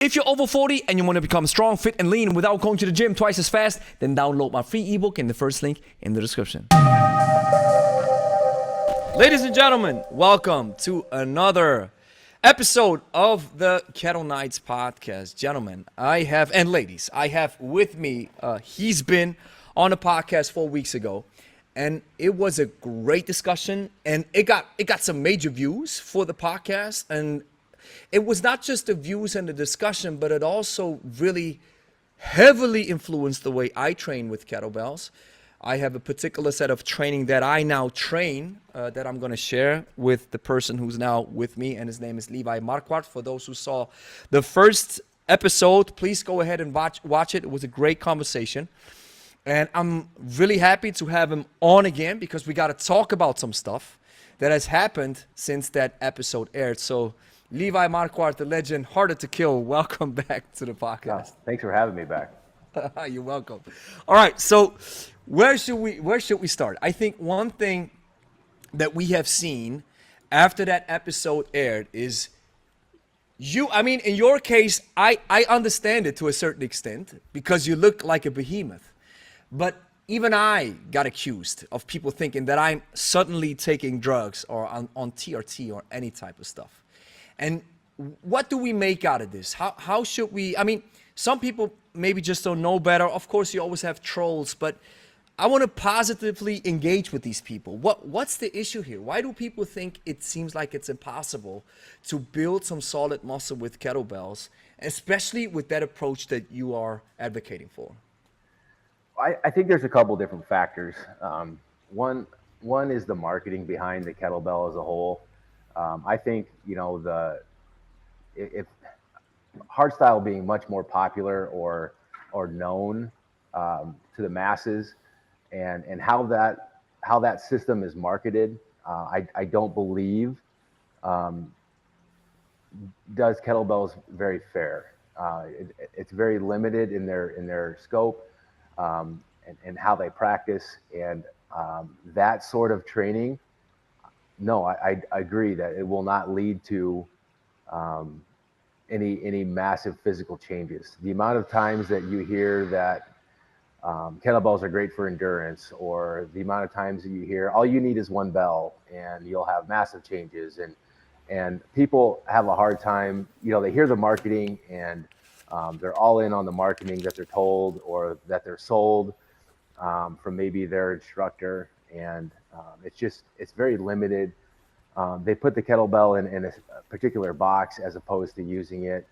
If you're over 40 and you want to become strong, fit, and lean without going to the gym twice as fast, then download my free ebook in the first link in the description. Ladies and gentlemen, welcome to another episode of the Kettle Nights podcast. Gentlemen, and ladies, I have with me, he's been on a podcast 4 weeks ago, and it was a great discussion, and it got some major views for the podcast, and it was not just the views and the discussion, but it also really heavily influenced the way I train with kettlebells. I have a particular set of training that I now train that I'm going to share with the person who's now with me, and his name is Levi Markwardt. For those who saw the first episode, please go ahead and watch it. It was a great conversation, and I'm really happy to have him on again because we got to talk about some stuff that has happened since that episode aired. So Levi Markwardt, the legend, harder to kill. Welcome back to the podcast. Thanks for having me back. You're welcome. All right, so where should we start? I think one thing that we have seen after that episode aired is in your case, I understand it to a certain extent because you look like a behemoth. But even I got accused of people thinking that I'm suddenly taking drugs or on TRT or any type of stuff. And what do we make out of this? How should we, some people maybe just don't know better. Of course, you always have trolls, but I want to positively engage with these people. What's the issue here? Why do people think it seems like it's impossible to build some solid muscle with kettlebells, especially with that approach that you are advocating for? I think there's a couple different factors. One is the marketing behind the kettlebell as a whole. I think, if hardstyle being much more popular or known to the masses and how that system is marketed, I don't believe does kettlebells very fair. It's very limited in their scope and how they practice, and that sort of training. No, I agree that it will not lead to any massive physical changes. The amount of times that you hear that kettlebells are great for endurance, or the amount of times that you hear all you need is one bell and you'll have massive changes, and people have a hard time. They hear the marketing and they're all in on the marketing that they're told or that they're sold from maybe their instructor, and it's very limited. They put the kettlebell in a particular box as opposed to using it,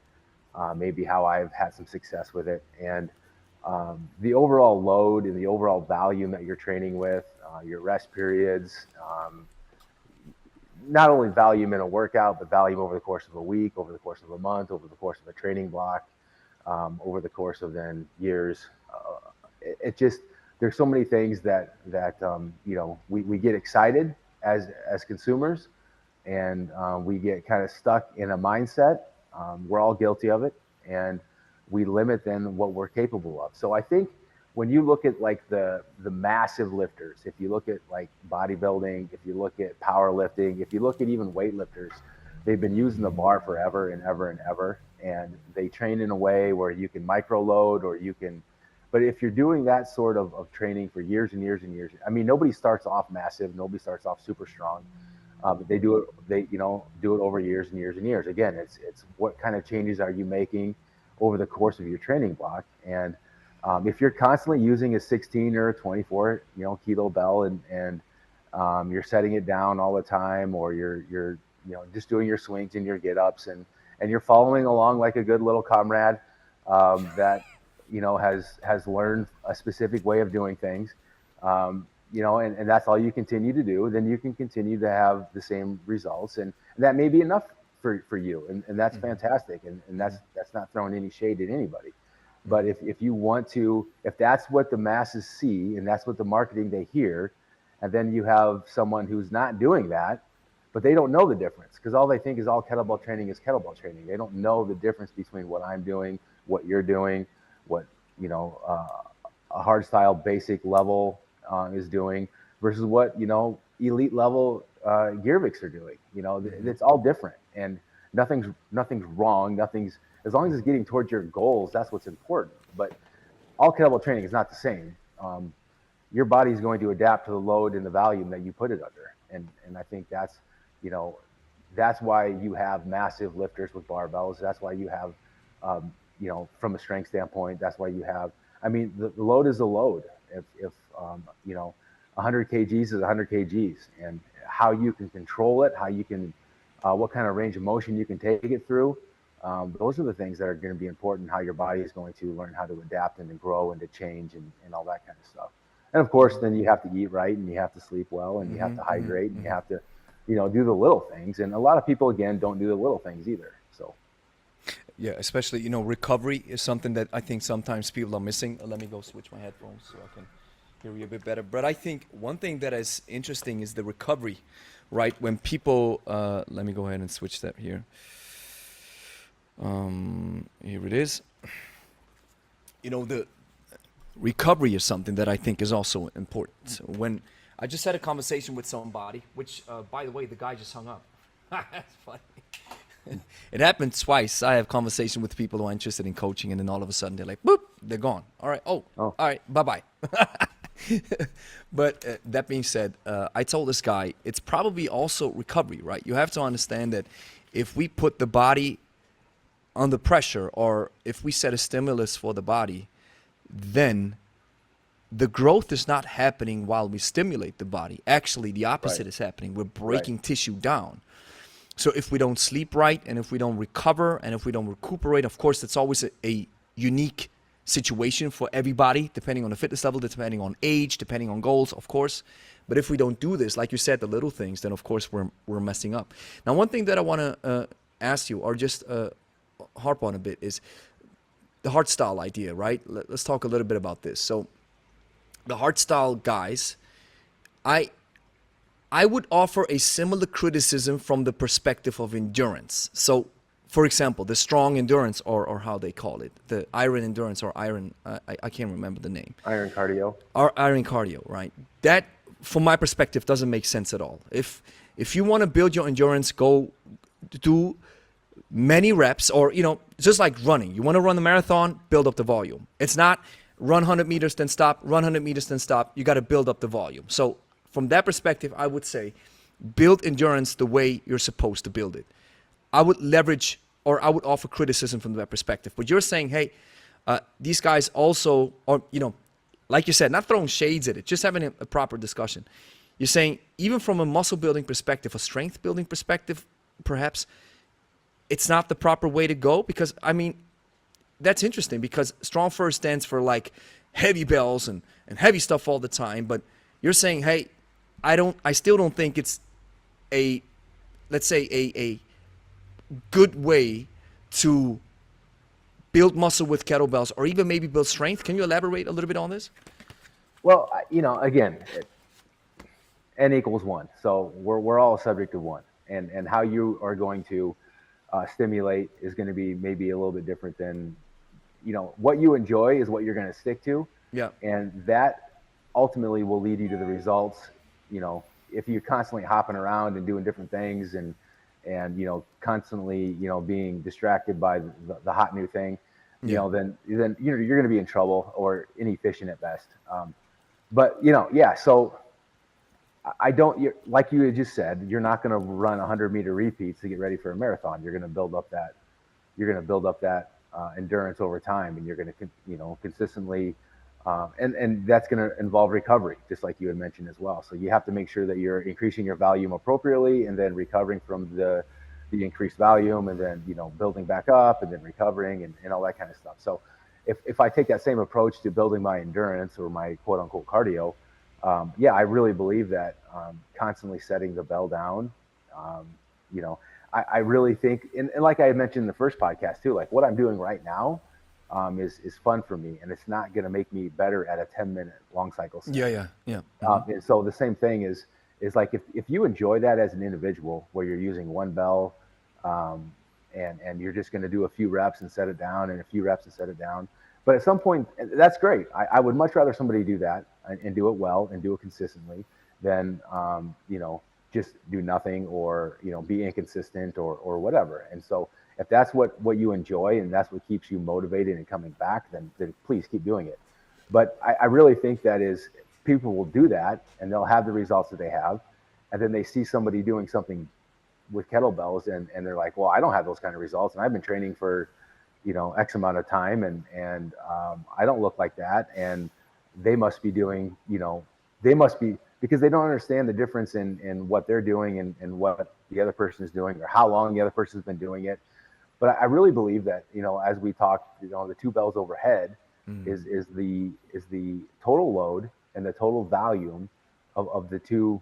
maybe how I've had some success with it. And the overall load and the overall volume that you're training with, your rest periods, not only volume in a workout, but volume over the course of a week, over the course of a month, over the course of a training block, over the course of then years. There's so many things that we get excited as consumers, and we get kind of stuck in a mindset. We're all guilty of it, and we limit then what we're capable of. So I think when you look at like the massive lifters, if you look at like bodybuilding, if you look at powerlifting, if you look at even weightlifters, they've been using the bar forever and ever and ever, and they train in a way where you can micro load, or you can. But if you're doing that sort of training for years and years and years, nobody starts off massive, nobody starts off super strong, but they do it over years and years and years. Again, it's what kind of changes are you making over the course of your training block, and if you're constantly using a 16 or a 24 kilo bell and you're setting it down all the time, or you're just doing your swings and your get ups, and you're following along like a good little comrade that has learned a specific way of doing things, and that's all you continue to do, then you can continue to have the same results, and that may be enough for you, and that's fantastic, and that's not throwing any shade at anybody. But if you want to, if that's what the masses see and that's what the marketing they hear, and then you have someone who's not doing that, but they don't know the difference, because all they think is all kettlebell training is kettlebell training. They don't know the difference between what I'm doing, what you're doing, what a hardstyle basic level is doing versus what elite level gearvics are doing. It's all different, and nothing's wrong. Nothing's, as long as it's getting towards your goals, that's what's important. But all kettlebell training is not the same. Your body's going to adapt to the load and the volume that you put it under. And I think that's, you know, that's why you have massive lifters with barbells. That's why you have, you know, from a strength standpoint, that's why you have, I mean, the load is a load. If you know, 100 kgs is 100 kgs, and how you can control it, how you can, what kind of range of motion you can take it through. Those are the things that are going to be important, how your body is going to learn how to adapt and to grow and to change and all that kind of stuff. And of course, then you have to eat right, and you have to sleep well, and you have to hydrate, and you have to, you know, do the little things. And a lot of people, again, don't do the little things either. So. Yeah, especially, you know, recovery is something that I think sometimes people are missing. Let me go switch my headphones so I can hear you a bit better. But I think one thing that is interesting is the recovery, right? When people, let me go ahead and switch that here. Here it is. You know, the recovery is something that I think is also important. So when I just had a conversation with somebody, which, by the way, the guy just hung up. That's funny. It happened twice. I have conversation with people who are interested in coaching, and then all of a sudden they're like, boop, they're gone. All right. Oh. All right. Bye-bye. But that being said, I told this guy, it's probably also recovery, right? You have to understand that if we put the body under pressure, or if we set a stimulus for the body, then the growth is not happening while we stimulate the body. Actually, the opposite is happening. We're breaking tissue down. So if we don't sleep right, and if we don't recover, and if we don't recuperate, of course, it's always a unique situation for everybody, depending on the fitness level, depending on age, depending on goals, of course. But if we don't do this, like you said, the little things, then of course we're messing up. Now, one thing that I want to ask you, or just harp on a bit, is the Hardstyle idea, right? Let's talk a little bit about this. So the Hardstyle guys, I would offer a similar criticism from the perspective of endurance. So, for example, the strong endurance, or how they call it, the iron endurance, or iron, I can't remember the name. Iron cardio. Iron cardio, right? That, from my perspective, doesn't make sense at all. If you want to build your endurance, go do many reps, or, you know, just like running. You want to run the marathon, build up the volume. It's not run 100 meters, then stop, run 100 meters, then stop. You got to build up the volume. So from that perspective, I would say build endurance the way you're supposed to build it. I would leverage, or I would offer criticism from that perspective. But you're saying, hey, these guys also, or, you know, like you said, not throwing shades at it, just having a proper discussion. You're saying, even from a muscle building perspective, a strength building perspective, perhaps, it's not the proper way to go. Because, I mean, that's interesting, because strong first stands for like heavy bells and heavy stuff all the time. But you're saying, hey, I still don't think it's a, let's say, a good way to build muscle with kettlebells, or even maybe build strength. Can you elaborate a little bit on this? Well, you know, again, n equals 1. So we're all subject to 1. And how you are going to stimulate is going to be maybe a little bit different than, you know, what you enjoy is what you're going to stick to. Yeah. And that ultimately will lead you to the results. You know, if you're constantly hopping around and doing different things, and you know, constantly, you know, being distracted by the hot new thing, you know, then you know, you're going to be in trouble, or inefficient at best. But, you know, yeah. So I don't, like you had just said, you're not going to run 100-meter repeats to get ready for a marathon. You're going to build up that endurance over time, and you're going to, you know, consistently, and that's going to involve recovery, just like you had mentioned as well. So you have to make sure that you're increasing your volume appropriately, and then recovering from the increased volume, and then, you know, building back up, and then recovering, and all that kind of stuff. So if I take that same approach to building my endurance, or my quote unquote cardio, yeah, I really believe that constantly setting the bell down, you know, I really think, and like I had mentioned in the first podcast too, like what I'm doing right now is fun for me, and it's not going to make me better at a 10-minute long cycle set. Yeah. And so the same thing is like, if you enjoy that as an individual, where you're using one bell, and you're just going to do a few reps and set it down, and a few reps and set it down. But at some point, that's great. I would much rather somebody do that and do it well and do it consistently than, you know, just do nothing, or be inconsistent, or whatever. And so if that's what you enjoy and that's what keeps you motivated and coming back, then please keep doing it. But I really think that is, people will do that and they'll have the results that they have, and then they see somebody doing something with kettlebells, and they're like, well, I don't have those kind of results, and I've been training for X amount of time, and I don't look like that, and they must be doing, they must be, because they don't understand the difference in what they're doing and what the other person is doing, or how long the other person's been doing it. But I really believe that, as we talk, the two bells overhead is the total load and the total volume of the two,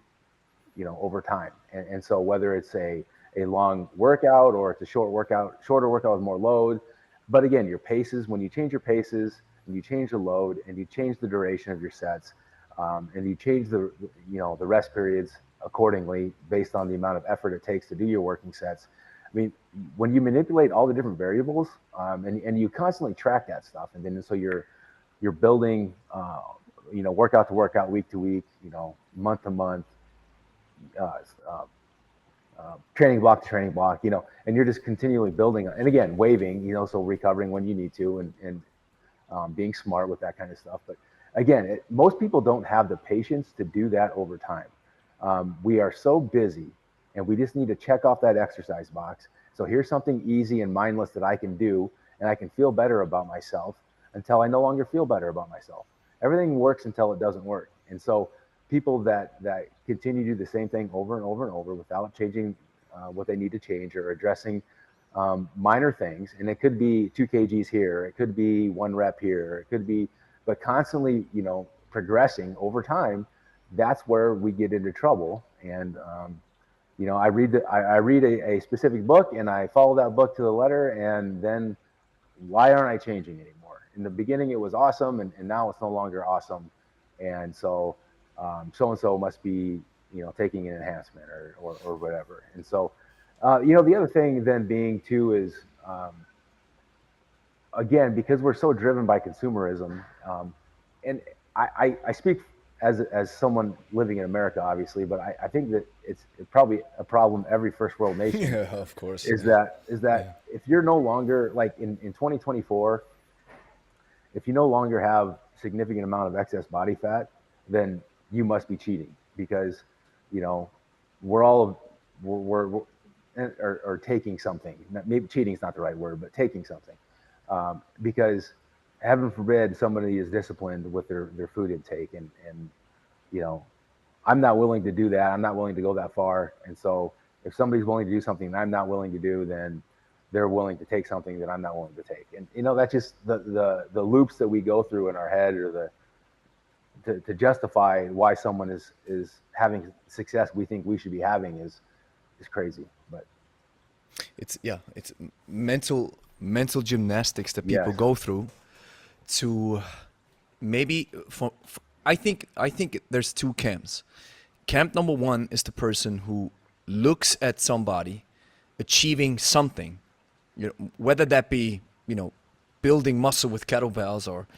over time. And so whether it's a long workout or it's a shorter workout with more load, but again, your paces, when you change your paces and you change the load and you change the duration of your sets, and you change the rest periods accordingly based on the amount of effort it takes to do your working sets. I mean, when you manipulate all the different variables, and you constantly track that stuff, and then so you're building, workout to workout, week to week, month to month, training block to training block, and you're just continually building, and again, waving, so recovering when you need to, and being smart with that kind of stuff. But again, most people don't have the patience to do that over time. We are so busy, and we just need to check off that exercise box. So here's something easy and mindless that I can do, and I can feel better about myself until I no longer feel better about myself. Everything works until it doesn't work. And so people that continue to do the same thing over and over and over without changing what they need to change, or addressing minor things, and it could be 2 kgs here, it could be 1 rep here, it could be, but constantly, progressing over time, that's where we get into trouble. And I read a specific book, and I follow that book to the letter, and then why aren't I changing anymore? In the beginning it was awesome, and now it's no longer awesome, and so so-and-so must be taking an enhancement or whatever. And so the other thing then being too is, again, because we're so driven by consumerism, and I speak as someone living in America, obviously, but I think that it's probably a problem every first world nation. Yeah, of course. Is that if you're no longer, like in 2024, if you no longer have significant amount of excess body fat, then you must be cheating, because we're taking something. Maybe cheating is not the right word, but taking something, because heaven forbid somebody is disciplined with their food intake, and I'm not willing to do that. I'm not willing to go that far. And so if somebody's willing to do something that I'm not willing to do, then they're willing to take something that I'm not willing to take. And that's just the loops that we go through in our head, or to justify why someone is having success we think we should be having is crazy. But it's mental gymnastics that people go through to maybe I think there's two camps. Camp number one is the person who looks at somebody achieving something, whether that be building muscle with kettlebells, or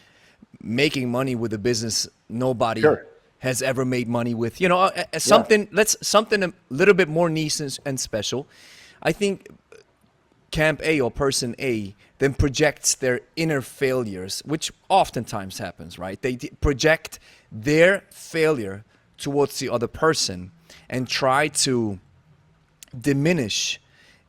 making money with a business nobody has ever made money with, something a little bit more niche and special. I think camp A, or person A, then projects their inner failures, which oftentimes happens, right? They project their failure towards the other person and try to diminish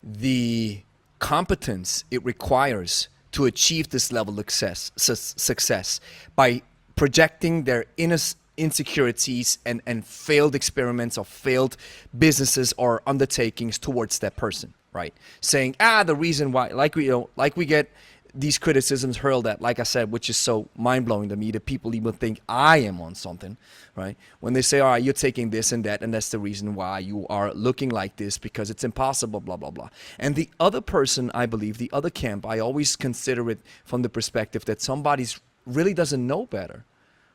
the competence it requires to achieve this level of success by projecting their inner insecurities and failed experiments or failed businesses or undertakings towards that person, right? Saying, the reason why, like we get these criticisms hurled at, like I said, which is so mind-blowing to me, that people even think I am on something, right? When they say, all right, you're taking this and that, and that's the reason why you are looking like this, because it's impossible, blah, blah, blah. And the other person, I believe, the other camp, I always consider it from the perspective that somebody's really doesn't know better,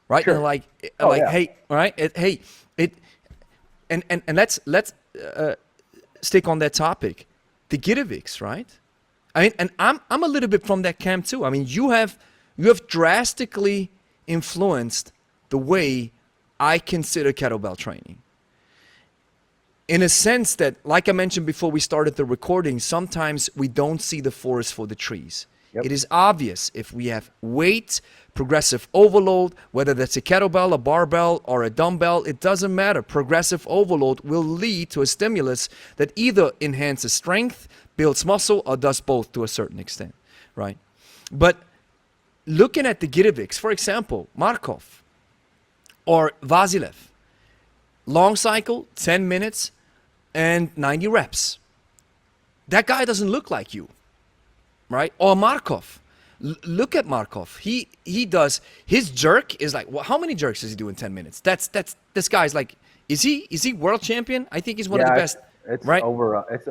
right? Sure. And hey, all right, and let's stick on that topic, the Gitovics, right? I mean, and I'm a little bit from that camp too. I mean, you have drastically influenced the way I consider kettlebell training. in a sense that, like I mentioned before we started the recording, sometimes we don't see the forest for the trees. Yep. It is obvious if we have weight, progressive overload, whether that's a kettlebell, a barbell, or a dumbbell, it doesn't matter. Progressive overload will lead to a stimulus that either enhances strength, builds muscle, or does both to a certain extent, right? But looking at the Girevics, for example, Markov or Vasilev, long cycle, 10 minutes and 90 reps. That guy doesn't look like you, right? Or Markov. Look at Markov. He does, his jerk is like, well, how many jerks does he do in 10 minutes? That's this guy's like, is he world champion? I think he's one of the best. It's right? over. It's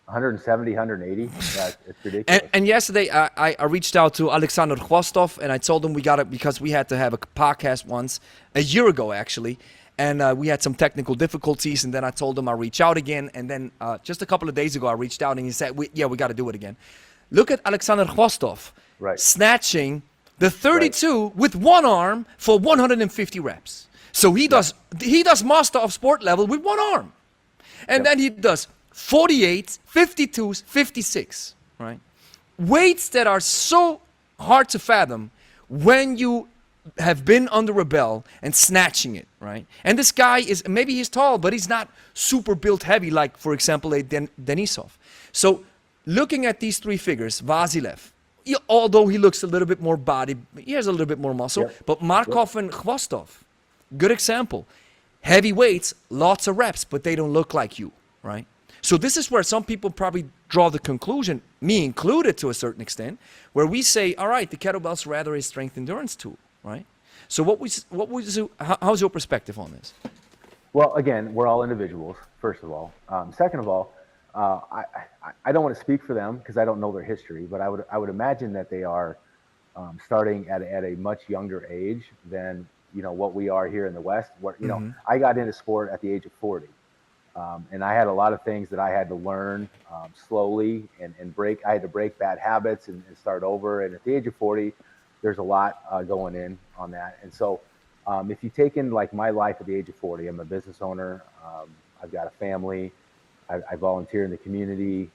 170, 180. Yeah, it's ridiculous. And yesterday I reached out to Alexander Khvostov and I told him we got it because we had to have a podcast once a year ago actually, and we had some technical difficulties. And then I told him I'll reach out again. And then just a couple of days ago I reached out and he said, we got to do it again. Look at Alexander Khvostov snatching the 32 with one arm for 150 reps. So he does master of sport level with one arm. And then he does 48, 52s, 56, right? Weights that are so hard to fathom when you have been under a bell and snatching it, right? And this guy is, maybe he's tall, but he's not super built heavy like, for example, a Denisov. So looking at these three figures, Vasilev, although he looks a little bit more body, he has a little bit more muscle, but Markov and Khvostov, good example. Heavy weights, lots of reps, but they don't look like you, right? So this is where some people probably draw the conclusion, me included to a certain extent, where we say, all right, the kettlebell's rather a strength endurance tool, right? So how's your perspective on this? Well, again, we're all individuals, first of all. Second of all, I don't want to speak for them because I don't know their history, but I would imagine that they are starting at a much younger age than what we are here in the West. I got into sport at the age of 40. And I had a lot of things that I had to learn slowly and break. I had to break bad habits and start over. And at the age of 40, there's a lot going in on that. And so if you take in like my life at the age of 40, I'm a business owner. I've got a family. I volunteer in the community.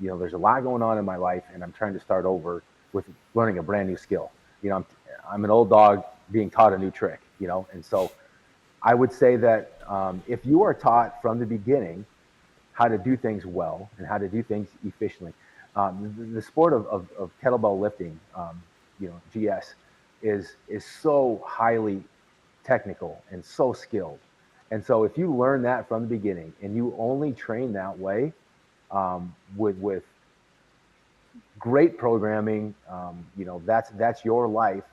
There's a lot going on in my life, and I'm trying to start over with learning a brand new skill. I'm an old dog being taught a new trick, and so I would say that if you are taught from the beginning how to do things well and how to do things efficiently, the sport of kettlebell lifting, GS, is so highly technical and so skilled. And so if you learn that from the beginning and you only train that way, with great programming, that's your life,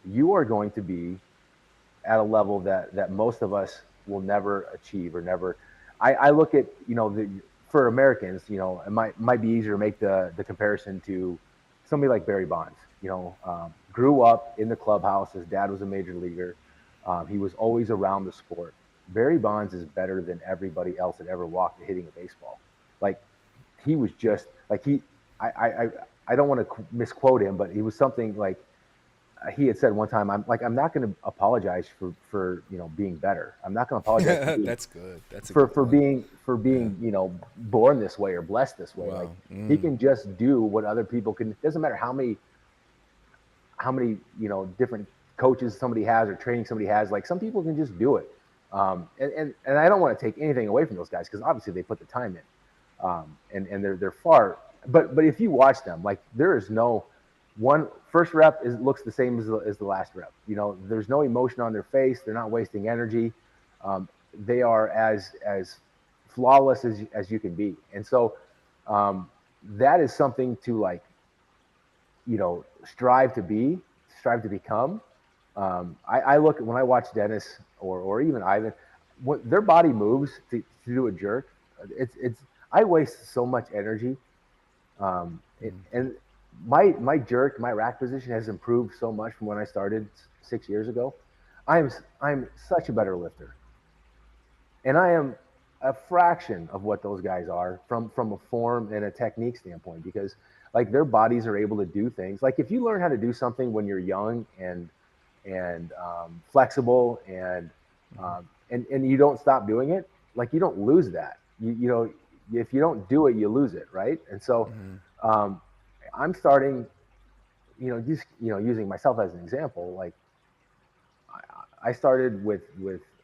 you are going to be at a level that most of us will never achieve or never. I look at, for Americans, it might be easier to make the comparison to somebody like Barry Bonds. Grew up in the clubhouse. His dad was a major leaguer. He was always around the sport. Barry Bonds is better than everybody else that ever walked hitting a baseball. Like, he was just like I don't want to misquote him, but he was something like, he had said one time, I'm not going to apologize for being better. I'm not going to apologize for being, That's good. That's for being born this way or blessed this way. Wow. Like, he can just do what other people can. It doesn't matter how many different coaches somebody has or training somebody has. Like, some people can just do it. And I don't want to take anything away from those guys because obviously they put the time in, and they're far. But if you watch them, like, there is no one first rep looks the same as the last rep. There's no emotion on their face. They're not wasting energy. They are as flawless as you can be. And so that is something to strive to become. I look at when I watch Dennis or even Ivan, what their body moves to do a jerk. I waste so much energy. And my jerk, my rack position has improved so much from when I started 6 years ago. I'm such a better lifter, and I am a fraction of what those guys are from a form and a technique standpoint, because like, their bodies are able to do things. Like, if you learn how to do something when you're young and flexible and you don't stop doing it, like you don't lose that. You know, if you don't do it, you lose it, right? And so um, I'm starting, just using myself as an example. Like I started with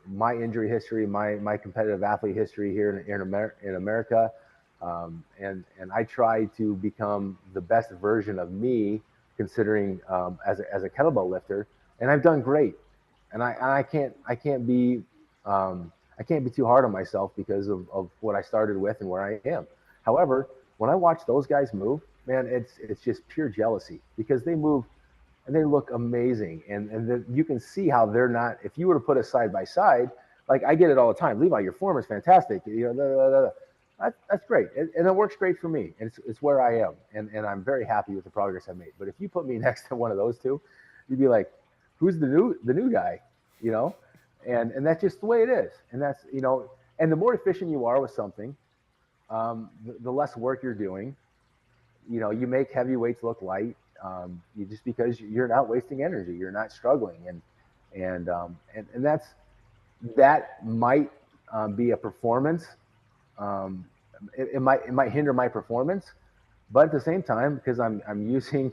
my injury history, my competitive athlete history here in America, and I try to become the best version of me, considering as a kettlebell lifter, and I've done great, and I can't be too hard on myself because of what I started with and where I am. However, when I watch those guys move, man, it's just pure jealousy because they move and they look amazing. And you can see how they're not. If you were to put us side by side, like I get it all the time. Levi, your form is fantastic. That's great, and it works great for me. And it's where I am, and I'm very happy with the progress I've made. But if you put me next to one of those two, you'd be like, who's the new guy? You know, and that's just the way it is. And that's and the more efficient you are with something, the less work you're doing. You make heavy weights look light. You just because you're not wasting energy, you're not struggling, and that might be a performance. It might hinder my performance, but at the same time, because I'm using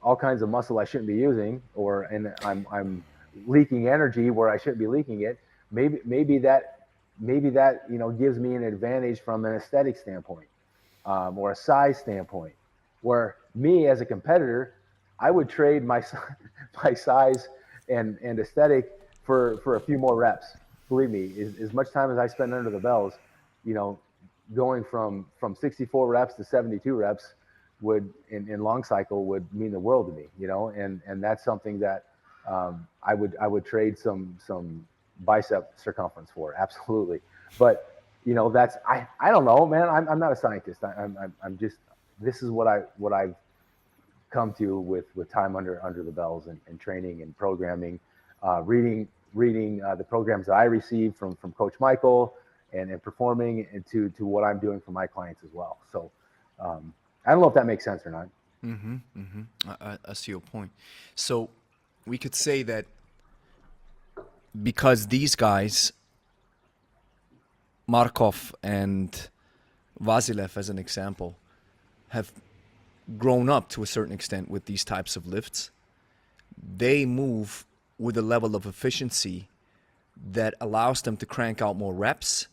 all kinds of muscle I shouldn't be using, and I'm leaking energy where I shouldn't be leaking it. Maybe that gives me an advantage from an aesthetic standpoint, or a size standpoint. Where me as a competitor, I would trade my size and aesthetic for a few more reps. Believe me, as much time as I spend under the bells, going from 64 reps to 72 reps would in long cycle would mean the world to me. And that's something that I would trade some bicep circumference for, absolutely. But that's I don't know, man. I'm not a scientist. I'm just, this is what I've come to with time under the bells and training and programming, reading the programs that I received from Coach Michael and performing into what I'm doing for my clients as well. So I don't know if that makes sense or not. I see your point. So we could say that because these guys, Markov and Vasilev as an example, have grown up to a certain extent with these types of lifts, they move with a level of efficiency that allows them to crank out more reps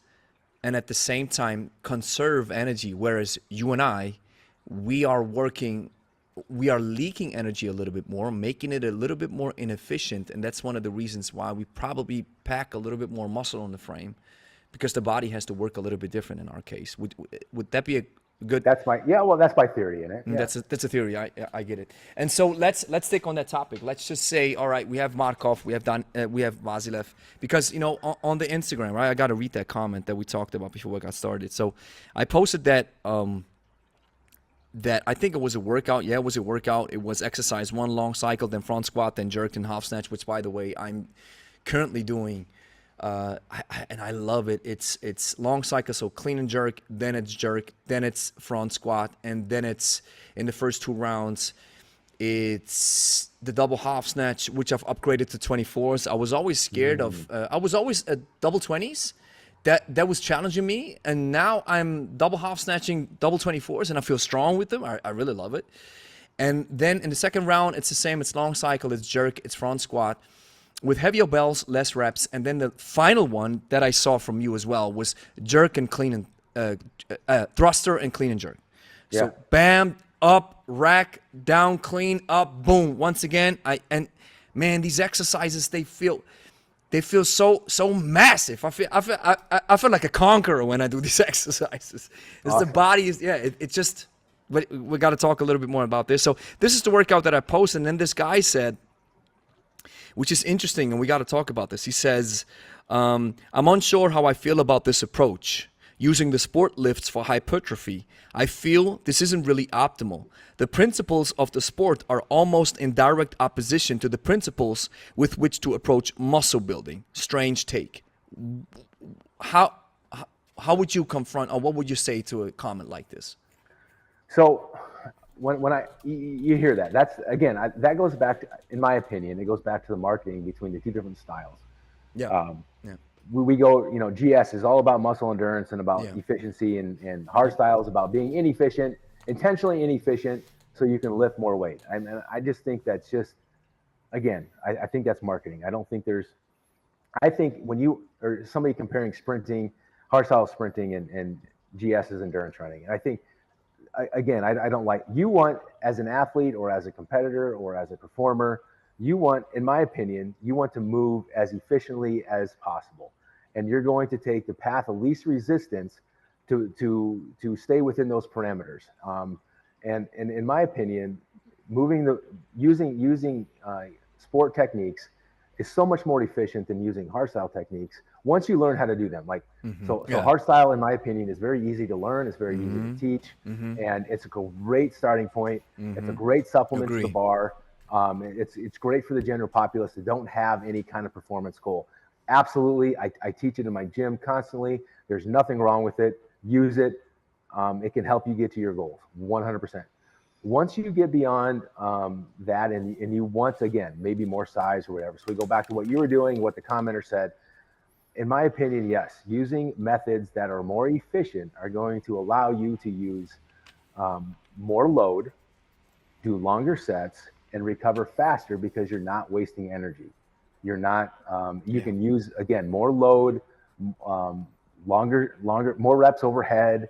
and at the same time conserve energy, whereas you and I, we are leaking energy a little bit more, making it a little bit more inefficient, and that's one of the reasons why we probably pack a little bit more muscle on the frame, because the body has to work a little bit different in our case. Would that be a good? That's my theory in it. Yeah. That's a theory. I get it. And so let's stick on that topic. Let's just say, all right, we have Markov, we have Vasilev, because on the Instagram, right? I got to read that comment that we talked about before we got started. So I posted that that I think it was a workout. Yeah, it was a workout. It was exercise 1, long cycle, then front squat, then jerk and half snatch, which, by the way, I'm currently doing. And I love it. It's long cycle, so clean and jerk, then it's jerk, then it's front squat, and then it's in the first 2 rounds, it's the double half snatch, which I've upgraded to 24s. I was always scared of. I was always at double 20s. That was challenging me, and now I'm double half snatching double 24s, and I feel strong with them. I really love it. And then in the second round, it's the same. It's long cycle, it's jerk, it's front squat, with heavier bells, less reps. And then the final one that I saw from you as well was jerk and clean and thruster and clean and jerk. Yeah. So bam, up, rack, down, clean, up, boom. Once again, man, these exercises, they feel so massive. I feel like a conqueror when I do these exercises. Awesome. The body is, it just, but we got to talk a little bit more about this. So this is the workout that I posted, and then this guy said, which is interesting, and we got to talk about this. He says, I'm unsure how I feel about this approach. Using the sport lifts for hypertrophy, I feel this isn't really optimal. The principles of the sport are almost in direct opposition to the principles with which to approach muscle building. Strange take. How would you confront, or what would you say to a comment like this? So when you hear that, that's again, that goes back to, in my opinion, it goes back to the marketing between the two different styles. Yeah. we go, GS is all about muscle endurance and about Yeah. efficiency, and hardstyle is about being inefficient, intentionally inefficient, so you can lift more weight. I just think that's just, again, I think that's marketing. I think when you or somebody comparing sprinting, hardstyle sprinting, and GS is endurance running, and I think, again, I don't like, you want, as an athlete or as a competitor or as a performer, you want, in my opinion, you want to move as efficiently as possible. And you're going to take the path of least resistance to stay within those parameters. And in my opinion, using sport techniques is so much more efficient than using hardstyle techniques once you learn how to do them. So hardstyle, in my opinion, is very easy to learn. It's very easy to teach, and it's a great starting point. It's a great supplement to the bar. It's great for the general populace that don't have any kind of performance goal. Absolutely, I teach it in my gym constantly. There's nothing wrong with it. Use it. It can help you get to your goals, 100%. Once you get beyond that, and you want, again, maybe more size or whatever, so we go back to what you were doing, what the commenter said. In my opinion, yes, using methods that are more efficient are going to allow you to use more load, do longer sets, and recover faster because you're not wasting energy. You're not, you can use, again, more load, longer, more reps overhead,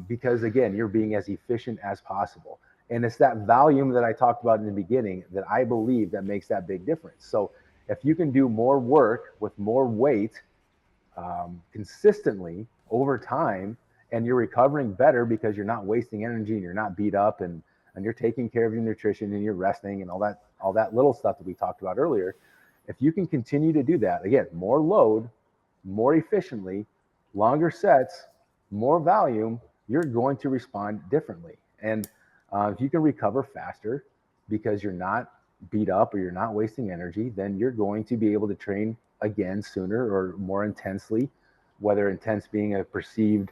because, again, you're being as efficient as possible. And it's that volume that I talked about in the beginning that I believe that makes that big difference. So if you can do more work with more weight consistently over time, and you're recovering better because you're not wasting energy and you're not beat up, and you're taking care of your nutrition and you're resting and all that little stuff that we talked about earlier, if you can continue to do that, again, more load, more efficiently, longer sets, more volume, you're going to respond differently. And if you can recover faster because you're not beat up or you're not wasting energy, then you're going to be able to train again sooner or more intensely, whether intense being a perceived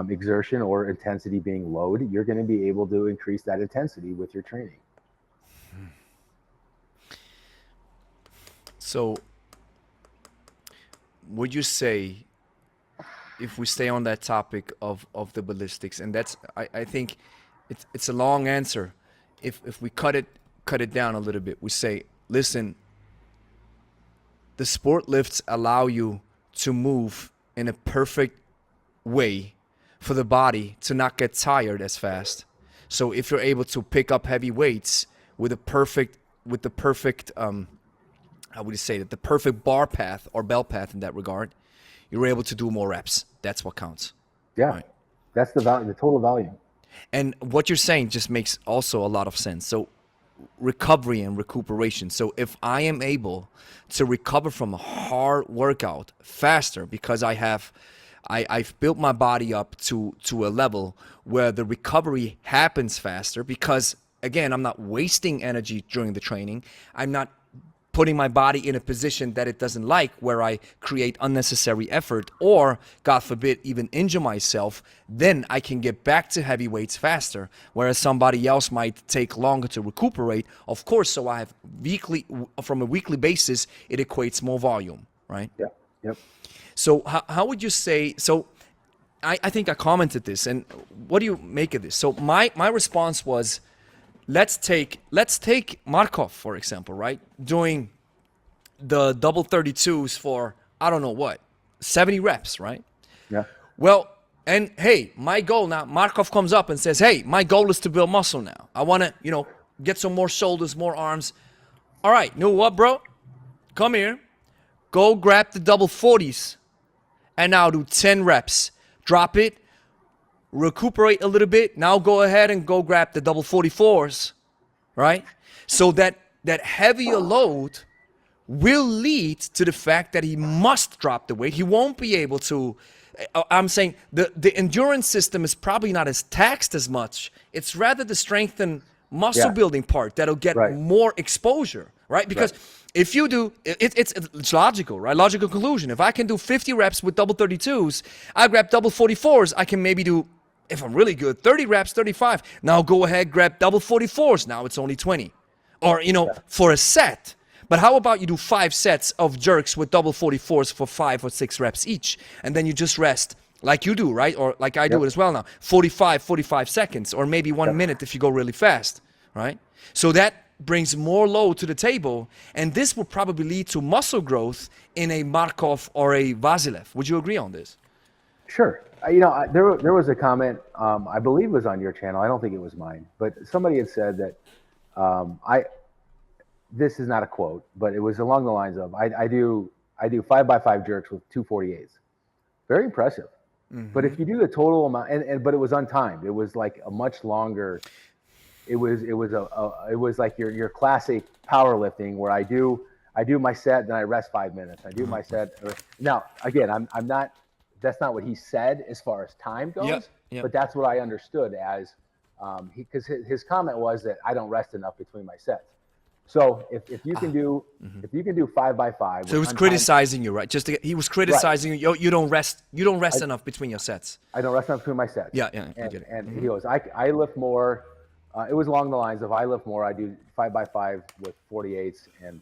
exertion or intensity being load. You're going to be able to increase that intensity with your training. So would you say, if we stay on that topic of the ballistics, and that's, I think it's a long answer. If we cut it down a little bit, we say, listen, the sport lifts allow you to move in a perfect way for the body to not get tired as fast. So if you're able to pick up heavy weights with the perfect how would you say that, the perfect bar path or bell path in that regard, you're able to do more reps. That's what counts. Yeah, right? That's the value, the total volume. And what you're saying just makes also a lot of sense. So recovery and recuperation. So if I am able to recover from a hard workout faster because I've built my body up to a level where the recovery happens faster, because again, I'm not wasting energy during the training. I'm not putting my body in a position that it doesn't like, where I create unnecessary effort or, God forbid, even injure myself. Then I can get back to heavy weights faster, whereas somebody else might take longer to recuperate. Of course, so I have from a weekly basis, it equates more volume, right? Yeah. Yep. So how would you say, so I think I commented this, and what do you make of this? So my response was, let's take Markwardt, for example, right? Doing the double 32s for, I don't know what, 70 reps, right? Yeah. Well, and hey, my goal now, Markwardt comes up and says, hey, my goal is to build muscle now. I want to, get some more shoulders, more arms. All right, you know what, bro? Come here. Go grab the double 40s and now do 10 reps. Drop it. Recuperate a little bit. Now go ahead and go grab the double 44s, right? So that heavier load will lead to the fact that he must drop the weight. He won't be able to. I'm saying the endurance system is probably not as taxed as much. It's rather the strength and muscle building part that'll get more exposure, right? Because if you do, it's logical, right? Logical conclusion. If I can do 50 reps with double 32s, I grab double 44s, I can maybe do, if I'm really good, 30 reps, 35. Now go ahead, grab double 44s. Now it's only 20. Or, for a set. But how about you do 5 sets of jerks with double 44s for 5 or 6 reps each, and then you just rest like you do, right? Or like I do it as well now, 45 seconds, or maybe 1 minute if you go really fast, right? So that brings more load to the table, and this will probably lead to muscle growth in a Markov or a Vasilev. Would you agree on this? Sure. There was a comment, I believe it was on your channel. I don't think it was mine, but somebody had said that this is not a quote, but it was along the lines of, I do 5x5 jerks with 248s. Very impressive. Mm-hmm. But if you do the total amount, but it was untimed. It was like a much longer. It was like your classic powerlifting where I do my set, then I rest 5 minutes. I do my set. Now again, I'm not. That's not what he said as far as time goes. Yep. But that's what I understood as, because his comment was that I don't rest enough between my sets. So if you can do 5x5, so he was criticizing you, right? He was criticizing you. You don't rest enough between your sets. I don't rest enough between my sets. Yeah, I get it. And he goes, I lift more. It was along the lines of I lift more. I do 5x5 with 48s, and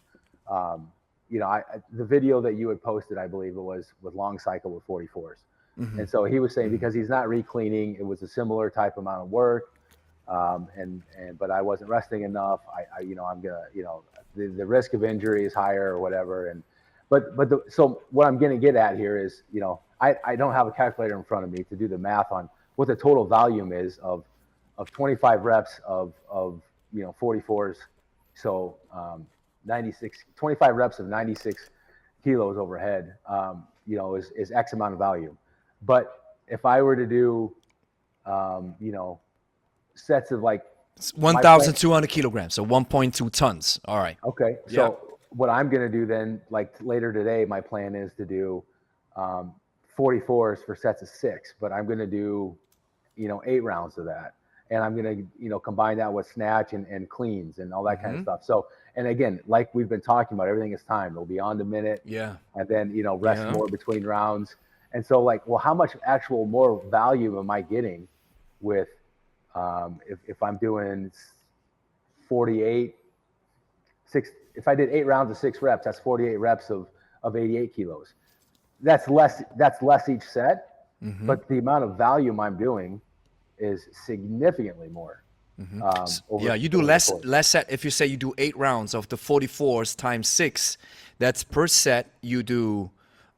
the video that you had posted, I believe it was with long cycle with 44s. Mm-hmm. And so he was saying because he's not re-cleaning, it was a similar type amount of work. But I wasn't resting enough. I'm gonna, the risk of injury is higher or whatever. So what I'm gonna get at here is, I don't have a calculator in front of me to do the math on what the total volume is of 25 reps of 44s. So 25 reps of 96 kilos overhead, is X amount of volume. But if I were to do, sets of like 1,200 kilograms, so 1.2 tons. All right. Okay. So what I'm going to do then, like later today, my plan is to do 44s for sets of 6, but I'm going to do, 8 rounds of that. And I'm going to, combine that with snatch and cleans and all that kind of stuff. So, and again, like we've been talking about, everything is timed. It'll be on the minute. Yeah. And then, rest more between rounds. And so how much actual more value am I getting with, if I'm doing if I did 8 rounds of 6 reps, that's 48 reps of 88 kilos. That's less each set, but the amount of volume I'm doing is significantly more. You do less set. If you say you do 8 rounds of the 44s times 6, that's per set. You do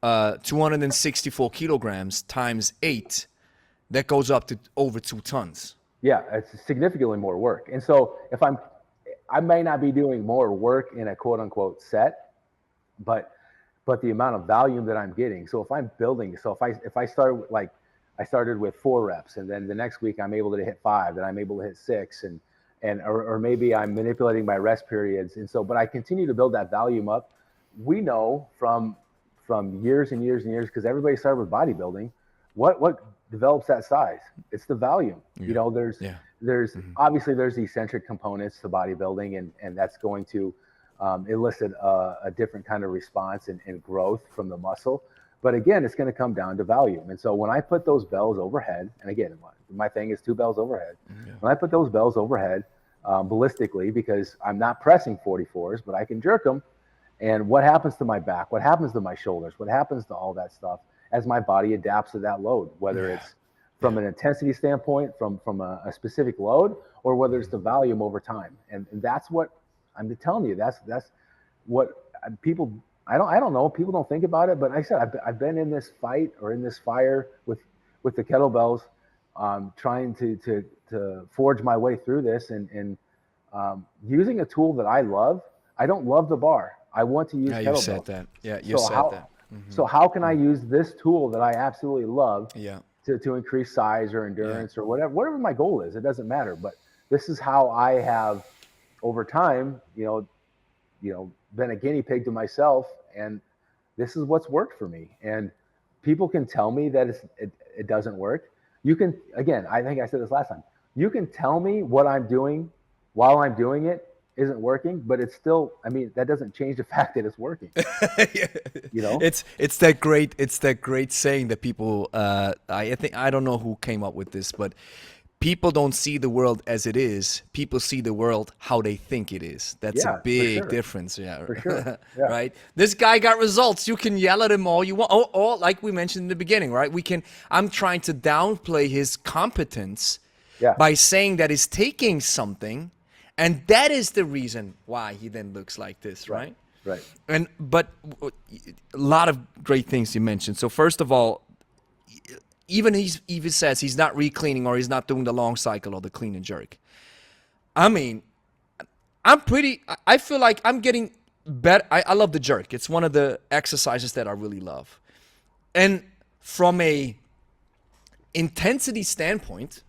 264 kilograms times 8. That goes up to over 2 tons. Yeah, it's significantly more work. And so I may not be doing more work in a quote unquote set, but the amount of volume that I'm getting. So if I'm building, if I start I started with 4 reps, and then the next week I'm able to hit 5, and I'm able to hit 6, or maybe I'm manipulating my rest periods. And so, but I continue to build that volume up. We know from years and years and years, because everybody started with bodybuilding, what develops that size? It's the volume. Yeah. There's obviously there's eccentric components to bodybuilding, and that's going to elicit a different kind of response and growth from the muscle. But again, it's going to come down to volume. And so when I put those bells overhead, and again, my thing is 2 bells overhead. Yeah. When I put those bells overhead ballistically, because I'm not pressing 44s, but I can jerk them. And what happens to my back? What happens to my shoulders? What happens to all that stuff as my body adapts to that load, whether it's from an intensity standpoint, from a specific load, or whether it's the volume over time. And that's what I'm telling you. That's what people. I don't know. People don't think about it, but like I said, I've been in this fight or in this fire with the kettlebells, trying to forge my way through this and using a tool that I love. I don't love the bar. I want to use kettlebells. You said that. Yeah, you said that. Mm-hmm. So how can I use this tool that I absolutely love to increase size or endurance or whatever my goal is? It doesn't matter. But this is how I have, over time, been a guinea pig to myself, and this is what's worked for me. And people can tell me that it doesn't work. You can, again, I think I said this last time, you can tell me what I'm doing while I'm doing it isn't working, but it's still, that doesn't change the fact that it's working. It's that great saying that people, I don't know who came up with this, but people don't see the world as it is. People see the world how they think it is. That's Yeah, a big sure. difference. Yeah. For sure. Yeah. Right. This guy got results. You can yell at him all you want. Or like we mentioned in the beginning, right? I'm trying to downplay his competence Yeah. by saying that he's taking something, and that is the reason why he then looks like this, right? Right. But a lot of great things you mentioned. So first of all, even says he's not recleaning or he's not doing the long cycle or the clean and jerk. I mean, I feel like I'm getting better. I love the jerk. It's one of the exercises that I really love. And from a intensity standpoint,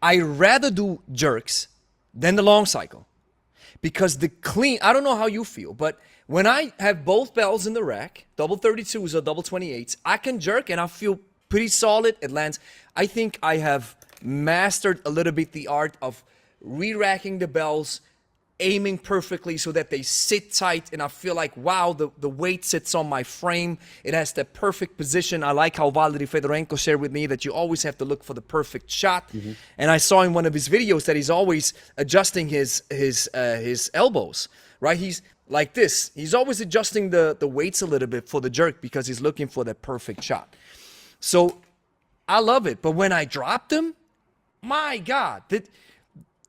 I rather do jerks than the long cycle. Because the clean, I don't know how you feel, but when I have both bells in the rack, double 32s or double 28s, I can jerk and I feel pretty solid. It lands. I think I have mastered a little bit the art of re-racking the bells, aiming perfectly so that they sit tight, and I feel like, wow, the weight sits on my frame. It has the perfect position. I like how Valery Fedorenko shared with me that you always have to look for the perfect shot. Mm-hmm. And I saw in one of his videos that he's always adjusting his elbows, right? He's like this. He's always adjusting the weights a little bit for the jerk because he's looking for that perfect shot. So I love it. But when I drop them, my God,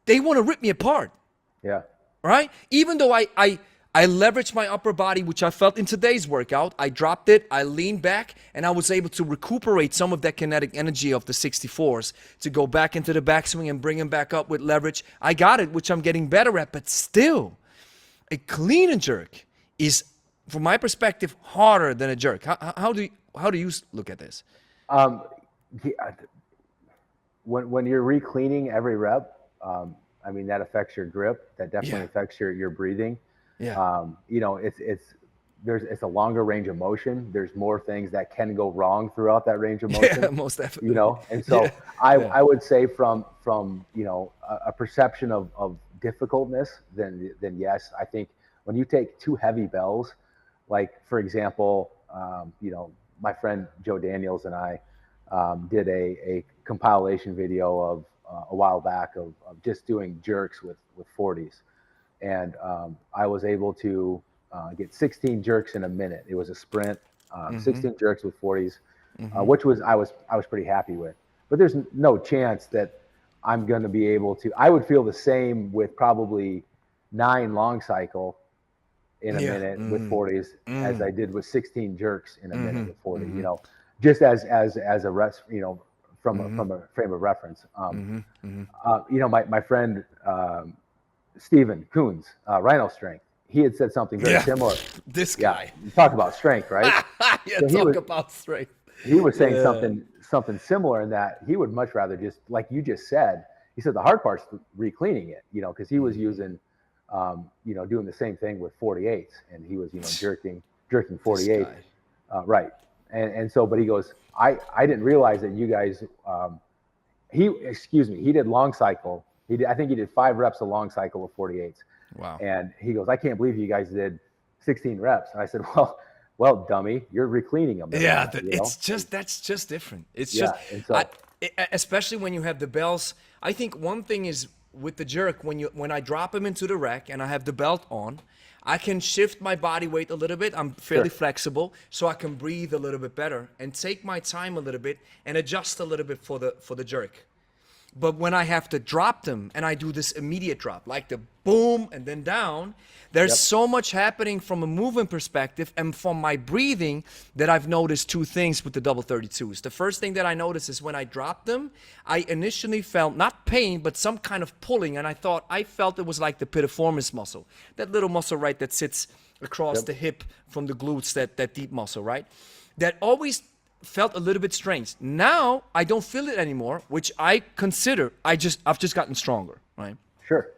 they want to rip me apart. Yeah. Right? Even though I leveraged my upper body, which I felt in today's workout, I dropped it, I leaned back, and I was able to recuperate some of that kinetic energy of the 64s to go back into the backswing and bring them back up with leverage. I got it, which I'm getting better at, but still, a clean and jerk is, from my perspective, harder than a jerk. How do you look at this? When you're re-cleaning every rep, I mean, that affects your grip. That definitely affects your breathing. Yeah. It's a longer range of motion. There's more things that can go wrong throughout that range of motion. Yeah, most definitely. And so I would say from a perception of difficultness, then yes. I think when you take two heavy bells, like for example, my friend Joe Daniels and I did a compilation video of a while back of just doing jerks with 40s, and I was able to get 16 jerks in a minute. It was a sprint, 16 jerks with 40s, which I was pretty happy with. But there's no chance that I'm going to be able to. I would feel the same with probably 9 long cycle in a minute with 40s as I did with 16 jerks in a minute with 40. Just as a rest, from a frame of reference. My friend Stephen Coons, Rhino Strength, he had said something very similar. This guy. You talk about strength, right? About strength. He was saying something similar in that he would much rather just, like you just said, he said the hard part's re-cleaning it, because he was using, doing the same thing with 48s, and he was, jerking 48. Right. And so, but he goes, I didn't realize that you guys, he did long cycle. I think he did 5 reps of long cycle of 48s. Wow. And he goes, I can't believe you guys did 16 reps. And I said, well, dummy, you're re-cleaning them. Yeah. That's just different. It's just, especially when you have the bells. I think one thing is with the jerk, when I drop them into the rack and I have the belt on, I can shift my body weight a little bit. I'm fairly flexible, so I can breathe a little bit better and take my time a little bit and adjust a little bit for the jerk. But when I have to drop them and I do this immediate drop, like the boom and then down, there's so much happening from a movement perspective and from my breathing that I've noticed 2 things with the double 32s. The first thing that I noticed is when I dropped them, I initially felt not pain, but some kind of pulling. And I felt it was like the piriformis muscle, that little muscle, right, that sits across the hip from the glutes, that deep muscle, right? That always felt a little bit strange. Now I don't feel it anymore, which I consider I've just gotten stronger, right? Sure.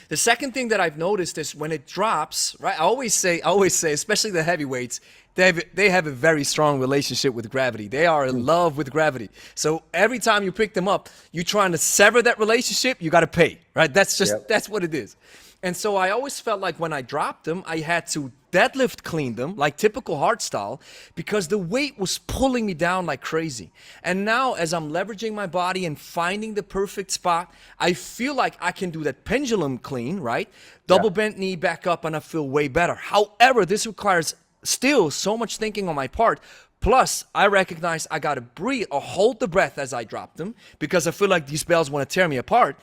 The second thing that I've noticed is when it drops, right? I always say, especially the heavyweights, they have a very strong relationship with gravity. They are in love with gravity. So every time you pick them up, you're trying to sever that relationship, you got to pay, right? That's what it is. And so I always felt like when I dropped them, I had to deadlift clean them like typical hardstyle because the weight was pulling me down like crazy. And now as I'm leveraging my body and finding the perfect spot, I feel like I can do that pendulum clean, right? Double bent knee back up and I feel way better. However, this requires still so much thinking on my part. Plus, I recognize I got to breathe or hold the breath as I drop them because I feel like these bells want to tear me apart.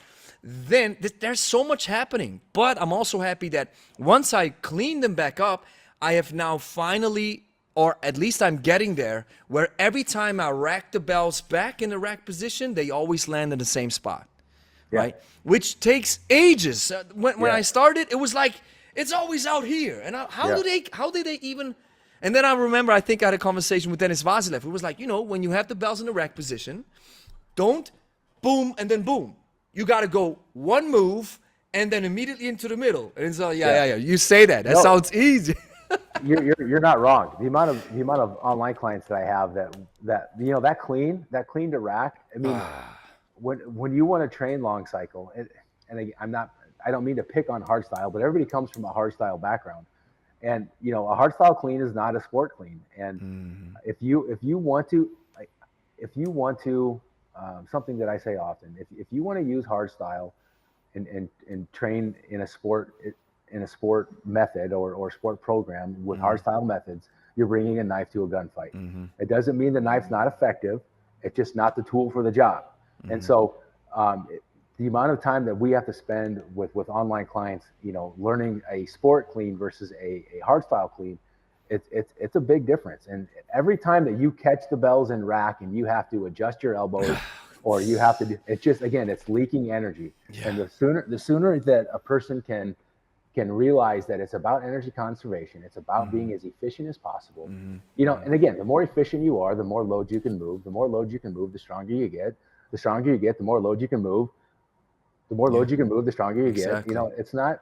Then there's so much happening. But I'm also happy that once I clean them back up, I have now finally, or at least I'm getting there, where every time I rack the bells back in the rack position, they always land in the same spot, right? Which takes ages. When I started, it was like, it's always out here. And how did they even... And then I remember, I think I had a conversation with Dennis Vasilev. It was like, when you have the bells in the rack position, don't boom and then boom. You got to go one move and then immediately into the middle. And so, you say that. That sounds easy. you're not wrong. The amount of online clients that I have that clean to rack. I mean, when you want to train long cycle, and I don't mean to pick on hardstyle, but everybody comes from a hardstyle background. And a hardstyle clean is not a sport clean. And if you want to, something that I say often, if you want to use hardstyle and train in a sport method or sport program with hardstyle methods, you're bringing a knife to a gunfight. It doesn't mean the knife's not effective. It's just not the tool for the job. And so the amount of time that we have to spend with online clients, learning a sport clean versus a hardstyle clean, it's a big difference. And every time that you catch the bells in rack and you have to adjust your elbows or you have to it's just, again, it's leaking energy. And the sooner that a person can realize that it's about energy conservation, it's about being as efficient as possible, and again, the more efficient you are, the more load you can move. The more load you can move, the stronger you get. The stronger you get, the more load you can move. The more load you can move, the stronger you get. It's not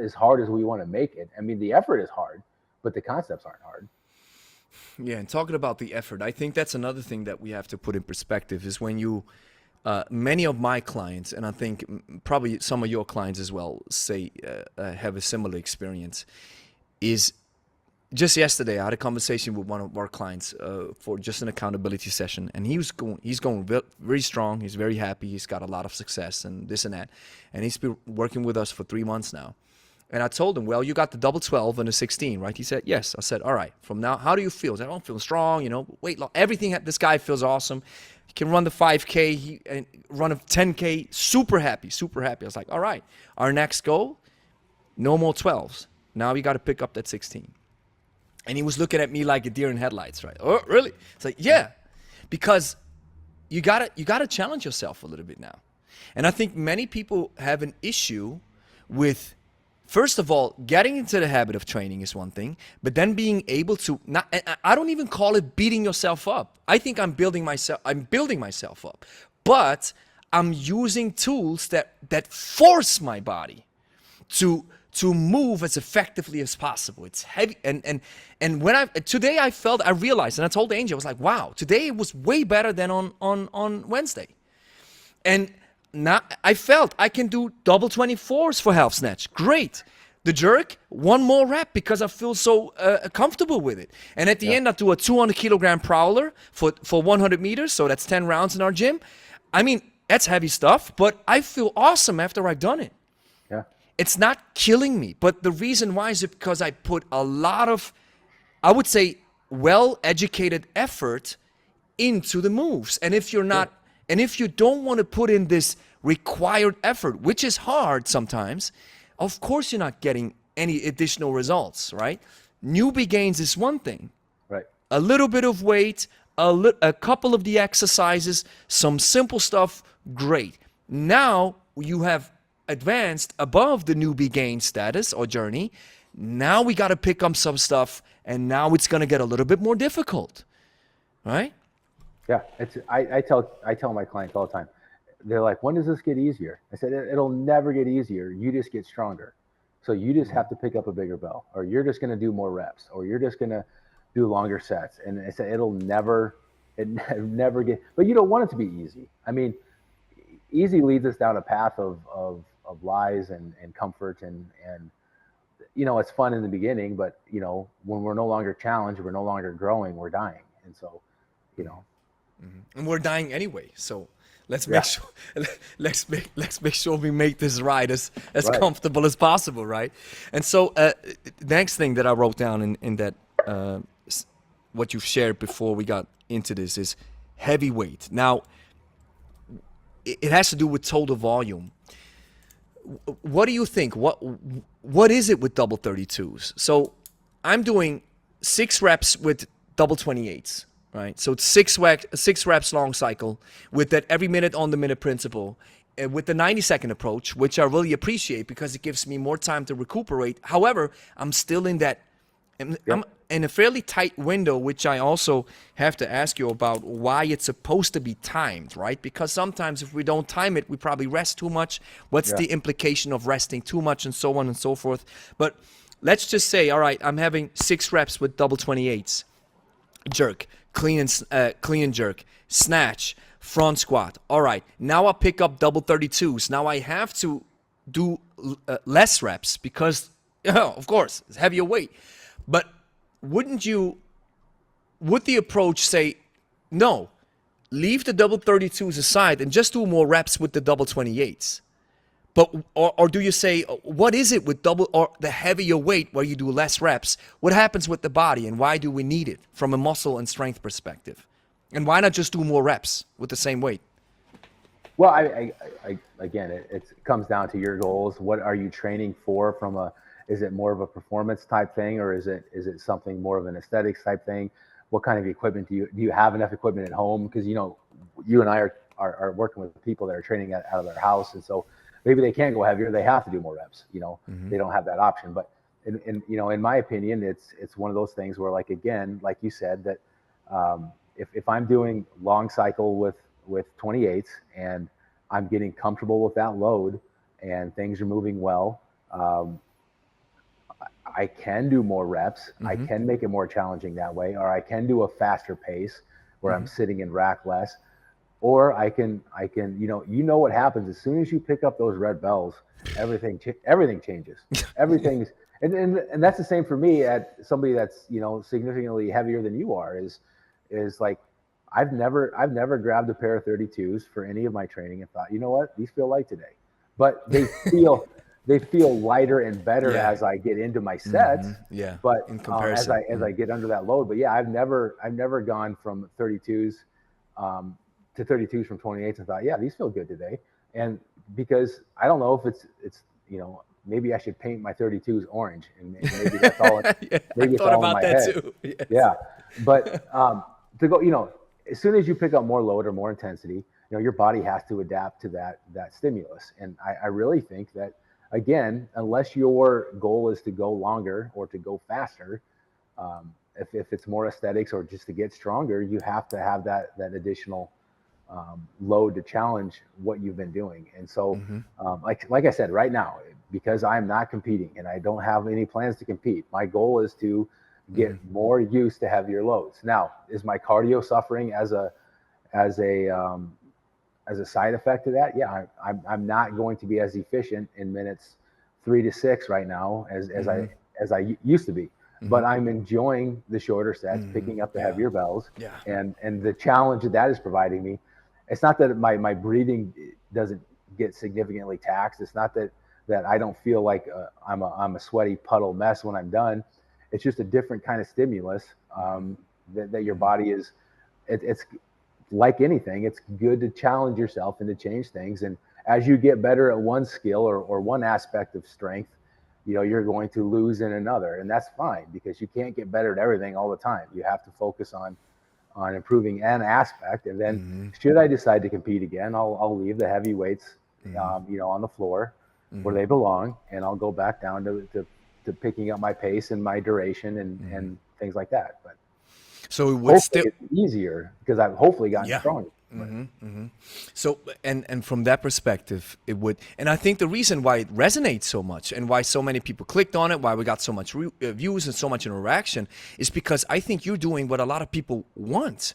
as hard as we want to make it. I mean, the effort is hard, but the concepts aren't hard. Yeah, and talking about the effort, I think that's another thing that we have to put in perspective is when you, many of my clients, and I think probably some of your clients as well, say have a similar experience, is just yesterday I had a conversation with one of our clients for just an accountability session, and he's going very strong. He's very happy. He's got a lot of success and this and that, and he's been working with us for 3 months now. And I told him, well, you got the double 12 and the 16, right? He said, yes. I said, all right, from now, how do you feel? He said, I'm feeling strong, weight loss, everything. This guy feels awesome. He can run the 5K, and run a 10K, super happy, super happy. I was like, all right, our next goal, no more 12s. Now we got to pick up that 16. And he was looking at me like a deer in headlights, right? Oh, really? It's like, yeah, because you gotta challenge yourself a little bit now. And I think many people have an issue with, first of all, getting into the habit of training is one thing, but then being able to I don't even call it beating yourself up. I think I'm building myself up. But I'm using tools that force my body to move as effectively as possible. It's heavy, and when today I realized, and I told Angel, I was like, wow, today it was way better than on Wednesday. And now I felt I can do double 24s for half snatch. Great. The jerk, one more rep because I feel so comfortable with it. And at the end, I do a 200 kilogram prowler for 100 meters. So that's 10 rounds in our gym. I mean, that's heavy stuff, but I feel awesome after I've done it. Yeah. It's not killing me, but the reason why is because I put a lot of, I would say, well-educated effort into the moves. And if you're not, and if you don't want to put in this required effort, which is hard sometimes, of course you're not getting any additional results, right? Newbie gains is one thing. Right. A little bit of weight, a couple of the exercises, some simple stuff, great. Now you have advanced above the newbie gain status or journey. Now we got to pick up some stuff, and now it's going to get a little bit more difficult, right? Yeah, I tell my clients all the time. They're like, when does this get easier? I said, it'll never get easier. You just get stronger. So you just have to pick up a bigger bell, or you're just going to do more reps, or you're just going to do longer sets. And I said, it'll never get, but you don't want it to be easy. I mean, easy leads us down a path of lies and comfort. And it's fun in the beginning, but when we're no longer challenged, we're no longer growing, we're dying. And so, and we're dying anyway. So let's Yeah. make sure let's make sure we make this ride as Right. comfortable as possible, right? And so next thing that I wrote down in that what you've shared before we got into this is heavy weight. Now it has to do with total volume. What do you think? What is it with double 32s? So I'm doing 6 reps with double 28s, right? So it's 6 reps long cycle with that every minute on the minute principle, with the 90-second approach, which I really appreciate because it gives me more time to recuperate. However, I'm still in that, I'm in a fairly tight window, which I also have to ask you about why it's supposed to be timed, right? Because sometimes if we don't time it, we probably rest too much. What's the implication of resting too much, and so on and so forth. But let's just say, all right, I'm having 6 reps with double 28s, jerk, clean and jerk, snatch, front squat. All right, now I pick up double 32s. Now I have to do less reps because, of course, it's heavier weight. But would the approach say, no, leave the double 32s aside and just do more reps with the double 28s? But or do you say, what is it with double or the heavier weight where you do less reps? What happens with the body, and why do we need it from a muscle and strength perspective? And why not just do more reps with the same weight? Well, again, it comes down to your goals. What are you training for? Is it more of a performance type thing, or is it something more of an aesthetics type thing? What kind of equipment do you have enough equipment at home? Because you and I are working with people that are training out of their house, and so maybe they can't go heavier. They have to do more reps. They don't have that option. But in my opinion, it's one of those things where, like you said, that if I'm doing long cycle with 28s and I'm getting comfortable with that load and things are moving well, I can do more reps. I can make it more challenging that way, or I can do a faster pace where I'm sitting in rack less, or I can what happens as soon as you pick up those red bells, everything changes. Everything's and that's the same for me at somebody that's significantly heavier than you are. Is like I've never grabbed a pair of 32s for any of my training and thought, you know what, these feel light today, but they feel lighter and better as I get into my sets. But in comparison, as I get under that load. But I've never gone from 32s to 32s from 28s and thought, yeah, these feel good today. And because I don't know if it's maybe I should paint my 32s orange, and maybe that's all. Maybe it's all in my head. Too. Yes. Yeah, but to go, as soon as you pick up more load or more intensity, your body has to adapt to that stimulus. And I really think that, again, unless your goal is to go longer or to go faster, if it's more aesthetics or just to get stronger, you have to have that additional load to challenge what you've been doing. And so, like I said, right now, because I'm not competing and I don't have any plans to compete, my goal is to get more used to heavier loads. Now, is my cardio suffering as a side effect to that? Yeah, I'm not going to be as efficient in minutes 3 to 6 right now as I used to be. But I'm enjoying the shorter sets, picking up the heavier bells, and the challenge that is providing me. It's not that my breathing doesn't get significantly taxed. It's not that I don't feel like I'm a sweaty puddle mess when I'm done. It's just a different kind of stimulus that your body is. It's like anything. It's good to challenge yourself and to change things. And as you get better at one skill or one aspect of strength, you're going to lose in another, and that's fine, because you can't get better at everything all the time. You have to focus on improving an aspect, and then should I decide to compete again, I'll leave the heavy weights, on the floor where they belong, and I'll go back down to picking up my pace and my duration and things like that. But so it would still it's easier because I've hopefully gotten stronger. So, and from that perspective, it would, and I think the reason why it resonates so much and why so many people clicked on it, why we got so much views and so much interaction, is because I think you're doing what a lot of people want.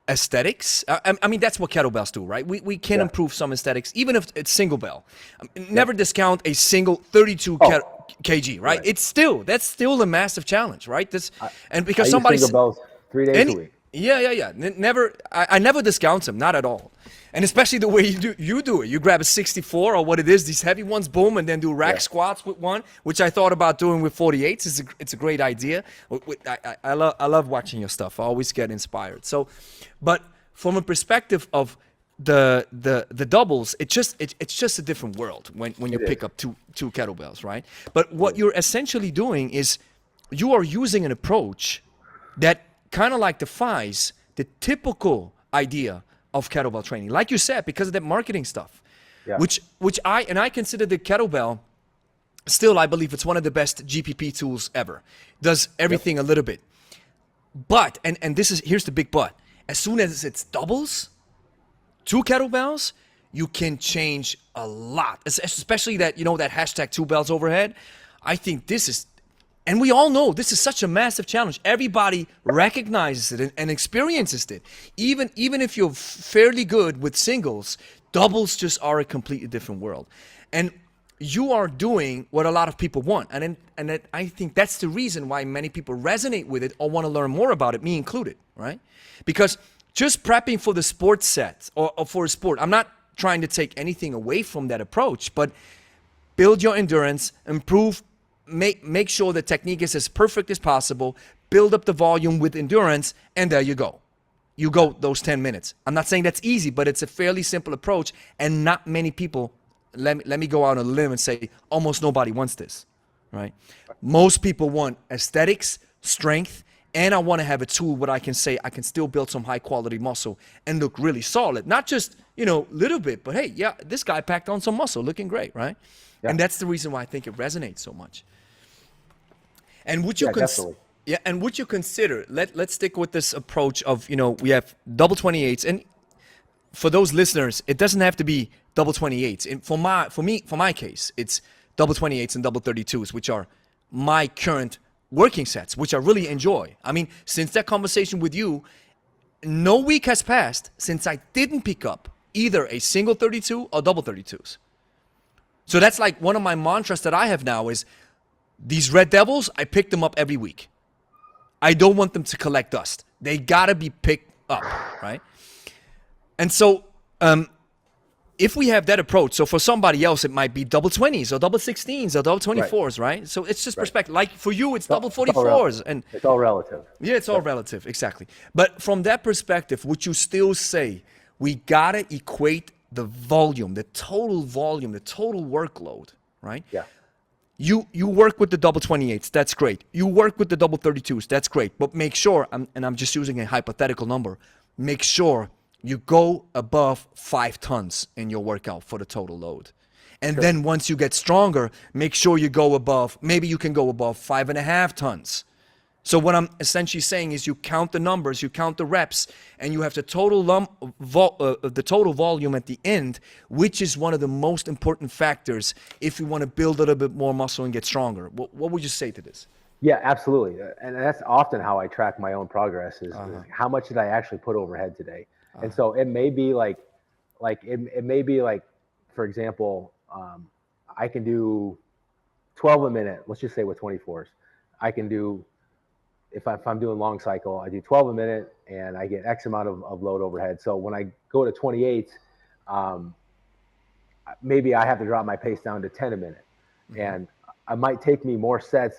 Aesthetics. I mean, that's what kettlebells do, right? We can improve some aesthetics, even if it's single bell. Never discount a single 32 kg, right? That's still a massive challenge, right? And I because use somebody single bells 3 days a week. yeah. Never, I never discount them, not at all. And especially the way you do it. You grab a 64 or what it is, these heavy ones, boom, and then do rack squats with one, which I thought about doing with 48s. It's a great idea. I love watching your stuff. I always get inspired. So, but from a perspective of the doubles, it's just a different world when you pick up two kettlebells, right? But what you're essentially doing is you are using an approach that kind of like defies the typical idea of kettlebell training, like you said, because of that marketing stuff, which I consider the kettlebell still, I believe it's one of the best GPP tools ever. Does everything a little bit, but and here's the big but. As soon as it's doubles, 2 kettlebells, you can change a lot, especially that that hashtag 2 bells overhead. I think this is. And we all know this is such a massive challenge. Everybody recognizes it and experiences it. Even if you're fairly good with singles, doubles just are a completely different world. And you are doing what a lot of people want. And I think that's the reason why many people resonate with it or want to learn more about it, me included, right? Because just prepping for the sports set or for a sport, I'm not trying to take anything away from that approach, but build your endurance, improve. Make sure the technique is as perfect as possible, build up the volume with endurance, and there you go. You go those 10 minutes. I'm not saying that's easy, but it's a fairly simple approach, and not many people, let me go out on a limb and say almost nobody wants this, right? Most people want aesthetics, strength, and I want to have a tool where I can say I can still build some high quality muscle and look really solid. Not just, little bit, but hey, yeah, this guy packed on some muscle, looking great, right? Yeah. And that's the reason why I think it resonates so much. And would you would you consider, let's stick with this approach of, we have double 28s, and for those listeners, it doesn't have to be double 28s. And for my case, it's double 28s and double 32s, which are my current working sets, which I really enjoy. I mean, since that conversation with you, no week has passed since I didn't pick up either a single 32 or double 32s. So that's like one of my mantras that I have now is, these Red Devils, I pick them up every week. I don't want them to collect dust. They gotta be picked up, right? And so, if we have that approach, so for somebody else, it might be double 20s or double 16s or double 24s, right? So it's just perspective. Like for you, it's double 44s. And it's all relative. Yeah, it's all relative, exactly. But from that perspective, would you still say we gotta equate the volume, the total workload, right? Yeah. You work with the double 28s, that's great. You work with the double 32s, that's great. But make sure, and I'm just using a hypothetical number, make sure you go above 5 tons in your workout for the total load. And then once you get stronger, make sure you go above, maybe you can go above 5.5 tons. So what I'm essentially saying is you count the numbers, you count the reps, and you have the total volume at the end, which is one of the most important factors if you want to build a little bit more muscle and get stronger. What would you say to this? Yeah, absolutely. And that's often how I track my own progress is how much did I actually put overhead today? And so it may be it may be like, for example, I can do 12 a minute, let's just say with 24s. I can do, if I'm doing long cycle, I do 12 a minute and I get X amount of load overhead. So when I go to 28, maybe I have to drop my pace down to 10 a minute. Mm-hmm. And it might take me more sets,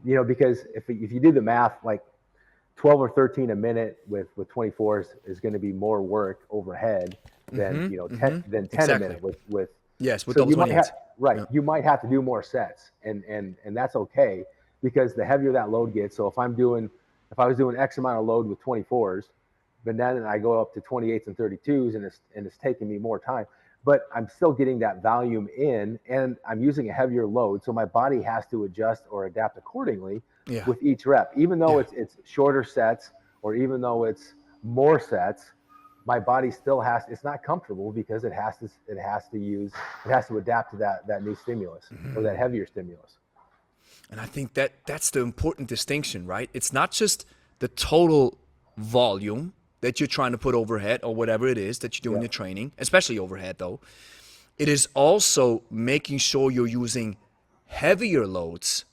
because if you do the math, like 12 or 13 a minute with 24s is going to be more work overhead than, 10 a minute with yes, with double 28s. You might have to do more sets and that's okay, because the heavier that load gets. So if I was doing X amount of load with 24s, but then I go up to 28s and 32s and it's taking me more time, but I'm still getting that volume in and I'm using a heavier load. So my body has to adjust or adapt accordingly with each rep, even though it's shorter sets or even though it's more sets, my body still it's not comfortable because it has to adapt to that new stimulus or that heavier stimulus. And I think that's the important distinction, right? It's not just the total volume that you're trying to put overhead or whatever it is that you do in your training, especially overhead though. It is also making sure you're using heavier loads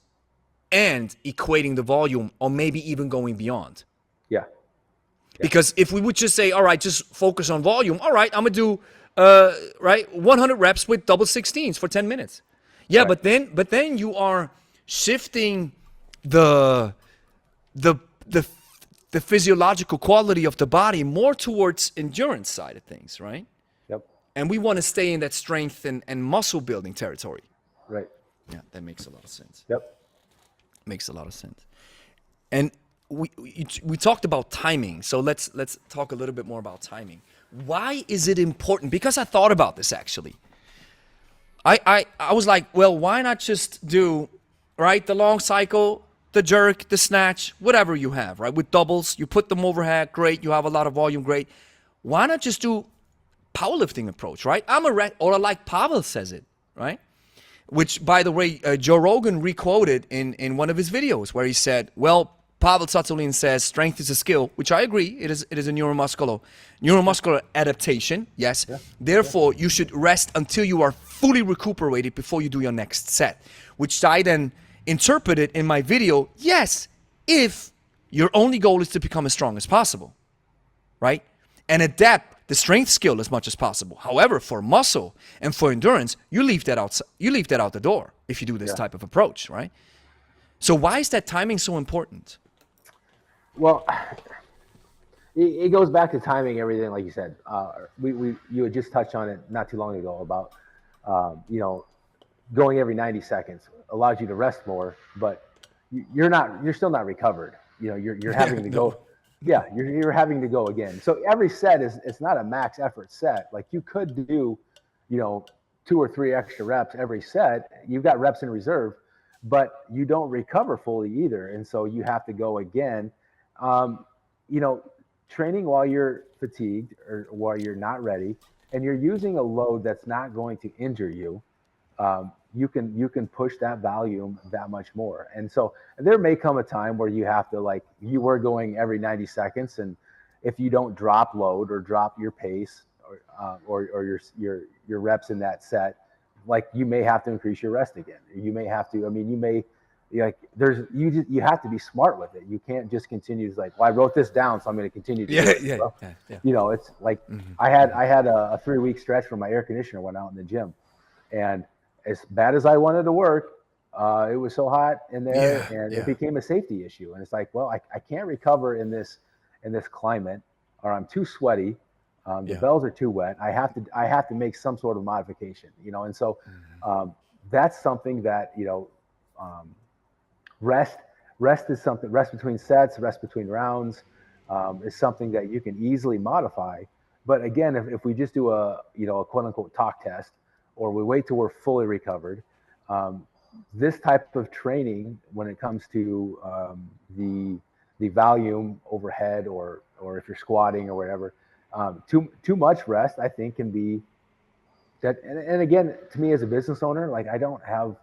and equating the volume, or maybe even going beyond. Yeah. Because if we would just say, all right, just focus on volume. All right, I'm gonna do 100 reps with double 16s for 10 minutes. Yeah, Right. but then you are shifting the the the the physiological quality of the body more towards endurance side of things, right? Yep. And we want to stay in that strength and muscle building territory. Right. Yeah, that makes a lot of sense. Yep. Makes a lot of sense. And we talked about timing, so let's talk a little bit more about timing. Why is it important? Because I thought about this actually. I was like, well, why not just do right the long cycle, the jerk, the snatch, whatever you have, right? With doubles, you put them overhead, great. You have a lot of volume, great. Why not just do powerlifting approach, right? Or like Pavel says it, right? Which, by the way, Joe Rogan requoted in one of his videos where he said, well, Pavel Tsatsouline says strength is a skill, which I agree. It is a neuromuscular adaptation, yes. Yeah. Therefore, you should rest until you are fully recuperated before you do your next set, which I then interpreted in my video, yes, if your only goal is to become as strong as possible, right? And adapt the strength skill as much as possible. However, for muscle and for endurance, you leave that out the door if you do this type of approach, right? So why is that timing so important? Well, it goes back to timing, everything, like you said. You had just touched on it not too long ago about, going every 90 seconds allows you to rest more, but you're still not recovered. You're having to go. Yeah, you're having to go again. So every set it's not a max effort set. Like you could do, 2 or 3 extra reps every set. You've got reps in reserve, but you don't recover fully either. And so you have to go again. Training while you're fatigued or while you're not ready, and you're using a load that's not going to injure you, you can push that volume that much more. And so there may come a time where you have to, like you were going every 90 seconds, and if you don't drop load or drop your pace or your reps in that set, like you may have to increase your rest again. You may have to. You may. You have to be smart with it. You can't just continue to like, well, I wrote this down, so I'm going to continue to do it. Yeah. It's like I had a 3-week stretch where my air conditioner went out in the gym, and as bad as I wanted to work, it was so hot in there, it became a safety issue. And it's like, well, I can't recover in this climate, or I'm too sweaty. The bells are too wet. I have to make some sort of modification, And so that's something that Rest is something. Rest between sets, rest between rounds, is something that you can easily modify. But again, if we just do a quote unquote talk test, or we wait till we're fully recovered, this type of training, when it comes to the volume overhead, or if you're squatting or whatever, too much rest, I think, can be that. And again, to me as a business owner, like I don't have.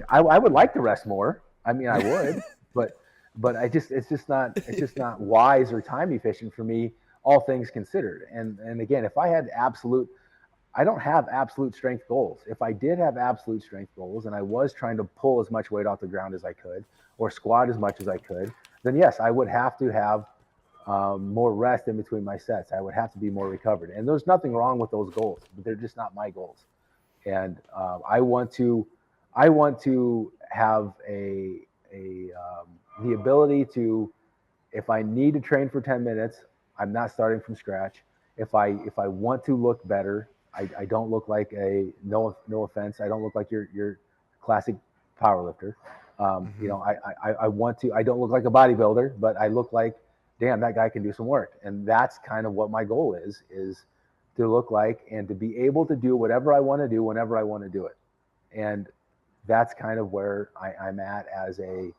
I would like to rest more. I would, but it's just not wise or time efficient for me, all things considered. And again, if I don't have absolute strength goals. If I did have absolute strength goals, and I was trying to pull as much weight off the ground as I could, or squat as much as I could, then yes, I would have to have more rest in between my sets. I would have to be more recovered. And there's nothing wrong with those goals, but they're just not my goals. And I want to have the ability to, if I need to train for 10 minutes, I'm not starting from scratch. If I want to look better, I don't look like no offense, I don't look like your classic powerlifter. I don't look like a bodybuilder, but I look like, damn, that guy can do some work. And that's kind of what my goal is to look like and to be able to do whatever I want to do whenever I want to do it. And that's kind of where I'm at as a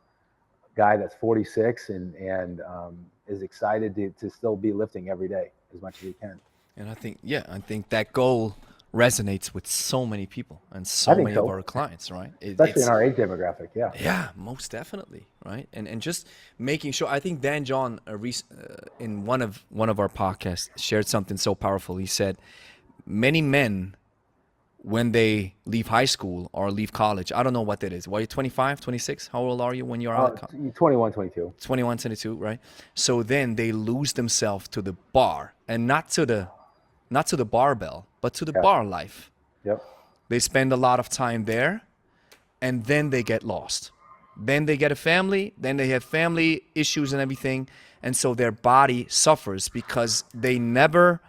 guy that's 46 and is excited to still be lifting every day as much as he can. And I think that goal resonates with so many people and so many of our clients, right? Especially in our age demographic, yeah. Yeah, most definitely, right? And just making sure. I think Dan John in one of our podcasts shared something so powerful. He said, many men when they leave high school or leave college. I don't know what that is. What are you, 25, 26? How old are you when you're out of college? 21, 22. 21, 22, right? So then they lose themselves to the bar, and not to the barbell, but to the Yeah. bar life. Yep. They spend a lot of time there, and then they get lost. Then they get a family, then they have family issues and everything, and so their body suffers because they never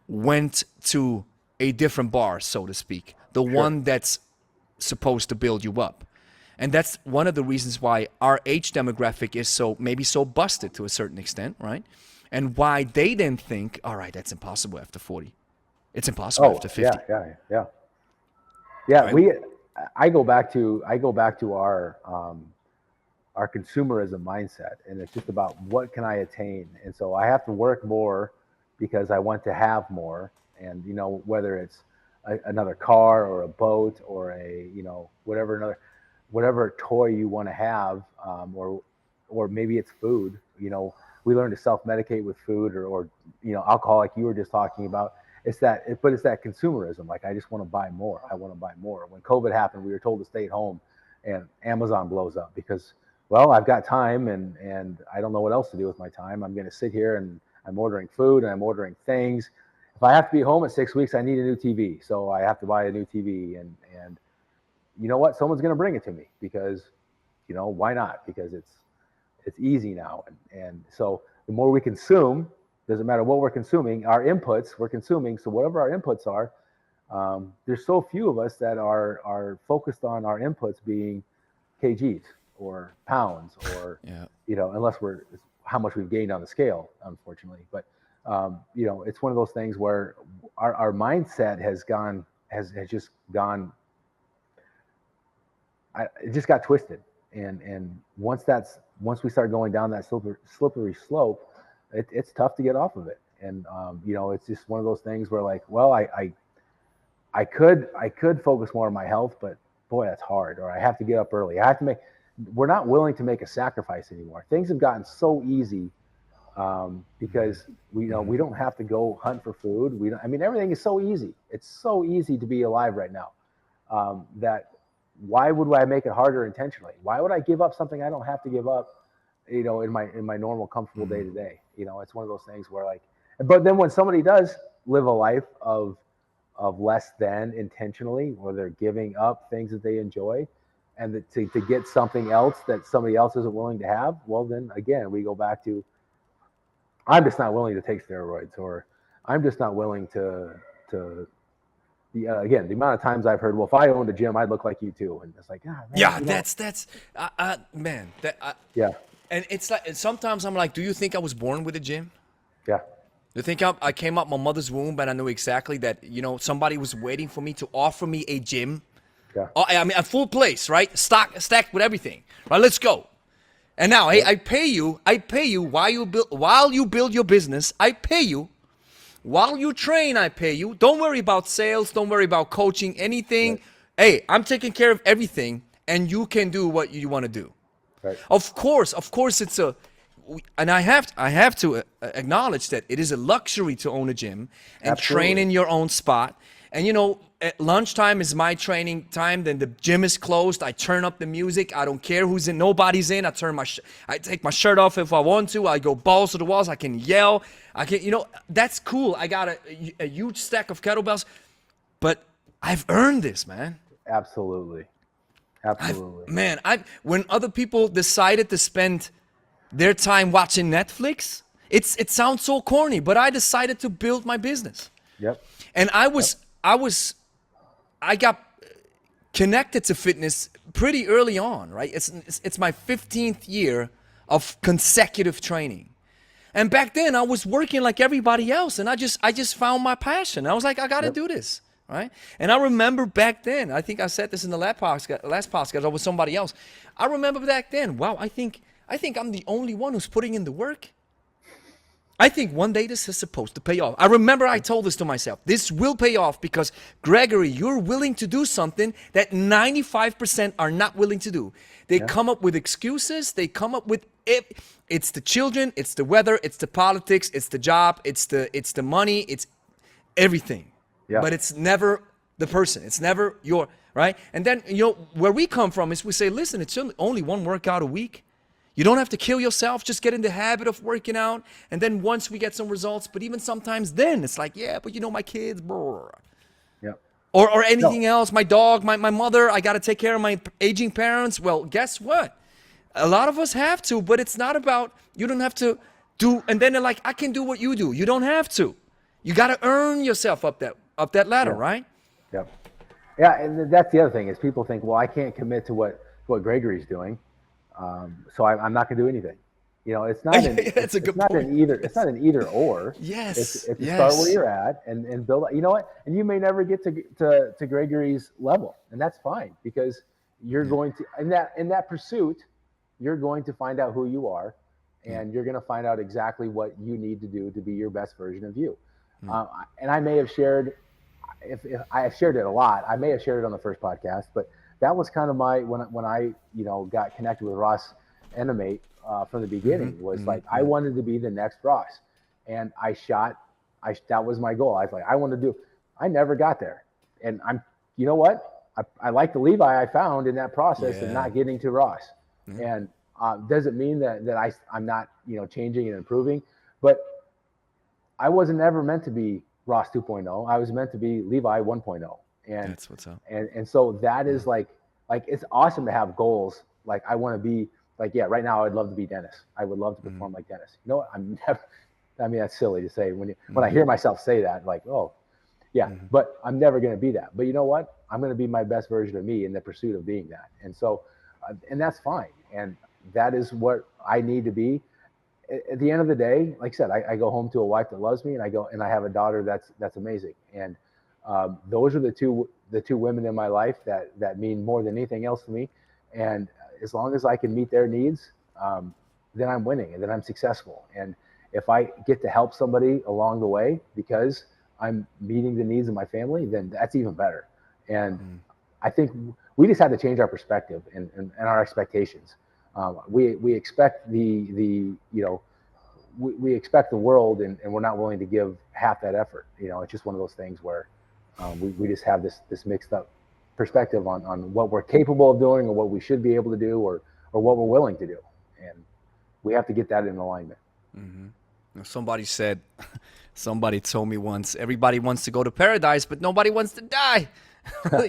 went to a different bar, so to speak, the one that's supposed to build you up. And that's one of the reasons why our age demographic is so busted to a certain extent, right? And why they then think, all right, that's impossible after 40. It's impossible after 50. Yeah. Right. I go back to our consumerism mindset, and it's just about what can I attain. And so I have to work more because I want to have more. And whether it's another car or a boat or whatever toy you want to have, or maybe it's food. We learn to self-medicate with food or alcohol, like you were just talking about. It's that consumerism. Like, I just want to buy more. I want to buy more. When COVID happened, we were told to stay at home, and Amazon blows up because, well, I've got time and I don't know what else to do with my time. I'm going to sit here and I'm ordering food and I'm ordering things. If I have to be home at 6 weeks, I need a new TV. So I have to buy a new TV, and you know what? Someone's going to bring it to me because, why not? Because it's easy now. And so the more we consume, doesn't matter what we're consuming, our inputs we're consuming. So whatever our inputs are, there's so few of us that are focused on our inputs being kgs or pounds or, unless we're how much we've gained on the scale, unfortunately. But, it's one of those things where our mindset has just gone, it just got twisted. And once we start going down that slippery slope, it's tough to get off of it. And, it's just one of those things where, like, well, I could focus more on my health, but boy, that's hard. Or I have to get up early. We're not willing to make a sacrifice anymore. Things have gotten so easy, because we don't have to go hunt for food. Everything is so easy. It's so easy to be alive right now. That why would I make it harder intentionally? Why would I give up something I don't have to give up, in my normal, comfortable day to day? It's one of those things where, like, but then when somebody does live a life of less than intentionally, where they're giving up things that they enjoy, and to get something else that somebody else isn't willing to have, well, then again, we go back to, I'm just not willing to take steroids, or I'm just not willing to again, the amount of times I've heard, well, if I owned a gym, I'd look like you too. And it's like, man, yeah. And it's like, and sometimes I'm like, do you think I was born with a gym? Yeah. Do you think I came out my mother's womb and I knew exactly that, somebody was waiting for me to offer me a gym? Yeah. A full place, right? Stacked with everything. Right, let's go. And now, hey, I pay you while you build your business. I pay you. While you train, I pay you. Don't worry about sales. Don't worry about coaching, anything. Right. Hey, I'm taking care of everything, and you can do what you want to do. Right. Of course, it's and I have to acknowledge that it is a luxury to own a gym and Absolutely. train in your own spot. And at lunchtime is my training time. Then the gym is closed. I turn up the music. I don't care who's in. Nobody's in. I take my shirt off if I want to. I go balls to the walls. I can yell. I can, that's cool. I got a huge stack of kettlebells, but I've earned this, man. Absolutely. When other people decided to spend their time watching Netflix, it sounds so corny, but I decided to build my business. Yep. And I got connected to fitness pretty early on, right? It's my 15th year of consecutive training. And back then I was working like everybody else, and I just found my passion. I was like, I got to do this, right? And I remember back then, I think I said this in the last podcast or with somebody else. I remember back then, wow, I think I'm the only one who's putting in the work. I think one day this is supposed to pay off. I remember I told this to myself. This will pay off because, Gregory, you're willing to do something that 95% are not willing to do. They come up with excuses. They come up with it. It's the children. It's the weather. It's the politics. It's the job. It's the money. It's everything. Yeah. But it's never the person. It's never your, right? And then, where we come from is we say, listen, it's only one workout a week. You don't have to kill yourself. Just get in the habit of working out. And then once we get some results, but even sometimes then it's like, yeah, but my kids, bro. Yep. Or anything else, my dog, my mother, I got to take care of my aging parents. Well, guess what? A lot of us have to, but it's not about, you don't have to do, and then they're like, I can do what you do. You don't have to. You got to earn yourself up that ladder, right? Yep. Yeah, and that's the other thing is people think, well, I can't commit to what Gregory's doing, so I'm not going to do anything. It's not an, that's a good not point. an either. It's not an either or. Yes. It's start where you're at and build. You know what? And you may never get to Gregory's level, and that's fine because you're going to in that pursuit, you're going to find out who you are, and you're going to find out exactly what you need to do to be your best version of you. And I may have shared, if I have shared it a lot, I may have shared it on the first podcast, but that was kind of when I got connected with Ross Enamate from the beginning was like I wanted to be the next Ross, and that was my goal. I was like I never got there, and I like the Levi I found in that process and not getting to Ross, and doesn't mean that I'm not changing and improving, but I wasn't ever meant to be Ross 2.0. I was meant to be Levi 1.0, and that's what's up. And so that is like it's awesome to have goals. Like I want to be right now I'd love to be Dennis. I would love to perform like Dennis. You know what? I'm never. I mean, that's silly to say when I hear myself say that, like, oh, yeah, but I'm never going to be that. But you know what? I'm going to be my best version of me in the pursuit of being that. And so, and that's fine. And that is what I need to be. At the end of the day, like I said, I go home to a wife that loves me, and I have a daughter that's amazing. And those are the two women in my life that mean more than anything else to me. And as long as I can meet their needs, then I'm winning and then I'm successful. And if I get to help somebody along the way because I'm meeting the needs of my family, then that's even better. And I think we just had to change our perspective and our expectations. We expect we expect the world, and we're not willing to give half that effort. It's just one of those things where we just have this mixed up perspective on what we're capable of doing or what we should be able to do or what we're willing to do. And we have to get that in alignment. Somebody told me once, everybody wants to go to paradise, but nobody wants to die.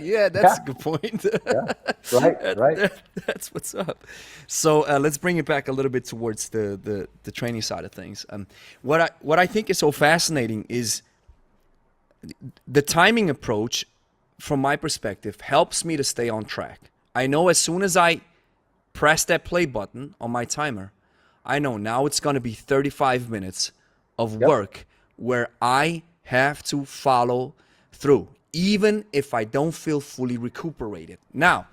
Yeah, that's a good point. Right. That's what's up. So let's bring it back a little bit towards the training side of things. What I think is so fascinating is the timing approach. From my perspective, helps me to stay on track. I know as soon as I press that play button on my timer, I know now it's going to be 35 minutes of work where I have to follow through, even if I don't feel fully recuperated. Now,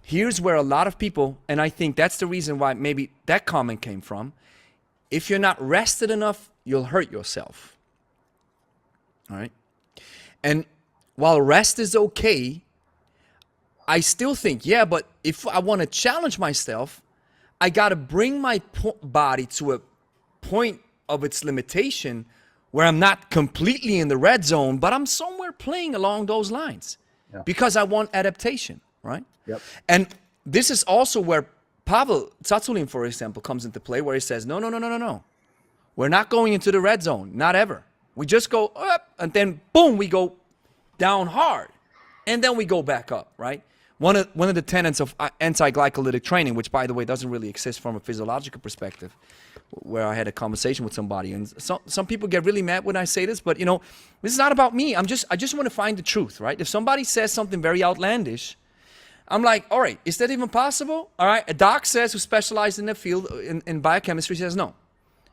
here's where a lot of people, and I think that's the reason why maybe that comment came from, if you're not rested enough, you'll hurt yourself. All right? And while rest is okay, I still think, but if I want to challenge myself, I got to bring my body to a point of its limitation where I'm not completely in the red zone, but I'm somewhere playing along those lines because I want adaptation, right? Yep. And this is also where Pavel Tsatsouline, for example, comes into play, where he says, no. We're not going into the red zone, not ever. We just go up, and then boom, we go down hard, and then we go back up, right? One of the tenets of anti-glycolytic training, which by the way doesn't really exist from a physiological perspective, where I had a conversation with somebody, and some people get really mad when I say this, but this is not about me. I just want to find the truth, right? If somebody says something very outlandish, I'm like, all right, is that even possible? All right, a doc says who specialized in the field in biochemistry says no.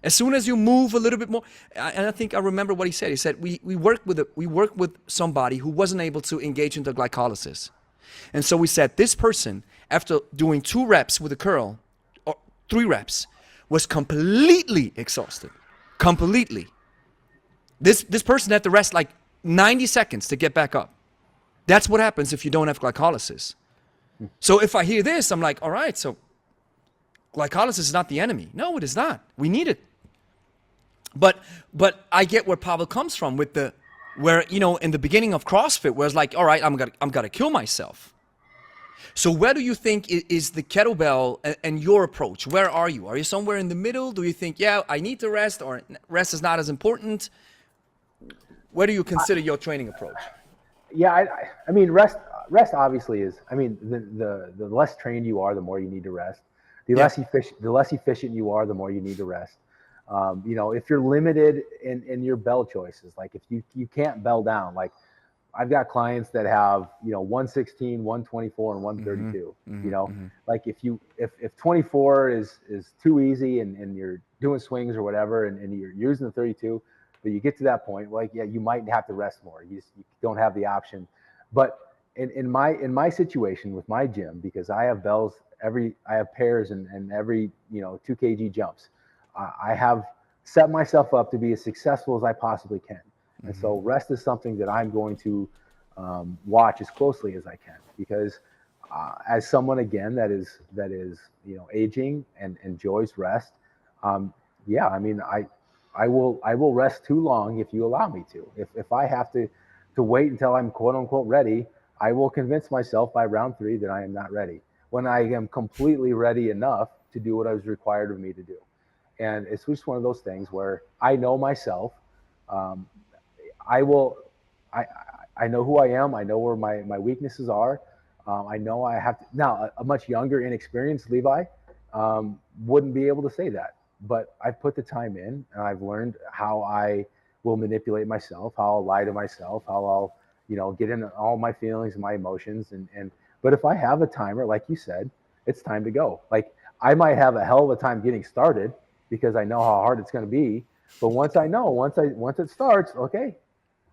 As soon as you move a little bit more, and I think I remember what he said. He said we worked with somebody who wasn't able to engage into glycolysis, and so we said this person, after doing 2 reps with a curl or 3 reps, was completely exhausted, completely. This person had to rest like 90 seconds to get back up. That's what happens if you don't have glycolysis. So if I hear this, I'm like, all right, so glycolysis is not the enemy. No, it is not. We need it. But I get where Pavel comes from with the Where, in the beginning of CrossFit, where it's like, all right, I'm gonna kill myself. So where do you think is the kettlebell and your approach? Where are you? Are you somewhere in the middle? Do you think, yeah, I need to rest, or rest is not as important? Where do you consider your training approach? Yeah, I mean, rest obviously is. I mean, the less trained you are, the more you need to rest. The less efficient you are, the more you need to rest. If you're limited in your bell choices, like if you can't bell down, like I've got clients that have 116, 124, and 132. Like if 24 is too easy and you're doing swings or whatever, and you're using the 32. But you get to that point, like, yeah, you might have to rest more. You don't have the option. But in my situation with my gym, because I have bells I have pairs and every 2 kg jumps, I have set myself up to be as successful as I possibly can. And so rest is something that I'm going to watch as closely as I can, because as someone again that is aging and enjoys rest, yeah, I mean I will rest too long if you allow me to. If I have to wait until I'm quote unquote ready, I will convince myself by round 3 that I am not ready, when I am completely ready enough to do what I was required of me to do. And it's just one of those things where I know myself. I will. I know who I am. I know where my weaknesses are. I know I have to. Now, a much younger, inexperienced Levi wouldn't be able to say that. But I've put the time in, and I've learned how I will manipulate myself, how I'll lie to myself, how I'll get in all my feelings and my emotions. But if I have a timer, like you said, it's time to go. Like, I might have a hell of a time getting started because I know how hard it's going to be. But once it starts, okay,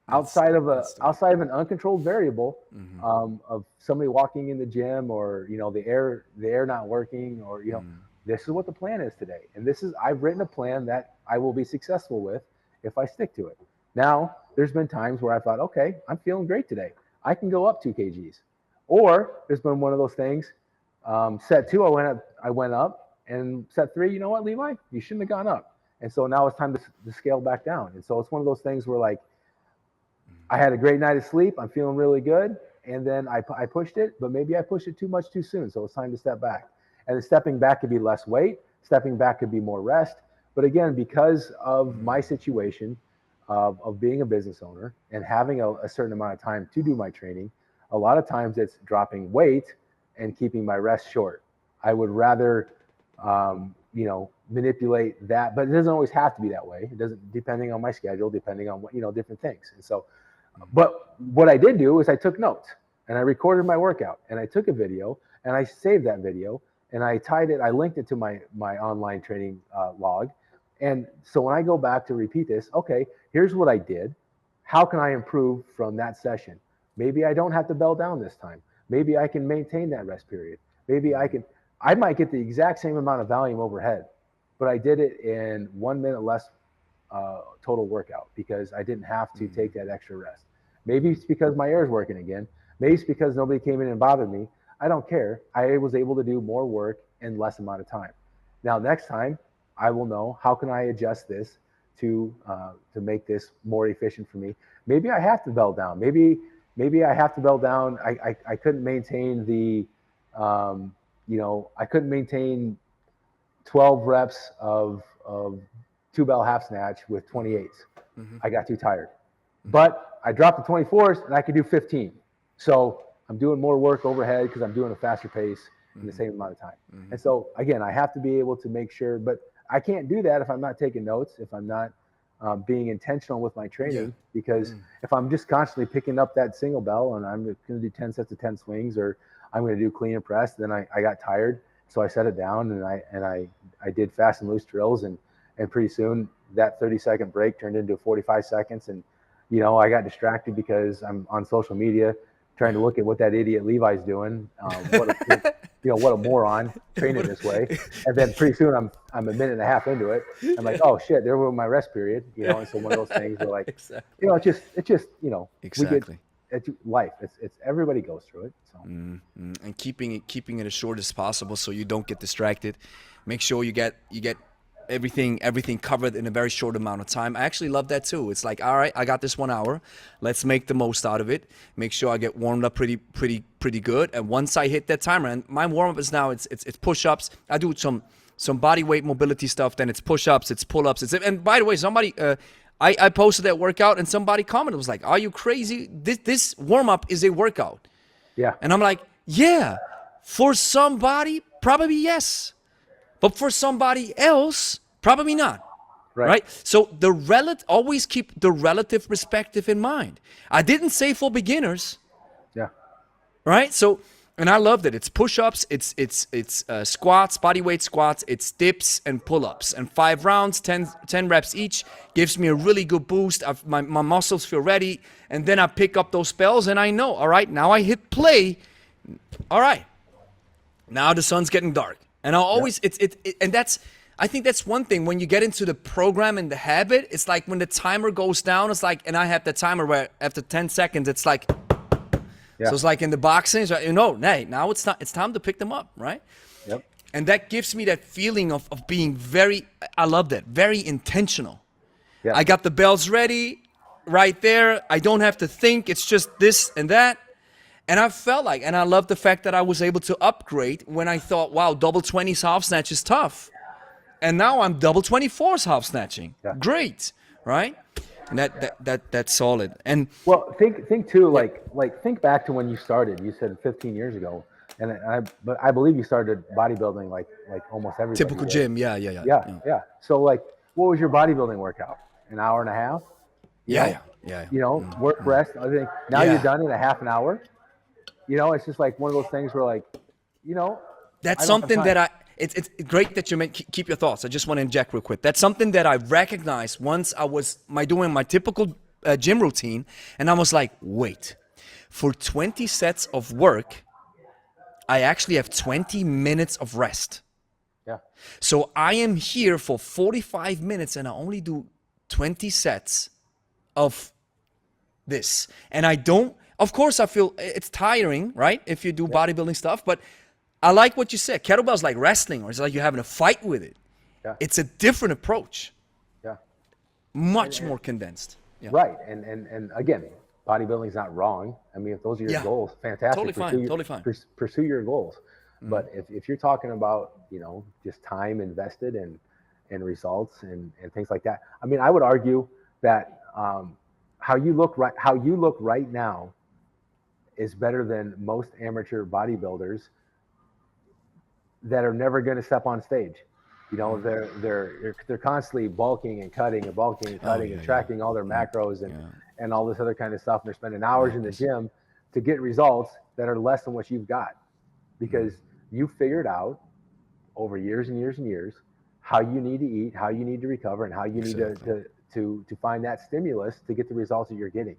outside of an uncontrolled variable, of somebody walking in the gym, or the air not working, or this is what the plan is today, and I've written a plan that I will be successful with if I stick to it. Now, there's been times where I thought, okay, I'm feeling great today, I can go up 2 kgs, or there's been one of those things. Set 2, I went up, and set 3, you know what, Levi, you shouldn't have gone up, and so now it's time to scale back down. And so it's one of those things where, like, I had a great night of sleep, I'm feeling really good, and then I pushed it, but maybe I pushed it too much too soon, so it's time to step back. And the stepping back could be less weight, stepping back could be more rest. But again, because of my situation of being a business owner and having a certain amount of time to do my training, a lot of times it's dropping weight and keeping my rest short. I would rather, manipulate that, but it doesn't always have to be that way. It doesn't, depending on my schedule, depending on what, different things. And so, but what I did do is I took notes, and I recorded my workout, and I took a video, and I saved that video, and I linked it to my online training log. And so when I go back to repeat this, okay, here's what I did. How can I improve from that session? Maybe I don't have to bell down this time. Maybe I can maintain that rest period. Maybe I might get the exact same amount of volume overhead, but I did it in 1 minute less total workout because I didn't have to take that extra rest. Maybe it's because my air is working again. Maybe it's because nobody came in and bothered me. I don't care. I was able to do more work in less amount of time. Now, next time, I will know how can I adjust this to make this more efficient for me. Maybe I have to bell down. Maybe I have to bell down. I couldn't maintain I couldn't maintain 12 reps of 2 bell half snatch with 28s. I got too tired. But I dropped the 24s and I could do 15. So I'm doing more work overhead because I'm doing a faster pace in the same amount of time. And so again, I have to be able to make sure, but I can't do that if I'm not taking notes, if I'm not being intentional with my training, because if I'm just constantly picking up that single bell and I'm going to do 10 sets of 10 swings, or I'm going to do clean and press, then I got tired. So I set it down and I did fast and loose drills, and pretty soon that 30-second break turned into 45 seconds. And, I got distracted because I'm on social media trying to look at what that idiot Levi's doing. What a moron training this way. And then pretty soon I'm a minute and a half into it. I'm like, oh shit, there went my rest period. And so one of those things where, like, exactly. It's just Exactly. It's life. It's everybody goes through it. So. And keeping it as short as possible so you don't get distracted. Make sure you get everything covered in a very short amount of time. I actually love that too. It's like, all right, I got this 1 hour. Let's make the most out of it. Make sure I get warmed up pretty good. And once I hit that timer, and my warm up is now it's push-ups. I do some body weight mobility stuff. Then it's push-ups, it's pull-ups. And by the way, somebody I posted that workout and somebody commented, was like, "Are you crazy? This warm up is a workout." Yeah. And I'm like, yeah, for somebody probably yes. But for somebody else, probably not. Right? So always keep the relative perspective in mind. I didn't say for beginners. Yeah. Right? So, and I loved it. It's push-ups, it's squats, body weight squats, it's dips and pull-ups. And 5 rounds, 10 reps each, gives me a really good boost. My muscles feel ready. And then I pick up those spells and I know, all right, now I hit play. All right. Now the sun's getting dark. And I'll always, and I think that's one thing. When you get into the program and the habit, it's like when the timer goes down, it's like, and I have the timer where after 10 seconds, it's like, so it's like in the boxing, it's like, now it's time to pick them up, right? Yep. And that gives me that feeling of being I love that, very intentional. Yeah. I got the bells ready right there. I don't have to think. It's just this and that. And I felt like, and I love the fact that I was able to upgrade when I thought, wow, double 20s half snatch is tough. And now I'm double 24s half snatching. Yeah. Great, right? And that's solid. And well, think too, like think back to when you started. You said 15 years ago, and I believe you started bodybuilding like almost everybody. Typical gym, yeah. So like, what was your bodybuilding workout? An hour and a half? Yeah. You know, work, rest, everything. Now you're done in a half an hour. You know, it's just like one of those things where, like, you know, that's something that it's great that you keep your thoughts. I just want to inject real quick. That's something that I recognized once I was doing my typical gym routine, and I was like, wait, for 20 sets of work, I actually have 20 minutes of rest. Yeah. So I am here for 45 minutes, and I only do 20 sets of this, and I don't. Of course, I feel it's tiring, right? If you do bodybuilding stuff, but I like what you said. Kettlebell's like wrestling, or it's like you're having a fight with it. Yeah. It's a different approach. Yeah. Much more condensed. Yeah. Right. And again, bodybuilding's not wrong. I mean, if those are your goals, fantastic. Totally fine. Pursue your goals. Mm-hmm. But if you're talking about, you know, just time invested and results and things like that, I mean, I would argue that how you look right now is better than most amateur bodybuilders that are never going to step on stage. You know, they're constantly bulking and cutting and tracking all their macros and all this other kind of stuff. And they're spending hours in the gym to get results that are less than what you've got, because you figured out over years and years and years how you need to eat, how you need to recover, and how you need to find that stimulus to get the results that you're getting.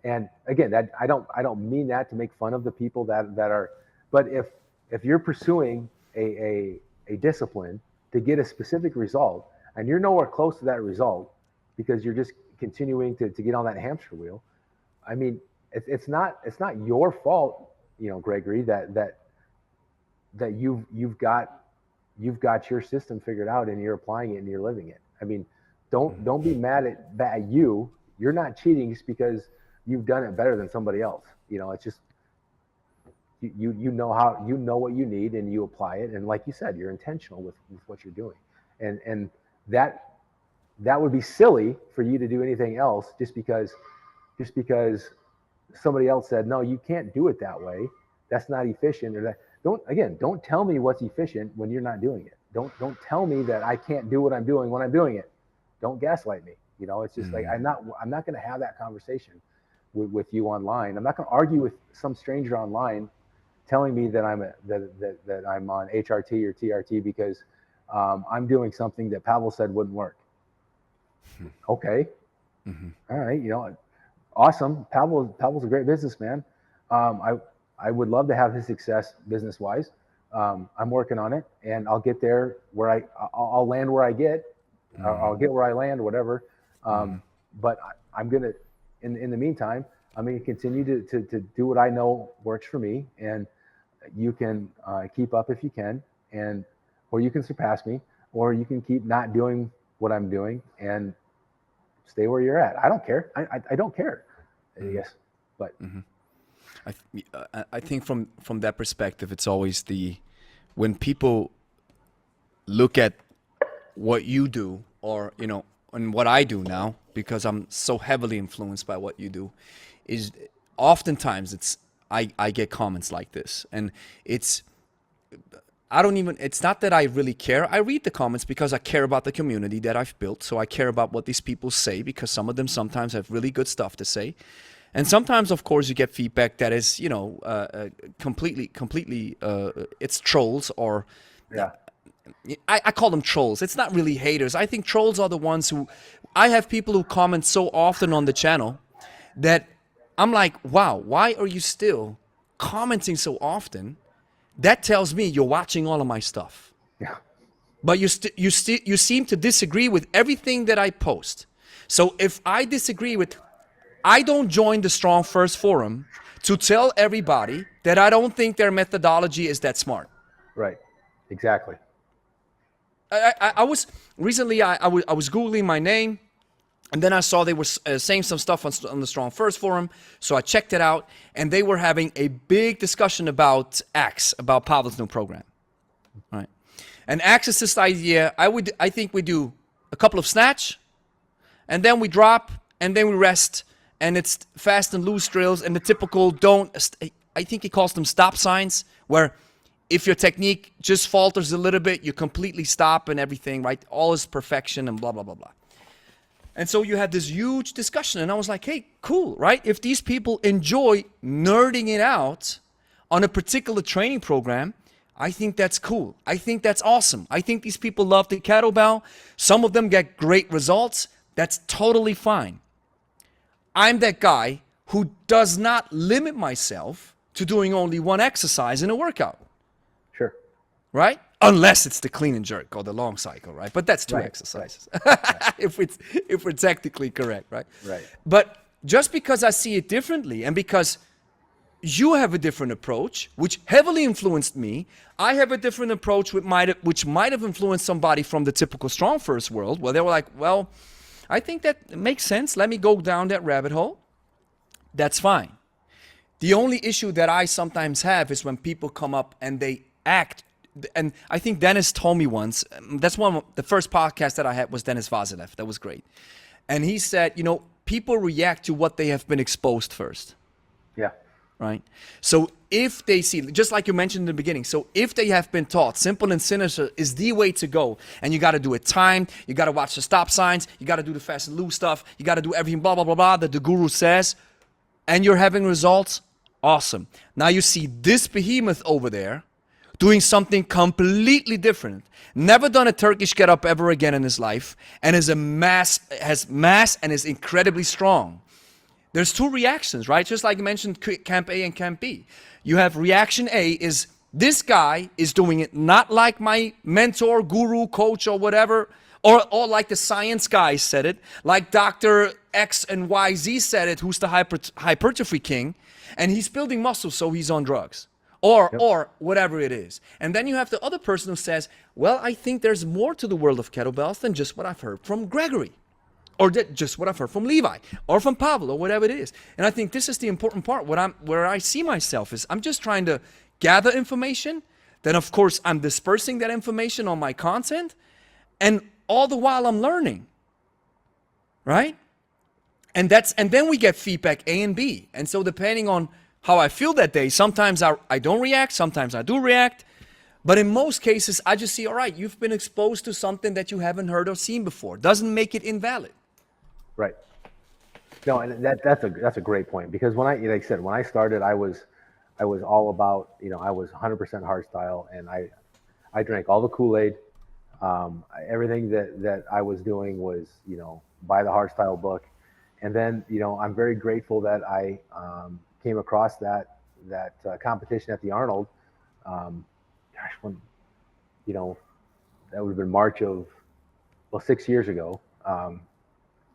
And again, that I don't mean that to make fun of the people that are, but if you're pursuing a discipline to get a specific result and you're nowhere close to that result because you're just continuing to get on that hamster wheel, I mean, it's not your fault, you know, Gregory, that you've got your system figured out and you're applying it and you're living it. I mean, don't be mad at you. You're not cheating just because you've done it better than somebody else. You know, it's just you know what you need and you apply it. And like you said, you're intentional with what you're doing. And that would be silly for you to do anything else just because somebody else said, no, you can't do it that way. That's not efficient. Or that don't tell me what's efficient when you're not doing it. Don't tell me that I can't do what I'm doing when I'm doing it. Don't gaslight me. You know, it's just like, I'm not going to have that conversation with you online. I'm not going to argue with some stranger online telling me that that I'm on HRT or TRT because I'm doing something that Pavel said wouldn't work. Okay. Mm-hmm. All right. You know, awesome. Pavel's a great businessman. I would love to have his success business wise. I'm working on it, and I'll get there where I'll land where I get. I'll get where I land, whatever. But I'm gonna, in the meantime, I'm gonna continue to do what I know works for me, and you can keep up if you can, or you can surpass me. or you can keep not doing what I'm doing and stay where you're at. I don't care. I don't care. Yes, but I think from that perspective, it's always when people look at what you do, or and what I do now, because I'm so heavily influenced by what you do, is oftentimes I get comments like this, and it's not that I really care. I read the comments because I care about the community that I've built. So I care about what these people say, because some of them sometimes have really good stuff to say. And sometimes, of course, you get feedback that is, completely, it's trolls, or yeah, I call them trolls. It's not really haters. I think trolls are the ones I have people who comment so often on the channel that I'm like, wow, why are you still commenting so often? That tells me you're watching all of my stuff. yeah, But you seem to disagree with everything that I post. So if I disagree with, I don't join the Strong First forum to tell everybody that I don't think their methodology is that smart. right, exactly. I was recently, I was Googling my name, and then I saw they were saying some stuff on the Strong First forum. So I checked it out, and they were having a big discussion about Axe, about Pavel's new program. Right. And Axe is this idea. I think we do a couple of snatch, and then we drop, and then we rest, and it's fast and loose drills, and the typical I think he calls them stop signs, where if your technique just falters a little bit, you completely stop and everything, right? All is perfection and blah, blah, blah, blah. And so you had this huge discussion, and I was like, hey, cool, right? If these people enjoy nerding it out on a particular training program, I think that's cool. I think that's awesome. I think these people love the kettlebell. Some of them get great results. That's totally fine. I'm that guy who does not limit myself to doing only one exercise in a workout. Sure. Right? Unless it's the clean and jerk or the long cycle, right? But that's two Right, exercises. right. if we're technically correct, right? Right. But just because I see it differently, and because you have a different approach, which heavily influenced me, I have a different approach which might have influenced somebody from the typical Strong First world, where they were like, well, I think that makes sense. Let me go down that rabbit hole. That's fine. The only issue that I sometimes have is when people come up and they act. And I think Dennis told me once, that's the first podcast that I had was Dennis Vazilev. That was great. And he said, people react to what they have been exposed first. Yeah. Right? So if they see, just like you mentioned in the beginning, so if they have been taught simple and sinister is the way to go, and you got to do it timed, you got to watch the stop signs, you got to do the fast and loose stuff, you got to do everything blah, blah, blah, blah, that the guru says, and you're having results, awesome. Now you see this behemoth over there doing something completely different, never done a Turkish get-up ever again in his life, and has mass and is incredibly strong. There's two reactions, right? Just like you mentioned Camp A and Camp B. You have reaction A is, this guy is doing it not like my mentor, guru, coach, or whatever, or like the science guy said it, like Dr. X and YZ said it, who's the hypertrophy king, and he's building muscle, so he's on drugs. Or whatever it is. And then you have the other person who says, well, I think there's more to the world of kettlebells than just what I've heard from Gregory. Or just what I've heard from Levi, or from Pavel, or whatever it is. And I think this is the important part. Where I see myself is I'm just trying to gather information. Then, of course, I'm dispersing that information on my content. And all the while I'm learning. Right? And then we get feedback A and B. And so depending on how I feel that day, sometimes I don't react, sometimes I do react. But in most cases, I just see, all right, you've been exposed to something that you haven't heard or seen before. Doesn't make it invalid. Right. No, and that's a great point, because when like I said, when I started, I was all about, I was 100% hardstyle, and I drank all the Kool-Aid. Everything that I was doing was, buy the hardstyle book. And then, I'm very grateful that I came across that competition at the Arnold. When, that would have been March of, 6 years ago.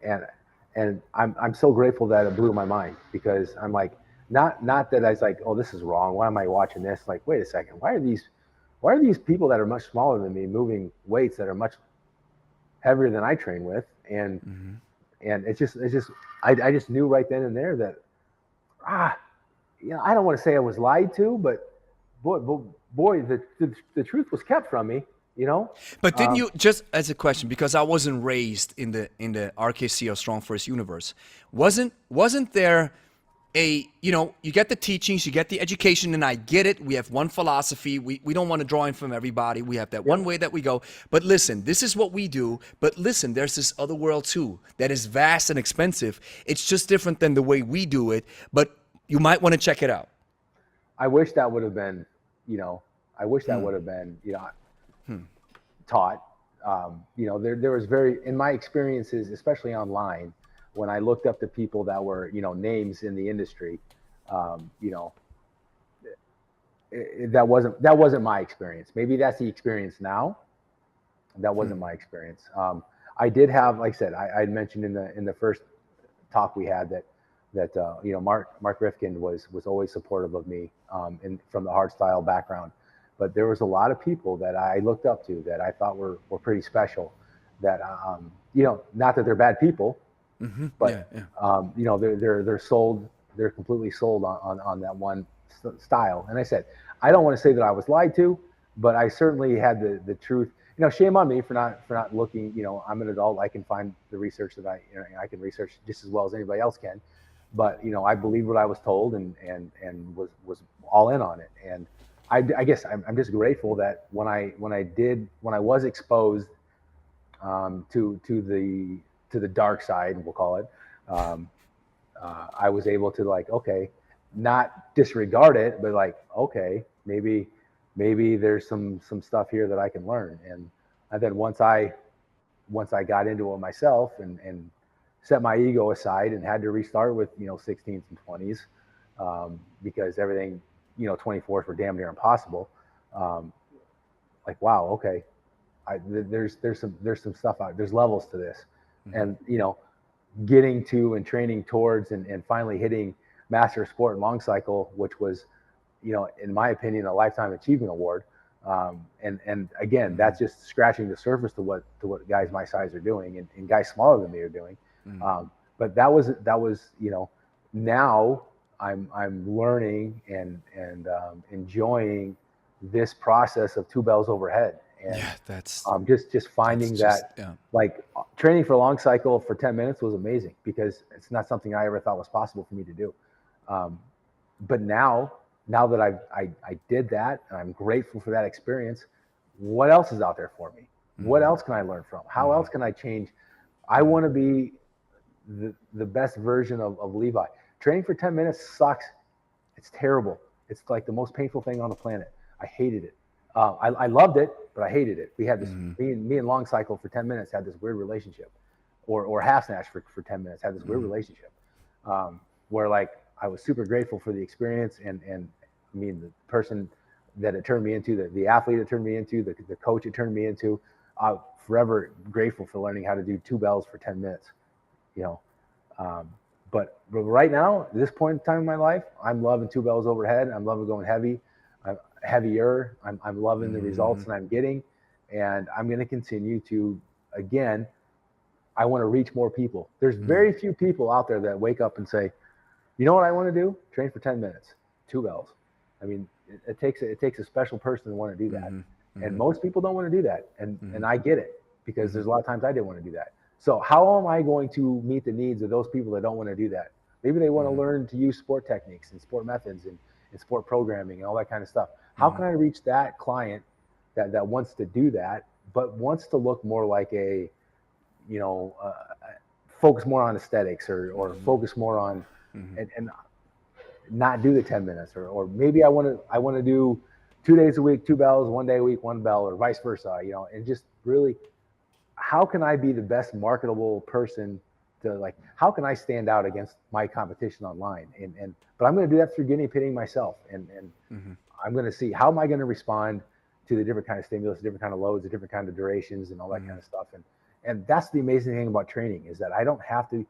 And I'm so grateful that it blew my mind, because I'm like, not that I was like, oh, this is wrong. Why am I watching this? Like, wait a second. Why why are these people that are much smaller than me moving weights that are much heavier than I train with? And it's just I just knew right then and there that I don't want to say I was lied to, but boy, the truth was kept from me, you know. But didn't you, just as a question, because I wasn't raised in the RKC or Strong First universe, wasn't there you get the teachings, you get the education, and I get it. We have one philosophy. We don't want to draw in from everybody. We have that one way that we go. But listen, this is what we do. But listen, there's this other world too that is vast and expensive. It's just different than the way we do it. But you might want to check it out. I wish that would have been, taught. There was in my experiences, especially online, when I looked up to people that were, names in the industry, that wasn't my experience. Maybe that's the experience now. That wasn't my experience. I did have, like I said, I had mentioned in the first talk we had that Mark Rifkin was always supportive of me from the Hardstyle background. But there was a lot of people that I looked up to that I thought were pretty special. That not that they're bad people, but they're sold. They're completely sold on that one style. And I said, I don't want to say that I was lied to, but I certainly had the truth. Shame on me for not looking. I'm an adult. I can find the research that I can research just as well as anybody else can. But I believed what I was told and was all in on it. And I guess I'm just grateful that when I was exposed to the dark side, we'll call it, I was able to not disregard it, but okay, maybe there's some stuff here that I can learn. And then once I got into it myself and set my ego aside and had to restart with 16s and 20s because everything 24s were damn near impossible. Wow, okay, there's some stuff out. There's levels to this, and getting to and training towards and finally hitting Master of Sport and Long Cycle, which was in my opinion a lifetime achievement award. And again, that's just scratching the surface to what guys my size are doing and guys smaller than me are doing. But that was now I'm learning and enjoying this process of 2 bells overhead. And that's just finding training for a long cycle for 10 minutes was amazing because it's not something I ever thought was possible for me to do. But now that I did that and I'm grateful for that experience, what else is out there for me? What else can I learn from? How else can I change? I want to be the best version of Levi. Training for 10 minutes sucks. It's terrible. It's like the most painful thing on the planet. I hated it. I loved it, but I hated it. We had this, me and Long Cycle for 10 minutes had this weird relationship, or Half Snatch for 10 minutes had this weird relationship, where I was super grateful for the experience and I mean the person that it turned me into, the athlete it turned me into, the coach it turned me into. I'm forever grateful for learning how to do 2 bells for 10 minutes, but right now, at this point in time in my life, I'm loving 2 bells overhead. I'm loving going heavy. I'm heavier. I'm loving the results that I'm getting. And I'm going to continue to, again, I want to reach more people. There's very few people out there that wake up and say, you know what I want to do? Train for 10 minutes, 2 bells. I mean, it takes a special person to want to do that. And most people don't want to do that. And I get it because there's a lot of times I didn't want to do that. So how am I going to meet the needs of those people that don't want to do that? Maybe they want to learn to use sport techniques and sport methods and sport programming and all that kind of stuff. How can I reach that client that wants to do that, but wants to look more like focus more on aesthetics or focus more on and not do the 10 minutes or maybe I want to do 2 days a week, 2 bells, 1 day a week, 1 bell, or vice versa, and just really, how can I be the best marketable person to how can I stand out against my competition online? But I'm going to do that through guinea pigging myself. And I'm going to see how am I going to respond to the different kind of stimulus, different kind of loads, the different kind of durations and all that kind of stuff. And that's the amazing thing about training is that I don't have to,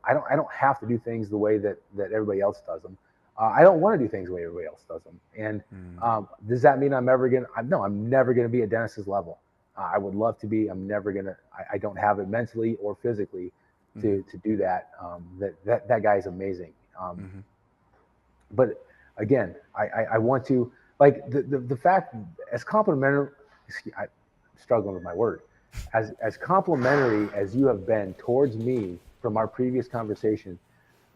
I don't have to do things the way that everybody else does them. I don't want to do things the way everybody else does them. And does that mean I'm ever going to? No, I'm never going to be at Dennis's level. I would love to be. I'm never going to. I don't have it mentally or physically to do that. That guy is amazing. But again, I want to, like, the fact, as complimentary, I'm struggling with my word, as complimentary as you have been towards me from our previous conversation,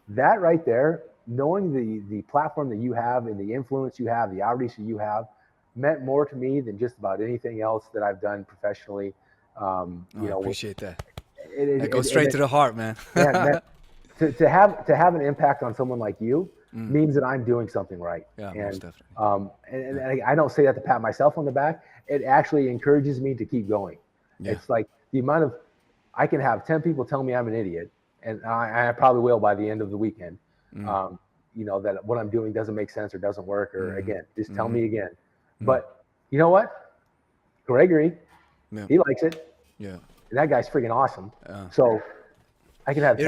that right there, knowing the platform that you have and the influence you have, the outreach that you have, meant more to me than just about anything else that I've done professionally. I appreciate that. It goes straight to the heart, man. Man, to have an impact on someone like you means that I'm doing something right. Yeah, and, most definitely. And I don't say that to pat myself on the back. It actually encourages me to keep going. Yeah. It's like the amount of, I can have 10 people tell me I'm an idiot, and I probably will by the end of the weekend. That what I'm doing doesn't make sense or doesn't work, or again, just tell me again. But you know what? Gregory, he likes it. Yeah. And that guy's freaking awesome. So I can have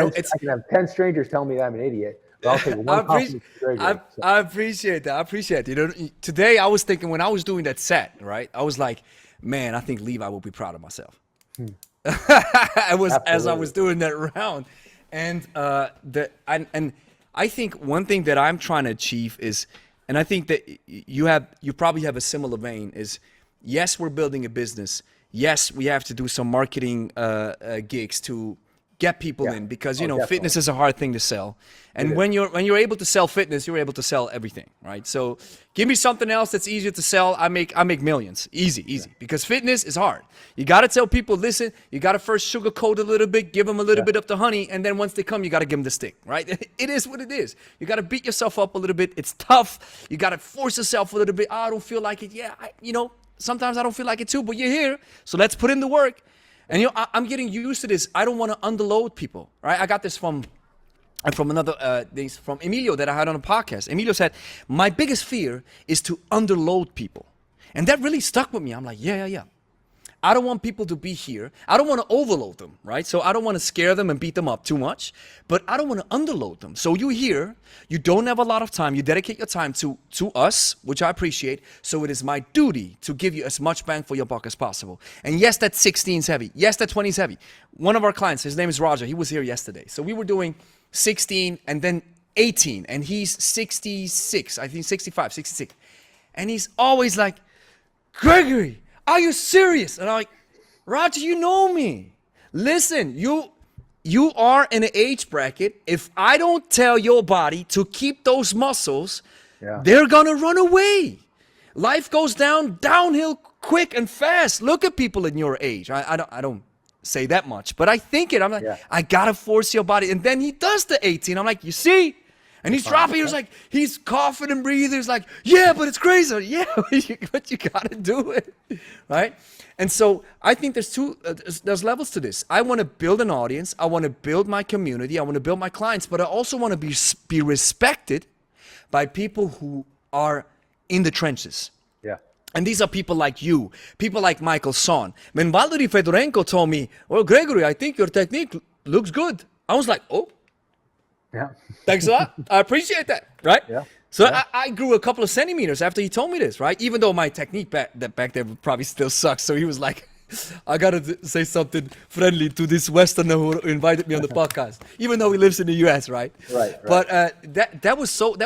10 strangers tell me that I'm an idiot. But I'll take one compliment to Gregory. I appreciate that. I appreciate it. Today I was thinking, when I was doing that set, right? I was like, man, I think Levi will be proud of myself. As I was doing that round, and I think one thing that I'm trying to achieve is, and I think that you probably have a similar vein, is, yes, we're building a business. Yes, we have to do some marketing gigs to get people in, because fitness is a hard thing to sell. And when you're able to sell fitness, you're able to sell everything, right? So give me something else that's easier to sell. I make millions, easy, because fitness is hard. You got to tell people, listen, you got to first sugarcoat a little bit, give them a little bit of the honey, and then once they come, you got to give them the stick, right? It is what it is. You got to beat yourself up a little bit. It's tough. You got to force yourself a little bit. I don't feel like it. Yeah, sometimes I don't feel like it too, but you're here, so let's put in the work. And I'm getting used to this. I don't want to underload people, right? I got this from another from Emilio that I had on a podcast. Emilio said, my biggest fear is to underload people. And that really stuck with me. I'm like, yeah. I don't want people to be here. I don't want to overload them, right? So I don't want to scare them and beat them up too much, but I don't want to underload them. So you're here, you don't have a lot of time, you dedicate your time to us, which I appreciate. So it is my duty to give you as much bang for your buck as possible. And yes, that 16 is heavy. Yes, that 20 is heavy. One of our clients, his name is Roger, he was here yesterday. So we were doing 16 and then 18, and he's 66, I think 65, 66. And he's always like, Gregory, are you serious? And I'm like, Roger, you know me. Listen, you are in an age bracket. If I don't tell your body to keep those muscles, they're gonna run away. Life goes downhill quick and fast. Look at people in your age. I don't say that much, but I think it. I'm like, I gotta force your body. And then he does the 18. I'm like, you see? And he's dropping. He was like, he's coughing and breathing. He's like, yeah, but it's crazy. Yeah, but you gotta do it, right? And so I think there's levels to this. I want to build an audience. I want to build my community. I want to build my clients, but I also want to be respected by people who are in the trenches. Yeah. And these are people like you, people like Michael Son. When Valery Fedorenko told me, well, Gregory, I think your technique looks good. I was like, oh. Yeah. Thanks a lot. I appreciate that, right? Yeah. So I grew a couple of centimeters after he told me this, right? Even though my technique back there probably still sucks. So he was like, I got to say something friendly to this Westerner who invited me on the podcast, even though he lives in the US, right? Right. But that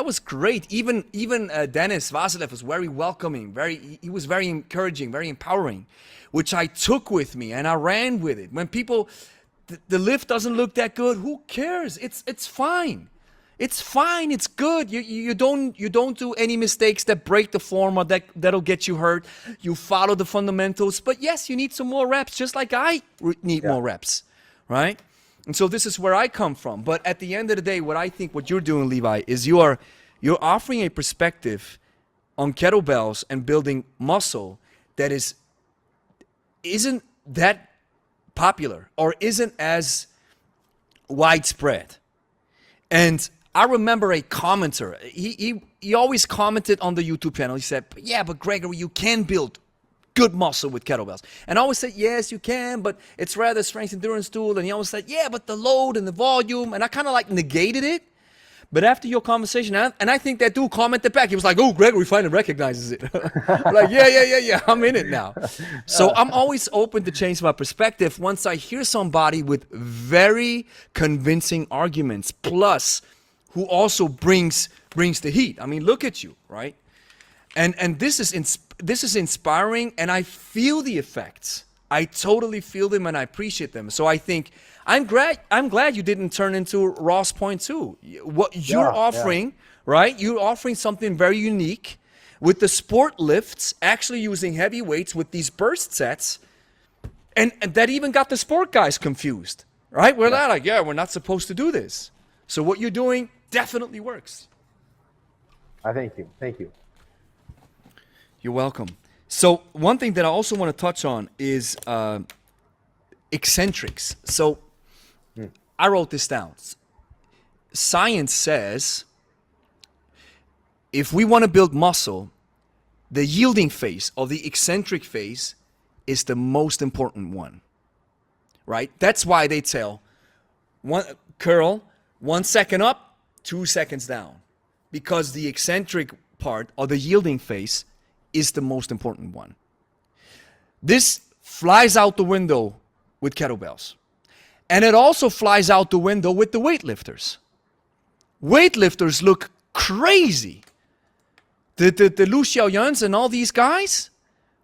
was great. Even Dennis Vasilev was very welcoming, he was very encouraging, very empowering, which I took with me and I ran with it. When people, the lift doesn't look that good, who cares? It's fine. It's fine. It's good. You don't do any mistakes that break the form or that'll get you hurt. You follow the fundamentals. But yes, you need some more reps, just like I need more reps, right? And so this is where I come from. But at the end of the day, what you're doing, Levi, is you're offering a perspective on kettlebells and building muscle that isn't that popular or isn't as widespread. And I remember a commenter, he always commented on the YouTube channel. He said, yeah, but Gregory, you can build good muscle with kettlebells. And I always said, yes, you can, but it's rather strength endurance tool. And he always said, yeah, but the load and the volume. And I kind of like negated it. But after your conversation, and I think that dude commented back. He was like, "Oh, Gregory finally recognizes it." I'm like, yeah. I'm in it now. So I'm always open to change my perspective once I hear somebody with very convincing arguments, plus who also brings the heat. I mean, look at you, right? And this is inspiring, and I feel the effects. I totally feel them, and I appreciate them. So I think I'm glad you didn't turn into Ross Point too. What you're offering, right? You're offering something very unique with the sport lifts, actually using heavy weights with these burst sets, and that even got the sport guys confused, right? We're not like, we're not supposed to do this. So what you're doing definitely works. I thank you. Thank you. You're welcome. So one thing that I also want to touch on is eccentrics. So I wrote this down. Science says if we want to build muscle, the yielding phase or the eccentric phase is the most important one, right? That's why they tell curl 1 second up, 2 seconds down, because the eccentric part or the yielding phase is the most important one. This flies out the window with kettlebells. And it also flies out the window with the weightlifters. Weightlifters look crazy. The Lu Xiaoyans and all these guys,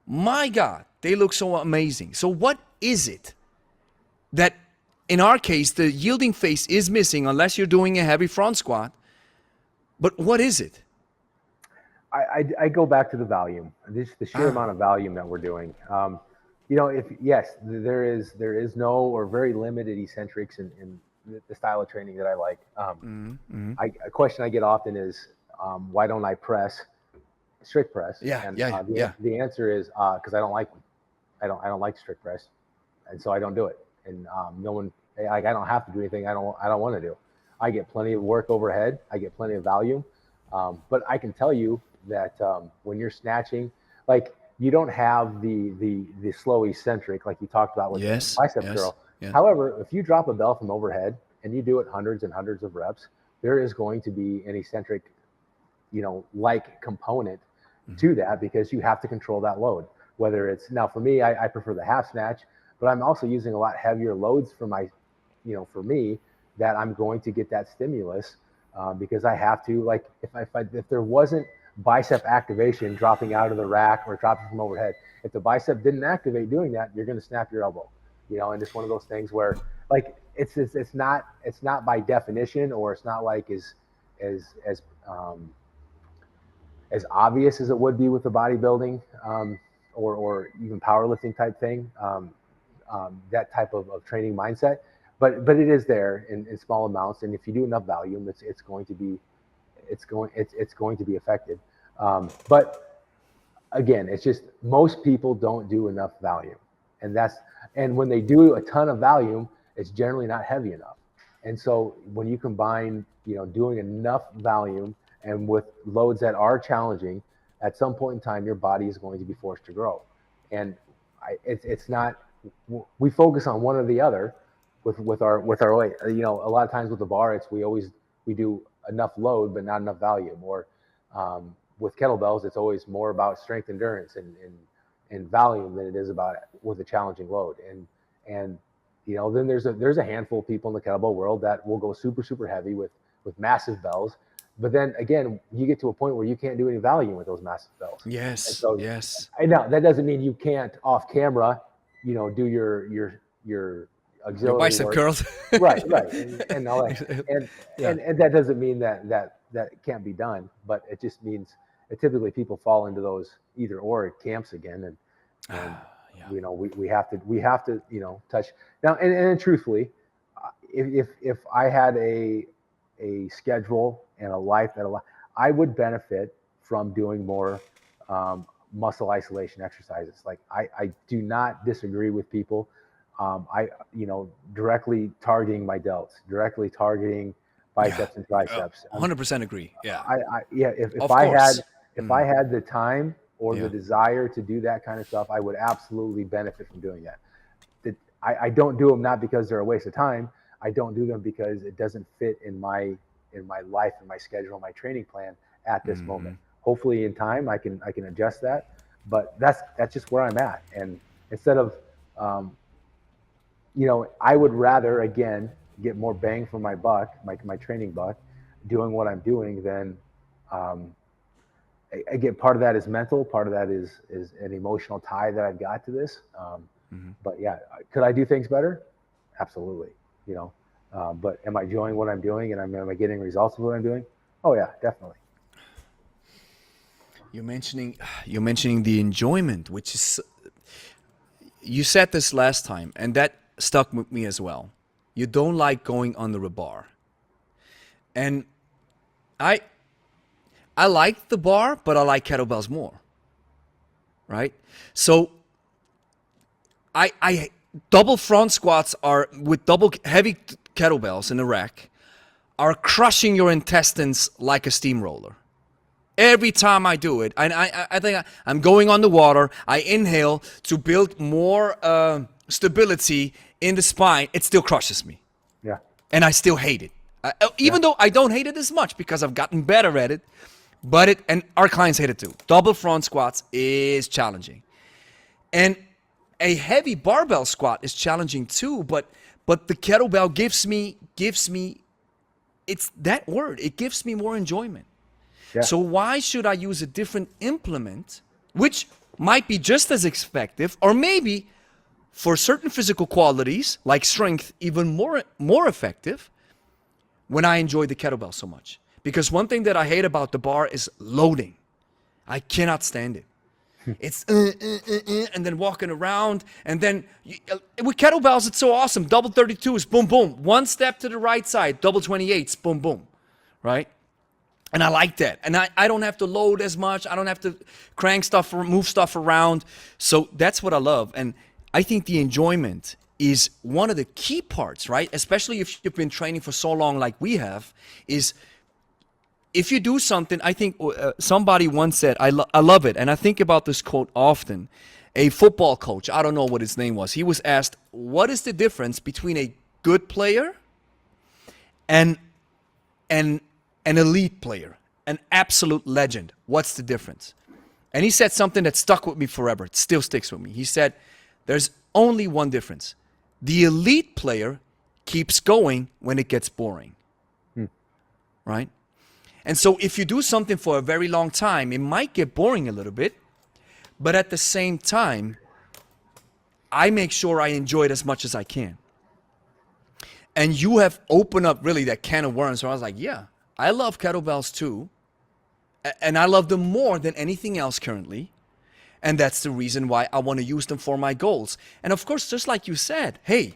my God, they look so amazing. So what is it that, in our case, the yielding phase is missing unless you're doing a heavy front squat? But what is it? I go back to the volume, the sheer amount of volume that we're doing. There is no or very limited eccentrics in the style of training that I like. A question I get often is, why don't I press strict press? The answer is because I don't like one. I don't like strict press, and so I don't do it. And no one, I don't have to do anything. I don't want to do. I get plenty of work overhead. I get plenty of volume, but I can tell you that when you're snatching, like you don't have the slow eccentric like you talked about with the bicep curl. Yeah. However, if you drop a bell from overhead and you do it hundreds and hundreds of reps, there is going to be an eccentric, like component to that, because you have to control that load. Whether it's, now for me, I prefer the half snatch, but I'm also using a lot heavier loads for my, for me, that I'm going to get that stimulus because I have to, like if there wasn't bicep activation dropping out of the rack or dropping from overhead, if the bicep didn't activate doing that, you're going to snap your elbow, and it's one of those things where like it's not by definition, or it's not like as obvious as it would be with the bodybuilding or even powerlifting type thing, that type of training mindset, but it is there in small amounts, and if you do enough volume, it's going to be effective. But again, it's just most people don't do enough volume, and when they do a ton of volume, it's generally not heavy enough. And so when you combine, doing enough volume and with loads that are challenging, at some point in time, your body is going to be forced to grow. And it's not, we focus on one or the other with our weight. A lot of times with the bar, we do enough load, but not enough volume. Or with kettlebells, it's always more about strength endurance and volume than it is about with a challenging load. And then there's a handful of people in the kettlebell world that will go super, super heavy with massive bells. But then again, you get to a point where you can't do any volume with those massive bells. Yes. So, yes. I know that doesn't mean you can't off camera, do your auxiliary bicep curls. right, and all that, and that doesn't mean that can't be done. But it just means that typically people fall into those either or camps again, and we have to touch now. And truthfully, if I had a schedule and a life I would benefit from doing more muscle isolation exercises. Like I do not disagree with people. Directly targeting my delts, directly targeting biceps and triceps. 100% agree. Yeah. If I had the time or the desire to do that kind of stuff, I would absolutely benefit from doing that. I don't do them not because they're a waste of time. I don't do them because it doesn't fit in my in my life and my schedule, my training plan at this moment. Hopefully in time I can adjust that, but that's just where I'm at. And instead of I would rather, again, get more bang for my buck, my training buck, doing what I'm doing than, again, part of that is mental, part of that is an emotional tie that I've got to this. But yeah, could I do things better? Absolutely. But am I enjoying what I'm doing, and am I getting results of what I'm doing? Oh yeah, definitely. You're mentioning the enjoyment, which is, you said this last time, and that stuck with me as well. You don't like going under a bar. And I like the bar, but I like kettlebells more. Right? So I double front squats are with double heavy kettlebells in the rack are crushing your intestines like a steamroller. Every time I do it, I think I'm going on the water. I inhale to build more stability in the spine. It still crushes me. Yeah. And I still hate it. Even though I don't hate it as much because I've gotten better at it. But and our clients hate it too. Double front squats is challenging. And a heavy barbell squat is challenging too, but the kettlebell gives me it's that word. It gives me more enjoyment. Yeah. So why should I use a different implement, which might be just as effective, or maybe for certain physical qualities like strength, even more effective, when I enjoy the kettlebell so much? Because one thing that I hate about the bar is loading. I cannot stand it. It's and then walking around, and then with kettlebells, it's so awesome. Double 32s, boom, boom. One step to the right side, double 28s, boom, boom, right? And I like that. And I don't have to load as much. I don't have to crank stuff or move stuff around. So that's what I love. And I think the enjoyment is one of the key parts, right? Especially if you've been training for so long like we have, is if you do something, I think somebody once said, I love it. And I think about this quote often. A football coach, I don't know what his name was. He was asked, what is the difference between a good player and an elite player, an absolute legend? What's the difference? And he said something that stuck with me forever. It still sticks with me. He said, there's only one difference. The elite player keeps going when it gets boring. Right? And so if you do something for a very long time, it might get boring a little bit, but at the same time, I make sure I enjoy it as much as I can. And you have opened up really that can of worms where I was like, yeah, I love kettlebells too. And I love them more than anything else currently. And that's the reason why I want to use them for my goals. And of course, just like you said, hey,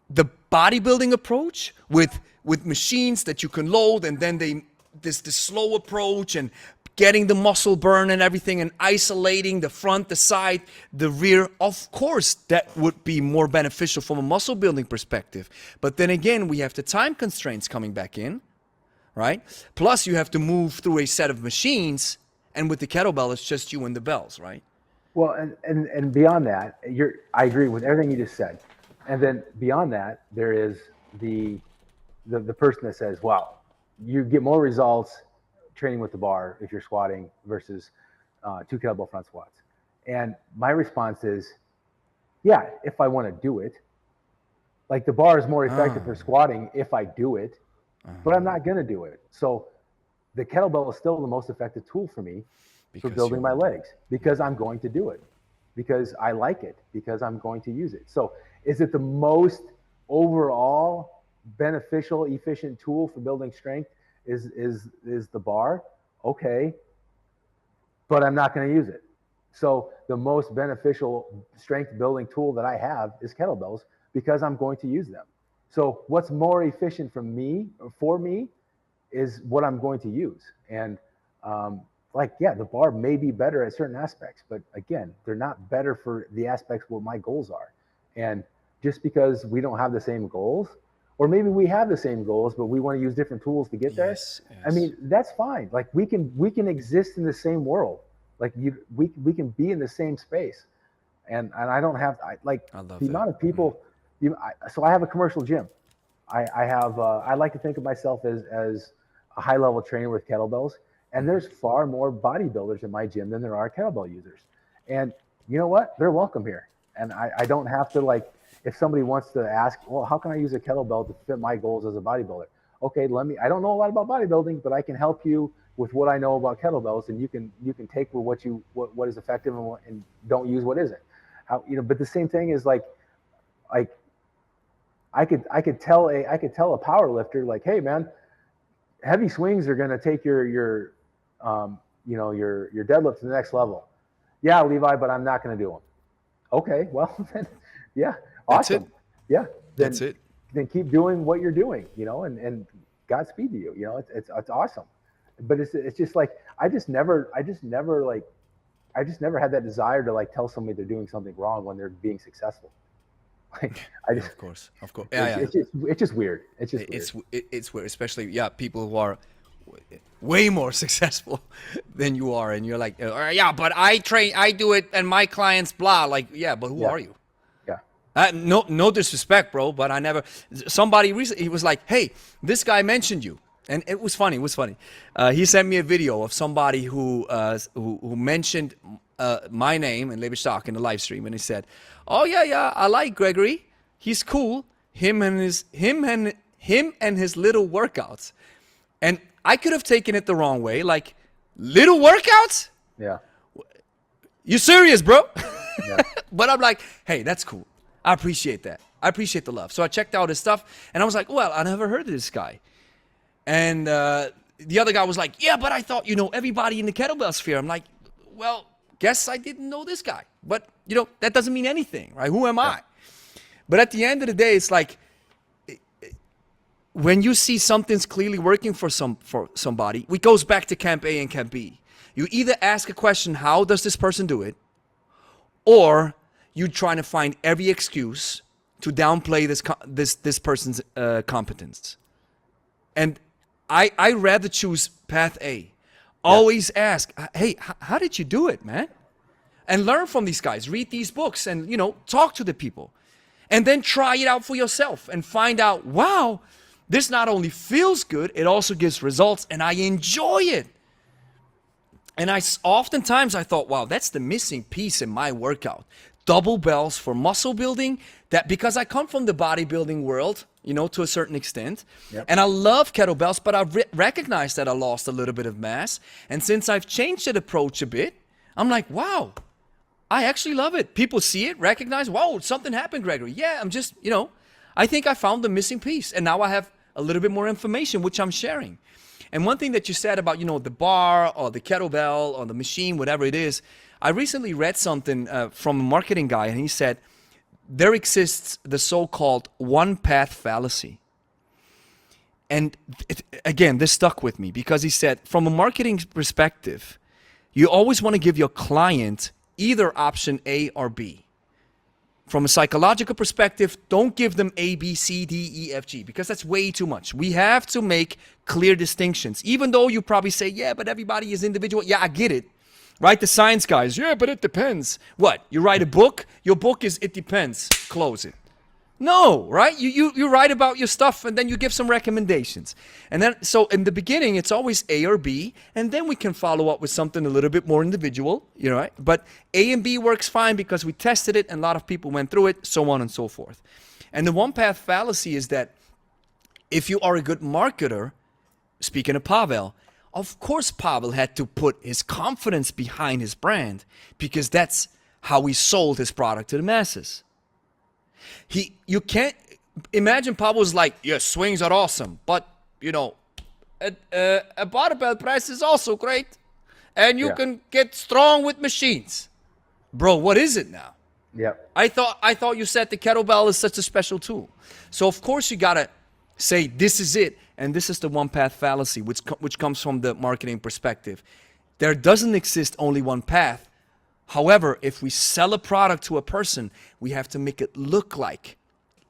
the bodybuilding approach with machines that you can load, and then this slow approach and getting the muscle burn and everything, and isolating the front, the side, the rear, of course that would be more beneficial from a muscle building perspective. But then again, we have the time constraints coming back in, right? Plus you have to move through a set of machines, and with the kettlebell it's just you and the bells, right? Well, and beyond that, I agree with everything you just said. And then beyond that, there is the person that says, wow, you get more results training with the bar if you're squatting versus 2 kettlebell front squats. And my response is, yeah, if I want to do it. Like, the bar is more effective for squatting if I do it, but I'm not going to do it. So the kettlebell is still the most effective tool for me for building my legs, because I'm going to do it, because I like it, because I'm going to use it. So is it the most overall beneficial, efficient tool for building strength is the bar? Okay, but I'm not going to use it. So the most beneficial strength building tool that I have is kettlebells, because I'm going to use them. So what's more efficient for me is what I'm going to use. And the bar may be better at certain aspects, but again, they're not better for the aspects where my goals are. And just because we don't have the same goals, or maybe we have the same goals, but we want to use different tools to get there. Yes. I mean, that's fine. Like, we can exist in the same world. Like, we can be in the same space. And I don't have, the amount of people, so I have a commercial gym. I like to think of myself as a high level trainer with kettlebells, and there's far more bodybuilders in my gym than there are kettlebell users. And you know what? They're welcome here. And I don't have to, like, if somebody wants to ask, well, how can I use a kettlebell to fit my goals as a bodybuilder? Okay, I don't know a lot about bodybuilding, but I can help you with what I know about kettlebells, and you can take what is effective and don't use what isn't. But the same thing is like I could tell a power lifter, like, hey man, heavy swings are going to take your deadlift to the next level. Yeah, Levi, but I'm not going to do them. Okay, well then, yeah, awesome. Yeah, that's it. Then keep doing what you're doing, and Godspeed to you. It's awesome. But it's just like I just never had that desire to like tell somebody they're doing something wrong when they're being successful. Like, of course. Yeah, it's just weird. It's just weird. It's weird, especially people who are way more successful than you are, and you're like, yeah, but I do it, and my clients blah. Like, yeah, but who are you? Yeah. No disrespect, bro, but somebody recently, he was like, hey, this guy mentioned you. And it was funny. He sent me a video of somebody who mentioned my name and Levi stock in the live stream, and he said, "Oh yeah, I like Gregory. He's cool. Him and his little workouts." And I could have taken it the wrong way, like, little workouts? Yeah. You serious, bro? Yeah. But I'm like, hey, that's cool. I appreciate that. I appreciate the love. So I checked out his stuff, and I was like, well, I never heard of this guy. And the other guy was like, yeah, but I thought, everybody in the kettlebell sphere. I'm like, well, guess I didn't know this guy. But, that doesn't mean anything, right? Who am I? But at the end of the day, it's like, when you see something's clearly working for somebody, it goes back to Camp A and Camp B. You either ask a question, how does this person do it? Or you trying to find every excuse to downplay this person's competence. And I rather choose path A. Always ask, hey, how did you do it, man? And learn from these guys. Read these books and, talk to the people. And then try it out for yourself and find out, wow, this not only feels good, it also gives results, and I enjoy it. And oftentimes I thought, wow, that's the missing piece in my workout. Double bells for muscle building, that because I come from the bodybuilding world, to a certain extent. Yep. And I love kettlebells, but I've recognized that I lost a little bit of mass. And since I've changed that approach a bit, I'm like, wow, I actually love it. People see it, recognize, whoa, something happened, Gregory. Yeah, I'm just, I think I found the missing piece. And now I have a little bit more information, which I'm sharing. And one thing that you said about, the bar or the kettlebell or the machine, whatever it is, I recently read something from a marketing guy, and he said, there exists the so-called one-path fallacy. And again, this stuck with me because he said, from a marketing perspective, you always want to give your client either option A or B. From a psychological perspective, don't give them A, B, C, D, E, F, G, because that's way too much. We have to make clear distinctions. Even though you probably say, yeah, but everybody is individual. Yeah, I get it. Right? The science guys, yeah, but it depends. What? You write a book? Your book is, it depends. Close it. No, right? You write about your stuff and then you give some recommendations. And then, so in the beginning, it's always A or B, and then we can follow up with something a little bit more individual, right? But A and B works fine because we tested it and a lot of people went through it, so on and so forth. And the one-path fallacy is that if you are a good marketer, speaking of Pavel, of course Pavel had to put his confidence behind his brand because that's how he sold his product to the masses. You can't imagine Pavel's like, yes, swings are awesome, but a barbell press is also great, and you can get strong with machines. Bro, what is it now? Yeah. I thought you said the kettlebell is such a special tool. So of course you gotta say this is it, and this is the one path fallacy, which comes from the marketing perspective. There doesn't exist only one path. However, if we sell a product to a person, we have to make it look like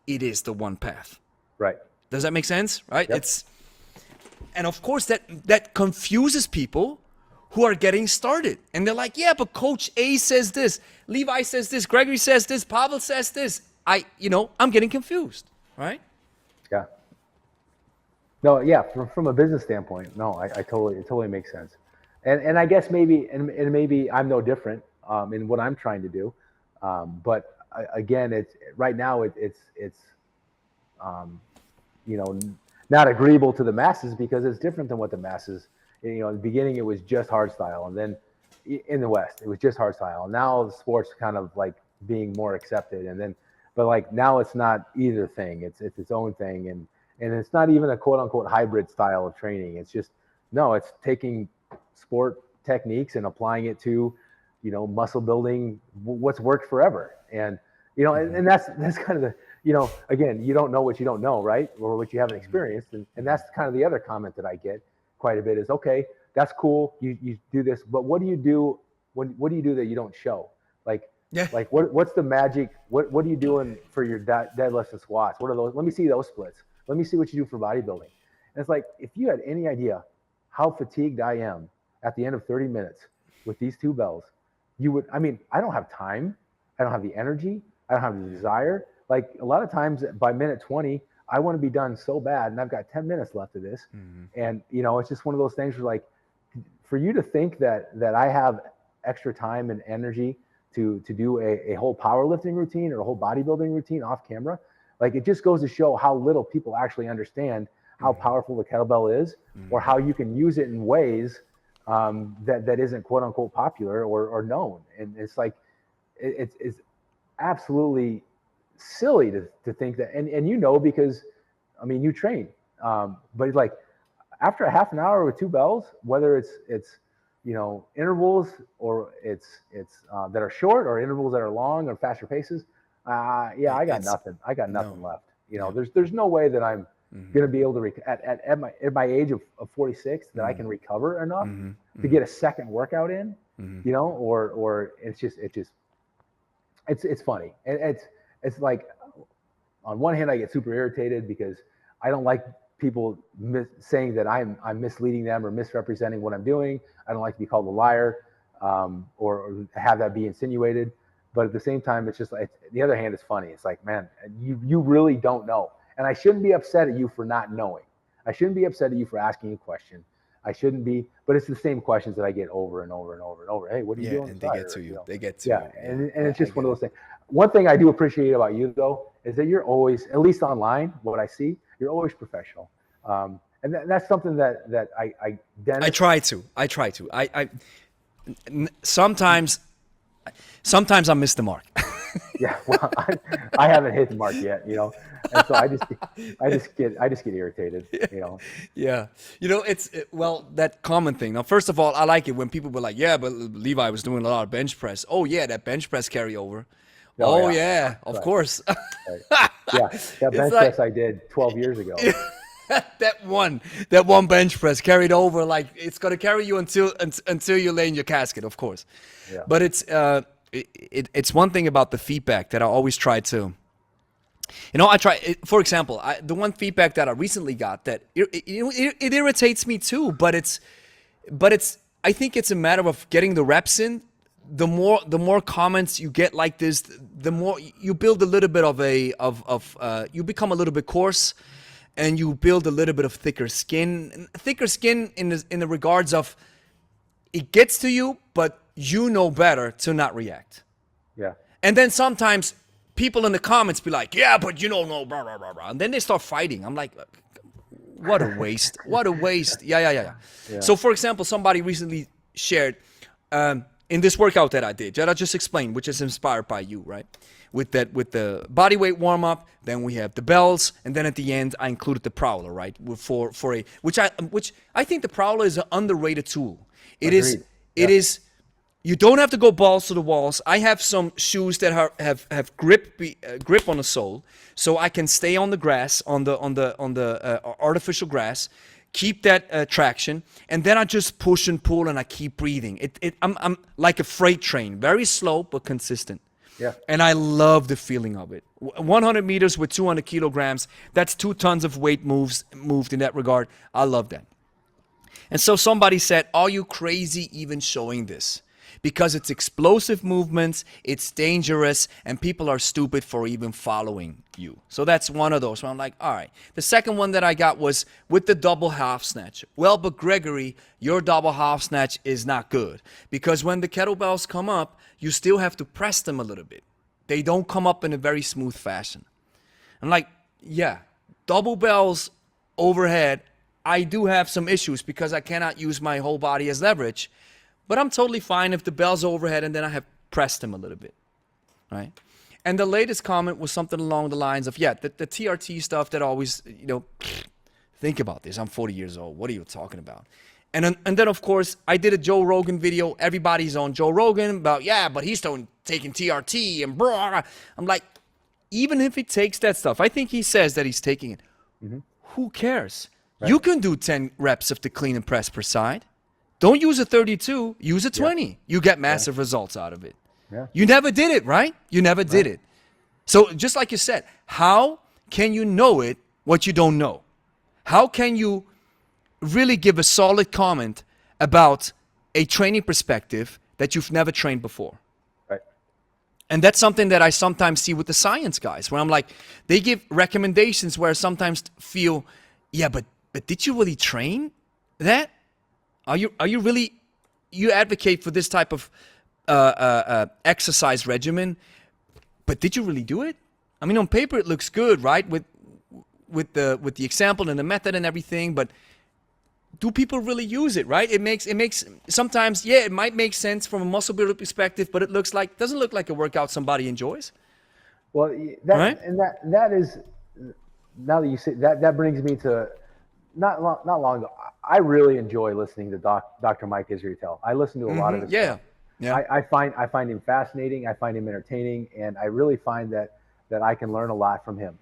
it is the one path. Right. Does that make sense? Right? Yep. And of course that confuses people who are getting started. And they're like, yeah, but Coach A says this, Levi says this, Gregory says this, Pavel says this. I'm getting confused, right? Yeah. No, yeah, from a business standpoint, no, I totally, it totally makes sense. And I guess maybe, and maybe I'm no different in what I'm trying to do. But again, it's right now it's um, you know, not agreeable to the masses because it's different than what the masses, in the beginning it was just hardstyle. And then in the West, it was just hardstyle. And now the sport's kind of like being more accepted. And then, but like now it's not either thing. It's its own thing. And it's not even a quote unquote hybrid style of training. It's just, no, it's taking sport techniques and applying it to, muscle building, what's worked forever. And, and that's kind of the, again, you don't know what you don't know, right? Or what you haven't experienced. And that's kind of the other comment that I get quite a bit is, okay, that's cool. You do this, but what do you do what do you do that you don't show? Like, Yeah. like what's the magic? What are you doing for your deadlifts and squats? What are those? Let me see those splits. Let me see what you do for bodybuilding. And it's like, if you had any idea how fatigued I am at the end of 30 minutes with these two bells, you would, I don't have time. I don't have the energy. I don't have the desire. Like a lot of times by minute 20, I want to be done so bad and I've got 10 minutes left of this. Mm-hmm. And, it's just one of those things where like, for you to think that I have extra time and energy to do a whole powerlifting routine or a whole bodybuilding routine off camera, like it just goes to show how little people actually understand how powerful the kettlebell is, or how you can use it in ways that isn't quote unquote popular or known. And it's like, it's absolutely silly to think that, and because, you train, but it's like after a half an hour with two bells, whether it's intervals or it's that are short or intervals that are long or faster paces, I got nothing left. There's no way that I'm going to be able to at my age of 46 that I can recover enough to get a second workout in, or it's funny. And it's like, on one hand, I get super irritated because I don't like people saying that I'm misleading them or misrepresenting what I'm doing. I don't like to be called a liar, or have that be insinuated. But at the same time, it's just like, the other hand is funny. It's like, man, you really don't know. And I shouldn't be upset at you for not knowing. I shouldn't be upset at you for asking a question. I shouldn't be, but it's the same questions that I get over and over and over and over. Hey, what are you doing? And they get to you. They get to you. And it's just one of those things. One thing I do appreciate about you, though, is that you're always, at least online, what I see, you're always professional. And that's something that I try to. I sometimes I miss the mark. Yeah, well, I haven't hit the mark yet, and so I just get irritated, Yeah, that common thing. Now, first of all, I like it when people were like, "Yeah, but Levi was doing a lot of bench press." Oh yeah, that bench press carryover. Oh yeah, of course. Right. Yeah, that bench press I did 12 years ago. that one bench press carried over, like it's gonna carry you until you lay in your casket, of course. Yeah. But it's one thing about the feedback that I always try to, for example, the one feedback that I recently got that it irritates me too, but I think it's a matter of getting the reps in. The more comments you get like this, the more you build a little bit you become a little bit coarse, and you build a little bit of thicker skin in the regards of it gets to you, but you know better to not react. Yeah. And then sometimes people in the comments be like, yeah, but you don't know, blah, blah, blah, blah. And then they start fighting. I'm like, what a waste. What a waste. Yeah. So, for example, somebody recently shared in this workout that I did, that I just explained, which is inspired by you, right? With the body weight warm up, then we have the bells, and then at the end I included the prowler, right? Which I think the prowler is an underrated tool. It is. You don't have to go balls to the walls. I have some shoes that have grip on the sole, so I can stay on the grass, on the artificial grass, keep that traction, and then I just push and pull and I keep breathing. I'm like a freight train, very slow but consistent. Yeah. And I love the feeling of it. 100 meters with 200 kilograms. That's 2 tons of weight moved in that regard. I love that. And so somebody said, "Are you crazy even showing this?" because it's explosive movements, it's dangerous, and people are stupid for even following you. So that's one of those where I'm like, all right. The second one that I got was with the double half snatch. Well, but Gregory, your double half snatch is not good, because when the kettlebells come up, you still have to press them a little bit. They don't come up in a very smooth fashion. I'm like, yeah, double bells overhead, I do have some issues because I cannot use my whole body as leverage, but I'm totally fine if the bells are overhead and then I have pressed them a little bit, right? And the latest comment was something along the lines of, yeah, the TRT stuff that always, think about this. I'm 40 years old. What are you talking about? And then, of course, I did a Joe Rogan video. Everybody's on Joe Rogan about, yeah, but he's taking TRT and blah. I'm like, even if he takes that stuff, I think he says that he's taking it. Mm-hmm. Who cares? Right. You can do 10 reps of the clean and press per side. Don't use a 32, use a 20. Yeah. You get massive results out of it. Yeah. You never did it, right? You never did it. So just like you said, how can you know it what you don't know? How can you really give a solid comment about a training perspective that you've never trained before? Right. And that's something that I sometimes see with the science guys, where I'm like, they give recommendations where I sometimes feel, yeah, but did you really train that? Are you really, you advocate for this type of exercise regimen, but did you really do it? I mean, on paper it looks good, right? With the example and the method and everything, but do people really use it, right? It makes sometimes, yeah, it might make sense from a muscle builder perspective, but it doesn't look like a workout somebody enjoys. Well, that is, now that you say that brings me to not long ago. I really enjoy listening to Dr. Mike Israetel. I listen to a lot of his stuff. Yeah. I find him fascinating. I find him entertaining, and I really find that I can learn a lot from him.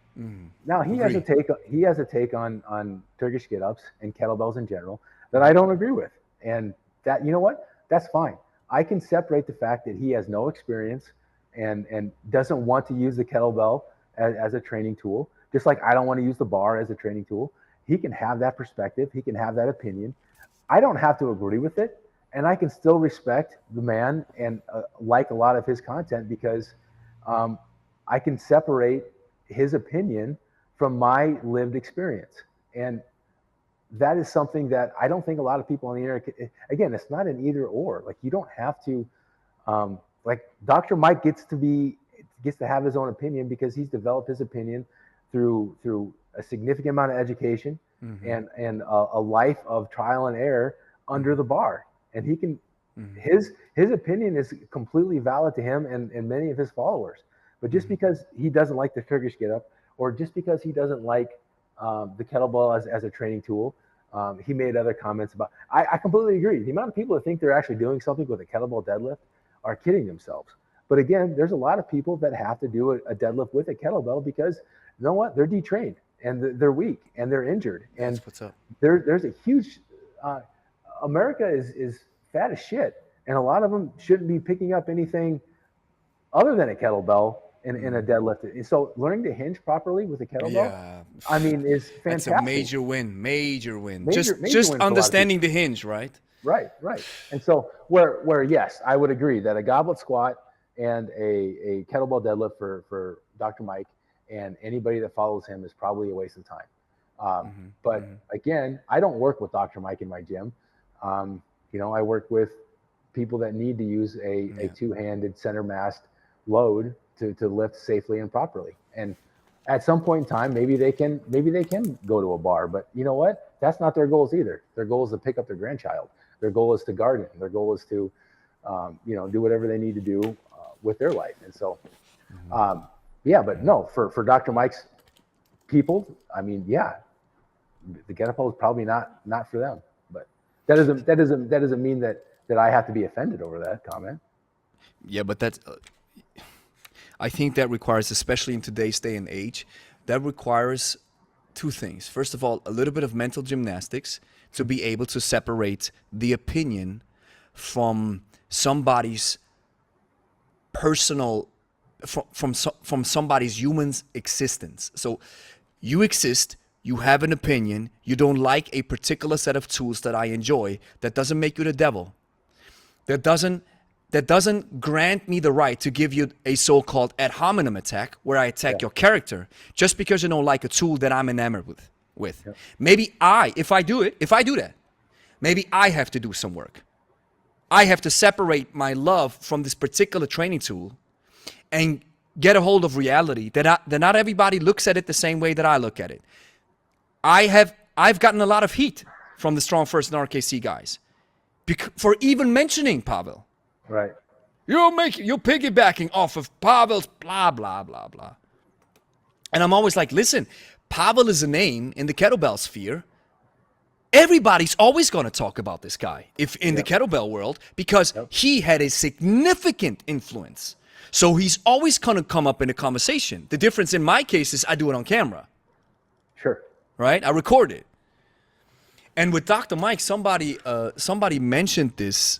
Now he has a take on Turkish get-ups and kettlebells in general that I don't agree with, and that, you know what, that's fine. I can separate the fact that he has no experience and doesn't want to use the kettlebell as a training tool, just like I don't want to use the bar as a training tool. He can have that perspective. He can have that opinion. I don't have to agree with it, and I can still respect the man and like a lot of his content, because I can separate his opinion from my lived experience. And that is something that I don't think a lot of people on the internet, again, it's not an either or. Like, you don't have to, like, Dr. Mike gets to have his own opinion because he's developed his opinion through a significant amount of education and a life of trial and error under the bar. And he can, his opinion is completely valid to him and many of his followers. But just because he doesn't like the Turkish get-up, or just because he doesn't like the kettlebell as a training tool, he made other comments about, I completely agree. The amount of people that think they're actually doing something with a kettlebell deadlift are kidding themselves. But again, there's a lot of people that have to do a deadlift with a kettlebell because, you know what, they're detrained and they're weak and they're injured. And that's what's up. There's a huge, America is fat as shit. And a lot of them shouldn't be picking up anything other than a kettlebell in a deadlift. And so learning to hinge properly with a kettlebell, I mean, is fantastic. That's a major win. Just understanding the hinge, right? Right. And so where yes, I would agree that a goblet squat and a kettlebell deadlift for Dr. Mike and anybody that follows him is probably a waste of time. But again, I don't work with Dr. Mike in my gym. I work with people that need to use a two-handed center mast load to lift safely and properly. And at some point in time, maybe they can go to a bar, but you know what? That's not their goals either. Their goal is to pick up their grandchild. Their goal is to garden. Their goal is to, do whatever they need to do with their life. And so, but no, for Dr. Mike's people, I mean, the kettlebell is probably not for them. But that doesn't mean that I have to be offended over that comment. Yeah, but that's. I think that requires, especially in today's day and age, that requires two things. First of all, a little bit of mental gymnastics to be able to separate the opinion from somebody's personal, from somebody's human's existence. So you exist, you have an opinion, you don't like a particular set of tools that I enjoy. That doesn't make you the devil. That doesn't that doesn't grant me the right to give you a so-called ad hominem attack where I attack your character just because you don't like a tool that I'm enamored with. Yep. Maybe if I do that, maybe I have to do some work. I have to separate my love from this particular training tool and get a hold of reality that not everybody looks at it the same way that I look at it. I've gotten a lot of heat from the Strong First and RKC guys for even mentioning Pavel. Right. You're piggybacking off of Pavel's blah, blah, blah, blah. And I'm always like, listen, Pavel is a name in the kettlebell sphere. Everybody's always going to talk about this guy if in the kettlebell world because he had a significant influence. So he's always going to come up in a conversation. The difference in my case is I do it on camera. Sure. Right? I record it. And with Dr. Mike, somebody mentioned this.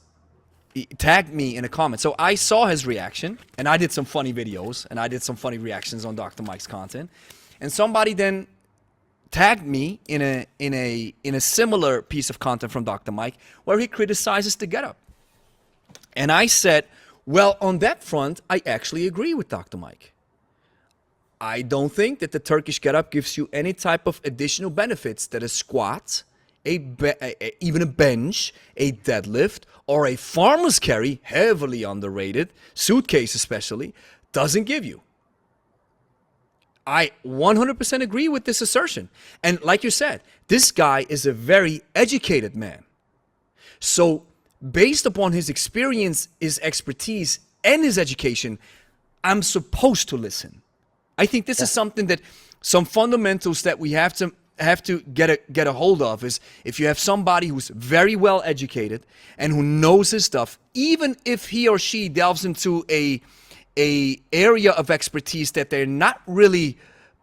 He tagged me in a comment. So I saw his reaction, and I did some funny videos, and I did some funny reactions on Dr. Mike's content. And somebody then tagged me in a similar piece of content from Dr. Mike where he criticizes the getup. And I said, well, on that front, I actually agree with Dr. Mike. I don't think that the Turkish getup gives you any type of additional benefits that a squat, even a bench, a deadlift, or a farmer's carry, heavily underrated, suitcase especially, doesn't give you. I 100% agree with this assertion. And like you said, this guy is a very educated man. So based upon his experience, his expertise, and his education, I'm supposed to listen. I think this is something that some fundamentals that we have to get a hold of is if you have somebody who's very well educated and who knows his stuff, even if he or she delves into a area of expertise that they're not really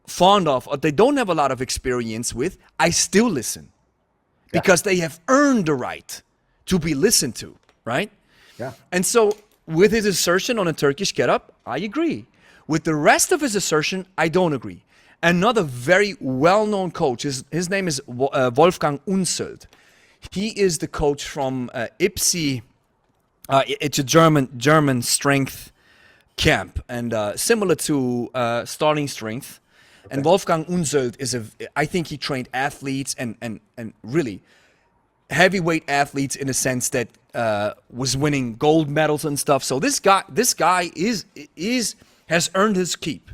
fond of or they don't have a lot of experience with, I still listen because they have earned the right to be listened to, right? Yeah. And so with his assertion on a Turkish getup, I agree. With the rest of his assertion, I don't agree. Another very well-known coach, his name is Wolfgang Unselt. He is the coach from IPSI. It's a German strength camp, and similar to Starting Strength. Okay. And Wolfgang Unselt I think he trained athletes and really heavyweight athletes in a sense that was winning gold medals and stuff. So this guy has earned his keep.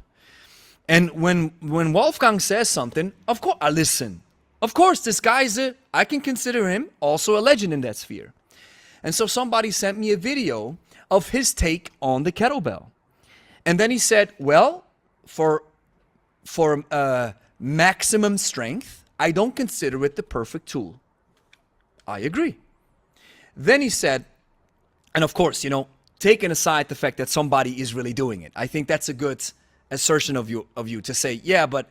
And when Wolfgang says something, of course I listen. Of course, this guy's I can consider him also a legend in that sphere. And so somebody sent me a video of his take on the kettlebell. And then he said, well, for maximum strength, I don't consider it the perfect tool. I agree. Then he said, and of course, taking aside the fact that somebody is really doing it, I think that's a good assertion of you to say, yeah, but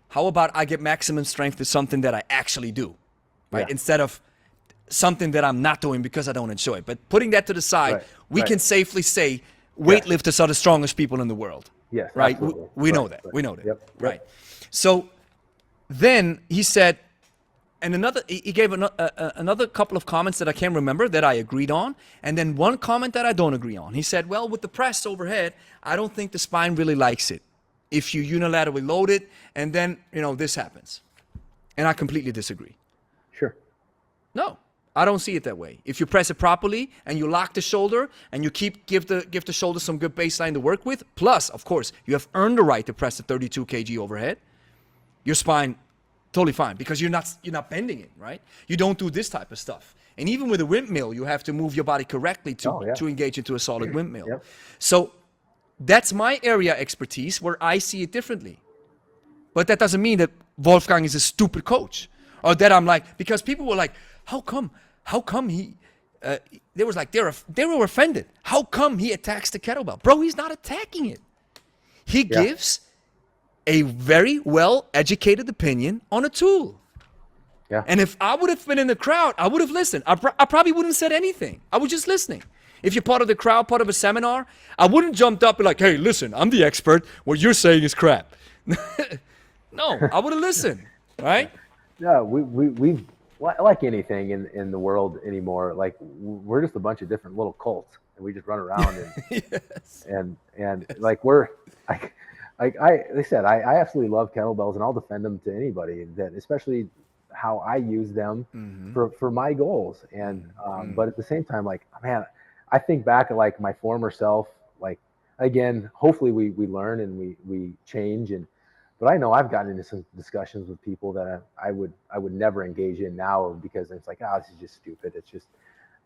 how about I get maximum strength with something that I actually do, right? Yeah. Instead of something that I'm not doing because I don't enjoy it. But putting that to the side, we can safely say weightlifters are the strongest people in the world. Yes, right? We know that. We know that. Yep. Right. So then he said, and he gave another couple of comments that I can't remember that I agreed on, and then one comment that I don't agree on. He said, well, with the press overhead, I don't think the spine really likes it if you unilaterally load it, and then, this happens. And I completely disagree. Sure. No, I don't see it that way. If you press it properly and you lock the shoulder and you give the shoulder some good baseline to work with, plus, of course, you have earned the right to press the 32 kg overhead, your spine totally fine because you're not bending it, right? You don't do this type of stuff. And even with a windmill, you have to move your body correctly to engage into a solid windmill. Yep. So that's my area of expertise where I see it differently. But that doesn't mean that Wolfgang is a stupid coach or that I'm like, because people were like, how come he, they were offended. How come he attacks the kettlebell? Bro, he's not attacking it. He gives a very well-educated opinion on a tool. Yeah. And if I would have been in the crowd, I would have listened. I probably wouldn't have said anything. I was just listening. If you're part of the crowd, part of a seminar, I wouldn't jumped up and like, hey, listen, I'm the expert. What you're saying is crap. No, I would have listened, right? Yeah, we like anything in the world anymore, like we're just a bunch of different little cults. and we just run around and Yes. and Yes. like they said, I absolutely love kettlebells, and I'll defend them to anybody that, especially how I use them for my goals. And but at the same time, like, man, I think back at like my former self, like, again, hopefully we learn and we change. And but I know I've gotten into some discussions with people that I would never engage in now, because it's like, oh, this is just stupid.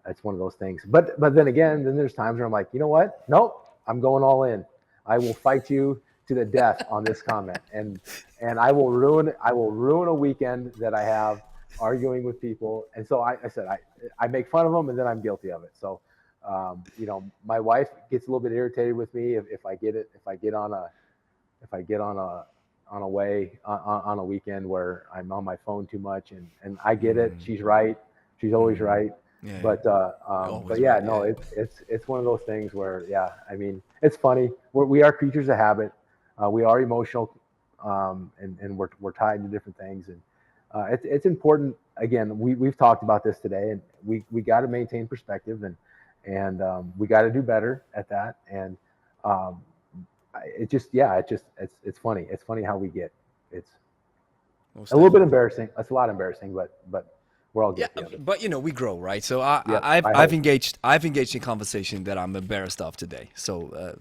It's one of those things. But then again, then there's times where I'm like, you know what? Nope, I'm going all in. I will fight you to the death on this comment, and I will ruin a weekend that I have arguing with people. And so I said I make fun of them, and then I'm guilty of it. So you know, my wife gets a little bit irritated with me if I get on a way on a weekend where I'm on my phone too much, and I get it. She's right. She's always right. Yeah. But yeah, right, no, yeah. it's one of those things where, yeah, I mean, it's funny. We are creatures of habit. We are emotional, and we're tied to different things, and it's important. Again, we've talked about this today, and we got to maintain perspective, and we got to do better at that. And it's funny. It's funny how we get. It's Most a little bit definitely. embarrassing. It's a lot embarrassing, but we're all Yeah, guilty of it. but you know, we grow, right? So Yep, I've I I've hope. engaged I've engaged in conversation that I'm embarrassed of today. So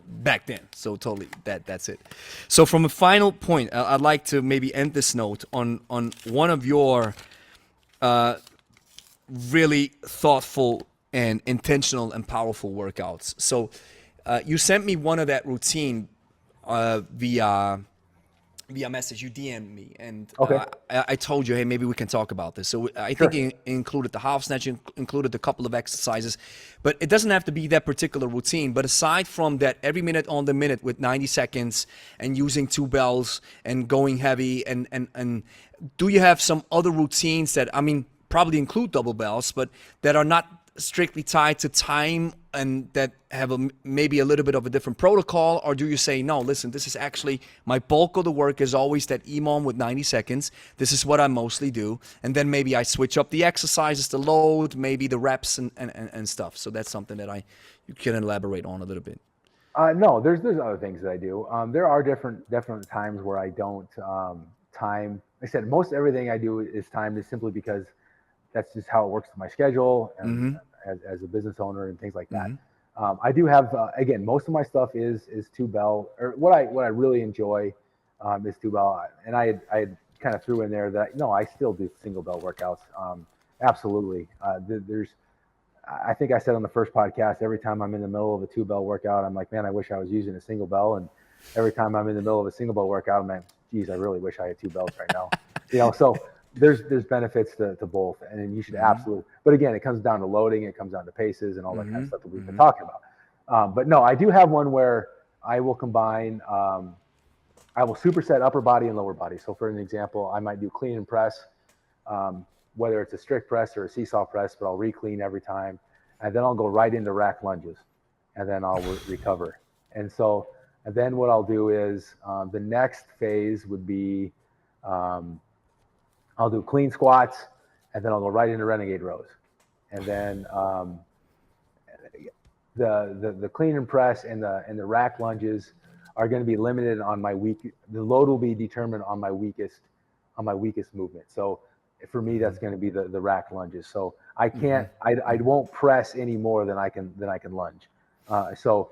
back then, so totally that's it. So from a final point, I'd like to maybe end this note on one of your really thoughtful and intentional and powerful workouts. So you sent me one of that routine via message. You DM me, and Okay, I told you, hey, maybe we can talk about this. So I think sure. it included the half snatch, included a couple of exercises, but it doesn't have to be that particular routine. But aside from that, every minute on the minute with 90 seconds and using two bells and going heavy, and do you have some other routines that, I mean, probably include double bells, but that are not strictly tied to time and that have maybe a little bit of a different protocol? Or do you say, no, listen, this is actually my bulk of the work is always that EMOM with 90 seconds. This is what I mostly do. And then maybe I switch up the exercises, the load, maybe the reps and stuff. So that's something that you can elaborate on a little bit. No, there's other things that I do. There are definite times where I don't time. Like I said, most everything I do is timed, simply because that's just how it works with my schedule and as a business owner and things like that. I do have again, most of my stuff is two bell, or what I really enjoy is two bell, and I kind of threw in there that no, I still do single bell workouts. Absolutely. There's I think I said on the first podcast, every time I'm in the middle of a two bell workout, I'm like, man, I wish I was using a single bell. And every time I'm in the middle of a single bell workout, I'm like, geez, I really wish I had two bells right now. You know, so there's benefits to both, and you should absolutely. But again, it comes down to loading, it comes down to paces, and all that kind of stuff that we've been talking about. But no, I do have one where I will combine. I will superset upper body and lower body. So for an example, I might do clean and press. Whether it's a strict press or a seesaw press, but I'll re-clean every time. And then I'll go right into rack lunges, and then I'll recover. And so, and then what I'll do is the next phase would be I'll do clean squats, and then I'll go right into renegade rows. And then the clean and press and the rack lunges are going to be limited on my weak. The load will be determined on my weakest movement. So for me, that's going to be the rack lunges. So I can't, I won't press any more than I can lunge. So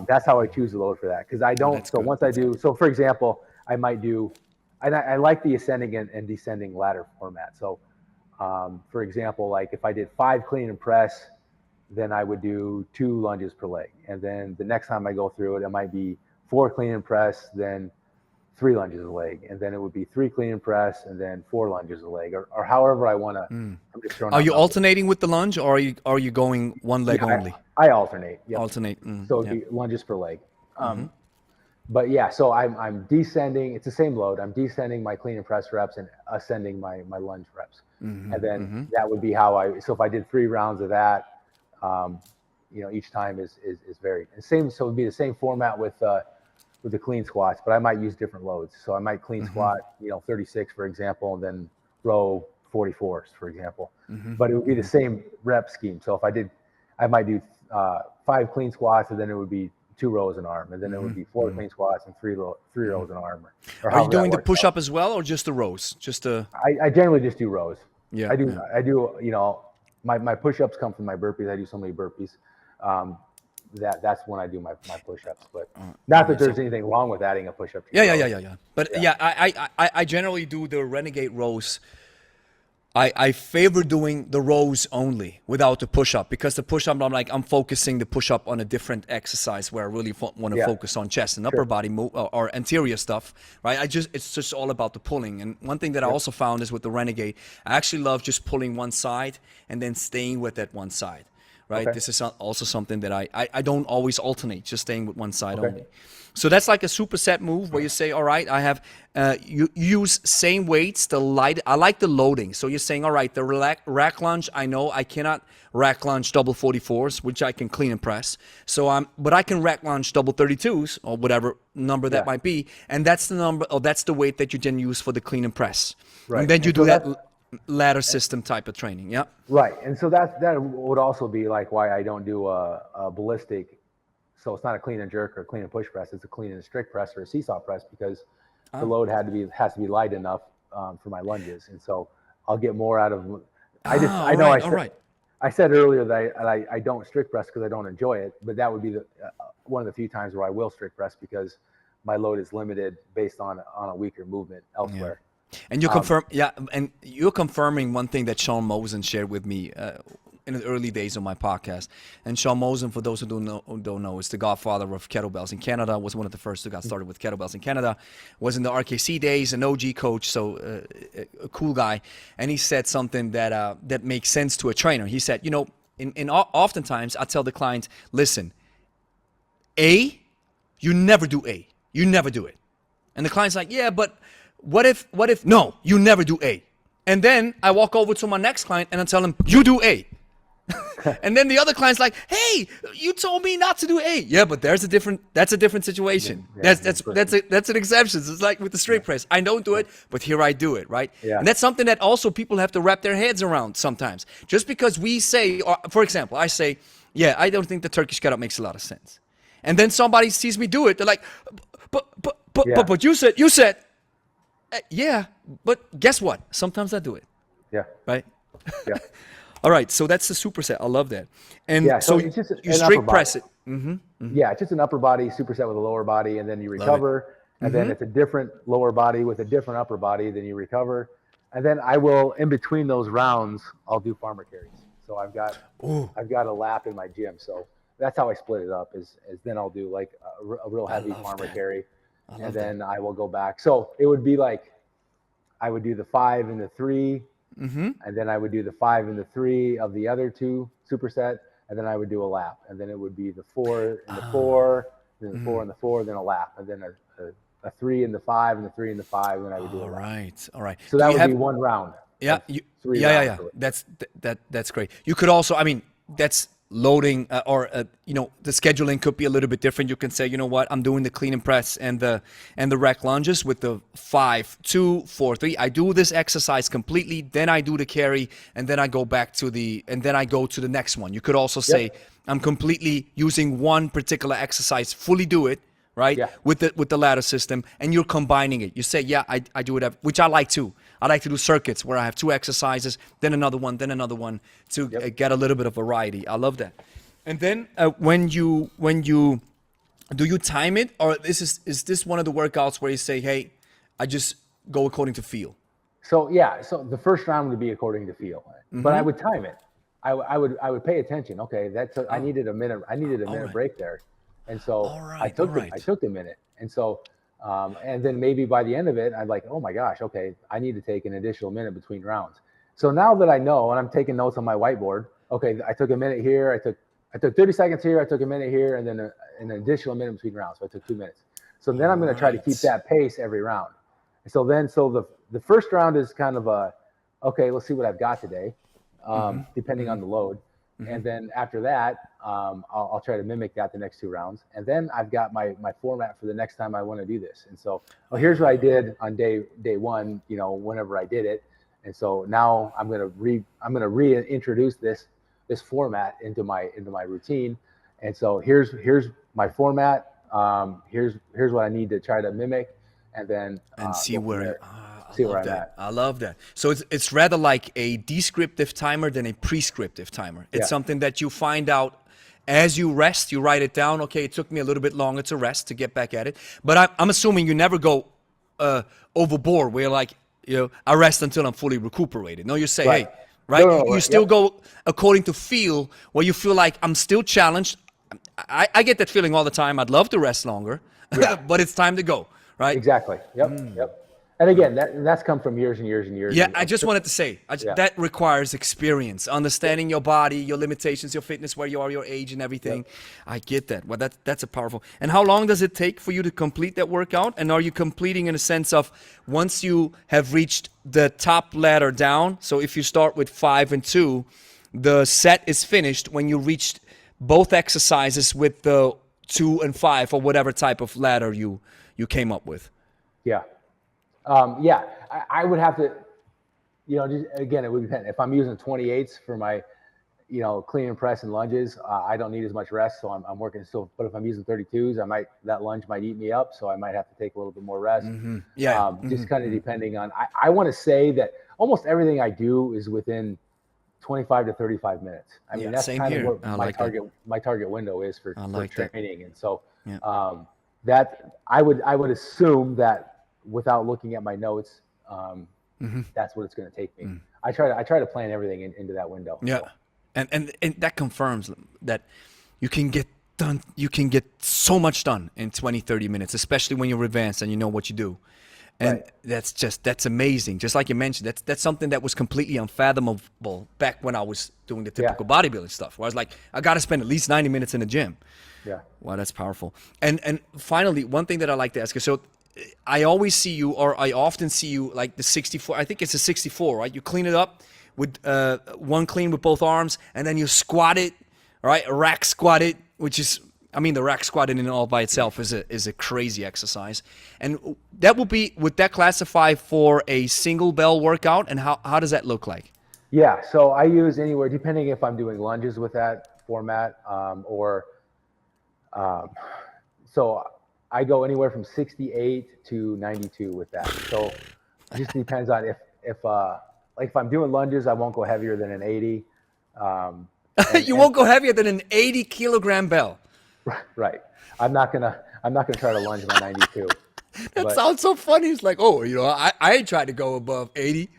that's how I choose the load for that. Cause I don't, so once I do, so for example, I might do, and I like the ascending and descending ladder format. So for example, like if I did 5 clean and press, then I would do 2 lunges per leg. And then the next time I go through it might be 4 clean and press, then 3 lunges a leg, and then it would be 3 clean and press, and then 4 lunges a leg, or however I want to. I'm just throwing Are out you numbers. alternating with the lunge, or are you going one leg only? I alternate. Yep. Alternate. So it'd be lunges per leg. But yeah, so I'm descending. It's the same load. I'm descending my clean and press reps and ascending my lunge reps, and then that would be how I. So if I did 3 rounds of that, you know, each time is varied. And same. So it'd be the same format with the clean squats, but I might use different loads. So I might clean squat, you know, 36, for example, and then row 44s, for example. But it would be the same rep scheme. So if I might do 5 clean squats, and then it would be 2 rows in arm, and then it would be 4 clean squats and 3 rows in arm. Or Are you doing the works push out. up as well, or just the rows? Just the I generally just do rows. Yeah, I do. yeah. I do. You know, my push-ups come from my burpees. I do so many burpees. That's when I do my push-ups. But not that there's anything wrong with adding a push-up. To your rows. Yeah. But I generally do the renegade rows. I favor doing the rows only without the push-up, because the push-up, I'm focusing the push-up on a different exercise where I really want to focus on chest and upper body or anterior stuff, right? It's just all about the pulling. And one thing that I also found is with the renegade, I actually love just pulling one side and then staying with that one side, right? This is also something that I don't always alternate, just staying with one side only. So that's like a superset move where you say, all right, I have, you use same weights, I like the loading. So you're saying, all right, the rack lunge, I know I cannot rack lunge double 44s, which I can clean and press. But I can rack lunge double 32s or whatever number that might be. And that's the number, or that's the weight that you then use for the clean and press. Right. And then you do that ladder system type of training. Yeah. Right. And so that would also be like why I don't do a ballistic. So it's not a clean and jerk or clean and push press. It's a clean and strict press or a seesaw press, because the load has to be light enough for my lunges. And so I'll get more out of. I said earlier that I don't strict press because I don't enjoy it, but that would be the one of the few times where I will strict press because my load is limited based on a weaker movement elsewhere. And you and you're confirming one thing that Sean Mosen shared with me in the early days of my podcast. And Sean Mosen, for those who don't know, is the godfather of kettlebells in Canada, was one of the first who got started with kettlebells in Canada, was in the RKC days, an OG coach, so a cool guy. And he said something that makes sense to a trainer. He said, oftentimes I tell the client, listen, you never do A. You never do it. And the client's like, yeah, but what if, no, you never do A. And then I walk over to my next client and I tell him, you do A. And then the other client's like, hey, you told me not to do A. Yeah, but that's a different situation. That's an exception. It's like with the straight press. I don't do it, but here I do it, right? Yeah. And that's something that also people have to wrap their heads around sometimes. Just because we say, or for example, I say, yeah, I don't think the Turkish get up makes a lot of sense. And then somebody sees me do it. They're like, but you said, yeah, but guess what? Sometimes I do it. Yeah. Right? Yeah. All right, so that's the superset. I love that. And so it's just you straight press it. Yeah, it's just an upper body superset with a lower body, and then you recover. And then it's a different lower body with a different upper body, then you recover. And then I will, in between those rounds, I'll do farmer carries. So I've got a lap in my gym. So that's how I split it up, is then I'll do like a real heavy farmer carry. And then I will go back. So it would be like I would do the 5 and the 3. And then I would do the 5 and the 3 of the other 2 superset, and then I would do a lap, and then it would be the 4 and the 4, then the 4 and the 4, then a lap, and then a 3 and the 5 and the 3 and the 5, and then I would do a lap. All right. So that would be one round. Yeah. That's great. You could also, that's loading or the scheduling could be a little bit different. You can say, you know what, I'm doing the clean and press and the rack lunges with the 5, 2, 4, 3. I do this exercise completely, then I do the carry, and then I go back to the next one. You could also say, I'm completely using one particular exercise, fully do it, right? Yeah. With the ladder system, and you're combining it. You say, yeah, I do it, which I like too. I like to do circuits where I have 2 exercises, then another one to get a little bit of variety. I love that. And then when you do you time it, or is this one of the workouts where you say, hey, I just go according to feel? So the first round would be according to feel, but I would time it. I would pay attention. Okay, I needed a minute. I needed a minute break there, and so I took the minute, and so. And then maybe by the end of it, I'm like, oh my gosh, okay, I need to take an additional minute between rounds. So now that I know, and I'm taking notes on my whiteboard, okay, I took a minute here, I took 30 seconds here, I took a minute here, and then an additional minute between rounds. So I took 2 minutes. So then I'm going to try to keep that pace every round. So the first round is kind of okay, let's see what I've got today, depending on the load. And then after that, I'll try to mimic that the next 2 rounds. And then I've got my format for the next time I want to do this. And so, here's what I did on day 1, whenever I did it. And so now I'm going to reintroduce this this format into my routine. And so here's my format. Here's what I need to try to mimic, and then And see where see where I'm at. I love that. So it's rather like a descriptive timer than a prescriptive timer. It's Yeah. something that you find out as you rest. You write it down. Okay, it took me a little bit longer to rest to get back at it. But I'm assuming you never go overboard where like, I rest until I'm fully recuperated. No, you say, Right. hey, right? No, You right. still Yep. go according to feel, where you feel like I'm still challenged. I get that feeling all the time. I'd love to rest longer, Yeah. but it's time to go, right? Exactly. Yep. Yep. And again, that's come from years and years and years. Yeah, of- I just wanted to say that requires experience, understanding your body, your limitations, your fitness, where you are, your age, and everything. Yep. I get that. Well, that's a powerful. And how long does it take for you to complete that workout? And are you completing in a sense of once you have reached the top ladder down? So if you start with 5 and 2, the set is finished when you reached both exercises with the 2 and 5 or whatever type of ladder you came up with. Yeah. Yeah, I would have to, just, again, it would depend. If I'm using 28s for my, clean and press and lunges, I don't need as much rest, so I'm working still. But if I'm using 32s, that lunge might eat me up, so I might have to take a little bit more rest. Yeah. Just kind of depending on. I want to say that almost everything I do is within 25 to 35 minutes. I mean, that's same kind here. of I what like that. my target window is for like that. training, and so Yeah. that I would assume that. Without looking at my notes, that's what it's going to take me. I try to plan everything into that window. Yeah, so. And that confirms that you can get done. You can get so much done in 20, 30 minutes, especially when you're advanced and you know what you do. And Right. that's amazing. Just like you mentioned, that's something that was completely unfathomable back when I was doing the typical bodybuilding stuff, where I was like, I got to spend at least 90 minutes in the gym. Yeah. Wow, that's powerful. And finally, one thing that I like to ask you, so I always see you, or I often see you, like the 64. I think it's a 64, right? You clean it up with one clean with both arms, and then you squat it, right? Rack squat it, which is, the rack squatting in all by itself is a crazy exercise. And would that classify for a single bell workout? And how does that look like? Yeah. So I use anywhere, depending if I'm doing lunges with that format, so I go anywhere from 68 to 92 with that. So it just depends on if I'm doing lunges, I won't go heavier than an 80. You won't go heavier than an 80 kilogram bell. Right. I'm not gonna try to lunge my 92. That sounds so funny. It's like, I try to go above 80.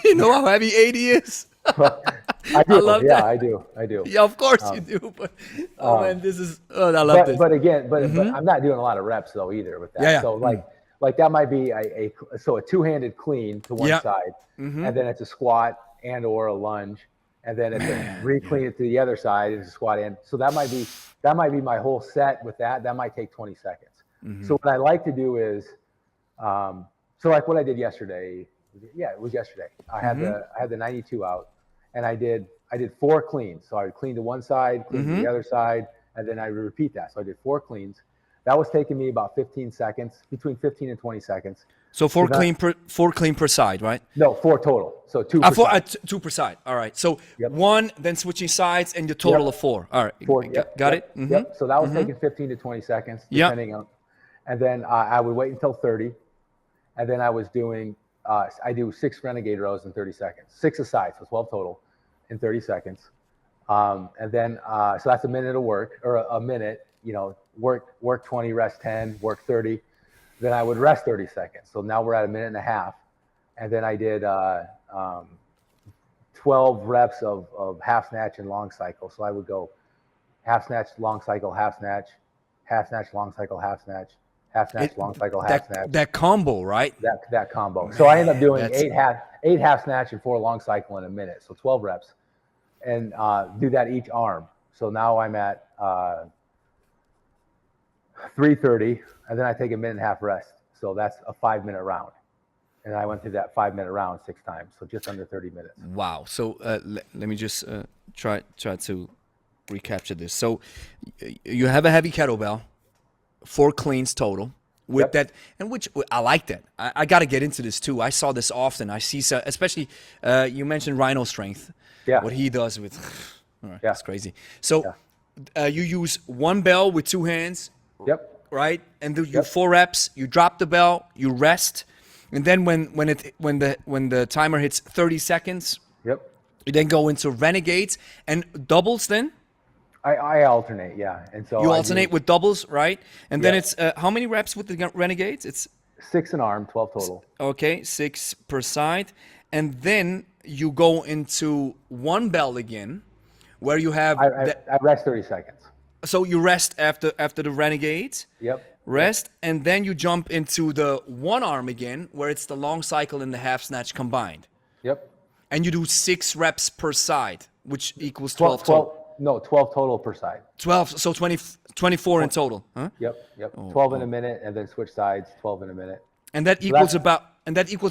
You know how heavy 80 is? I do. I love that. I do. Yeah, of course you do. But man, I love this. But again, but I'm not doing a lot of reps though either with that. Yeah. So like that might be a two-handed clean to one side, Mm-hmm. and then it's a squat and or a lunge, and then it's a re-clean it to the other side and it's a squat and so that might be my whole set with that. That might take 20 seconds. Mm-hmm. So what I like to do is, so like what I did yesterday. Yeah, it was yesterday. I had the 92 out, and I did 4 cleans. So I would clean to one side, clean to the other side, and then I would repeat that. So I did 4 cleans. That was taking me about 15 seconds, between 15 and 20 seconds. So 4 clean per side, right? No, 4 total. So 2 per side. 2 per side. All right. So 1, then switching sides, and the total of 4. All right. 4. Got it? Mm-hmm. Yep. So that was taking 15 to 20 seconds, depending on. And then I would wait until 30, and then I was doing. I do 6 renegade rows in 30 seconds, 6 aside, so 12 total in 30 seconds. And then, so that's a minute of work, or a minute, work 20, rest 10, work 30. Then I would rest 30 seconds. So now we're at a minute and a half. And then I did 12 reps of half snatch and long cycle. So I would go half snatch, long cycle, half snatch, long cycle, half snatch. Half snatch, long cycle, half snatch. That combo, right? That combo. So I end up doing 8 half snatch and 4 long cycle in a minute. So 12 reps, and do that each arm. So now I'm at 3:30, and then I take a minute and a half rest. So that's a 5-minute round, and I went through that 5-minute round 6 times. So just under 30 minutes. Wow. So let me just try to recapture this. So you have a heavy kettlebell. 4 cleans total with that, and which I like that. I got to get into this too. I saw this often. I see, especially you mentioned Rhino Strength. Yeah. What he does with All right. Yeah. That's crazy. So you use one bell with two hands, Yep. right? And you Yep. 4 reps. You drop the bell. You rest, and then when the timer hits 30 seconds, Yep. you then go into renegades and doubles. Then I alternate, yeah. And so you I alternate do with doubles, right? And then yeah, it's how many reps with the renegades? It's 6 an arm, 12 total. okay, 6 per side, and then you go into one bell again, where you have I rest 30 seconds. so you rest after the renegades, Yep. rest, and then you jump into the one arm again, where it's the long cycle and the half snatch combined, Yep. and you do 6 reps per side, which equals 12, 12 total. 12 no, 12 total per side. 12, so 20, 24 in total, huh? Yep. Yep. Oh, 12 in a minute and then switch sides, 12 in a minute. And that So equals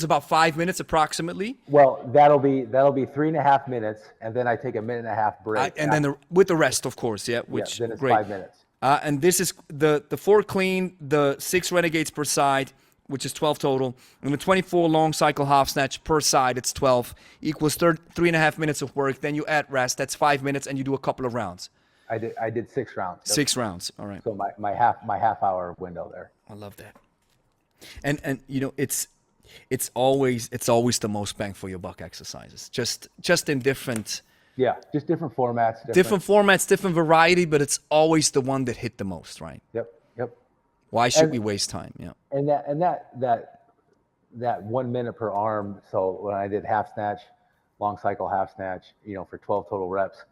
about 5 minutes approximately. well, that'll be 3.5 minutes, and then I take a minute and a half break. And then with the rest, of course, yeah, yeah, which then it's great. 5 minutes. And this is the 4 clean, the 6 renegades per side, which is 12 total, and the 24 long cycle half snatch per side, it's 12, equals 3.5 minutes of work. Then you add rest, that's 5 minutes, and you do a couple of rounds. I did 6 rounds. 6 rounds, all right. So my half hour window there. I love that. And you know, it's always the most bang for your buck exercises. Just in different Yeah, just different formats. different formats, different variety, but it's always the one that hit the most, right? Yep. Yep. Why should we waste time? Yeah. And that 1 minute per arm. So when I did half snatch, long cycle half snatch, for 12 total reps,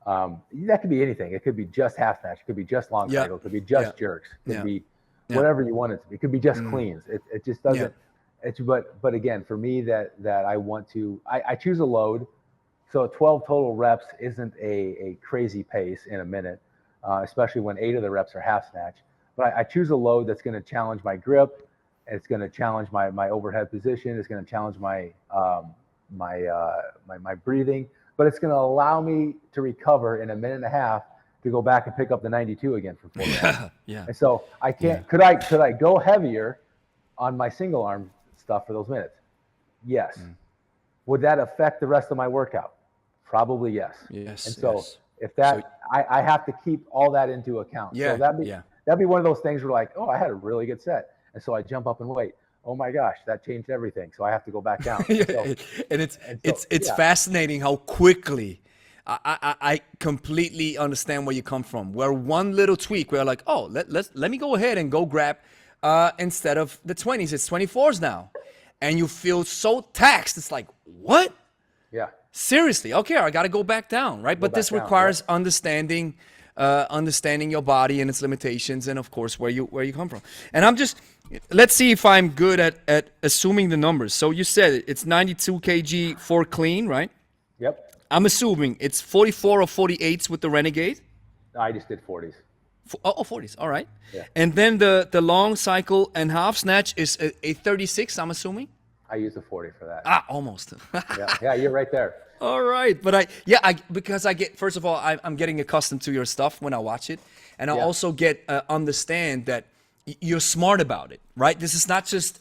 that could be anything. It could be just half snatch. It could be just long cycle. It could be just jerks. It could be whatever you want it to be. It could be just cleans. It just doesn't. It's but again, for me that I want to, I choose a load. So 12 total reps isn't a crazy pace in a minute, especially when 8 of the reps are half snatch. But I choose a load that's going to challenge my grip. It's going to challenge my overhead position. It's going to challenge my my breathing. But it's going to allow me to recover in a minute and a half to go back and pick up the 92 again for 4 reps. Yeah. And so I can't. Could I go heavier on my single arm stuff for those minutes? Yes. Would that affect the rest of my workout? Probably yes. Yes. And so yes. if that, I have to keep all that into account. Yeah. So that'd be one of those things where like, oh, I had a really good set, and so I jump up and wait. Oh my gosh, that changed everything. So I have to go back down. And it's fascinating how quickly I completely understand where you come from. Where one little tweak, we're like, oh, let me go ahead and go grab instead of the 20s, it's 24s now, and you feel so taxed. It's like, what? Yeah. Seriously, okay, I got to go back down, right? But this requires understanding your body and its limitations, and of course where you come from. And let's see if I'm good at assuming the numbers. So you said it's 92 kg for clean, right? Yep. I'm assuming it's 44 or 48s with the Renegade. I just did 40s. 40s, all right. Yeah. And then the long cycle and half snatch is a 36, I'm assuming. I used a 40 for that. Almost. yeah, you're right there. All right, but because I get, first of all, I'm getting accustomed to your stuff when I watch it, and I also get understand that you're smart about it, right? This is not just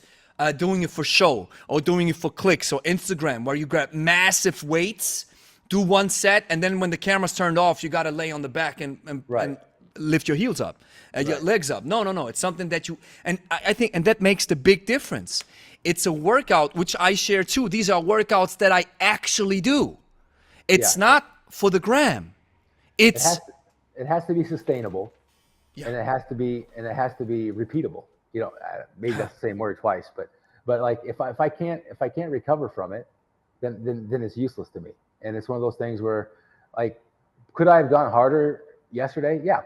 doing it for show or doing it for clicks or Instagram, where you grab massive weights, do one set, and then when the camera's turned off, you got to lay on the back and lift your heels up, your legs up. No, it's something that I think, and that makes the big difference. It's a workout, which I share too. These are workouts that I actually do. It's not for the gram. It has to be sustainable, and it has to be repeatable. Maybe that's the same word twice, but like if I can't recover from it, then it's useless to me. And it's one of those things where, like, could I have gone harder yesterday? Yeah,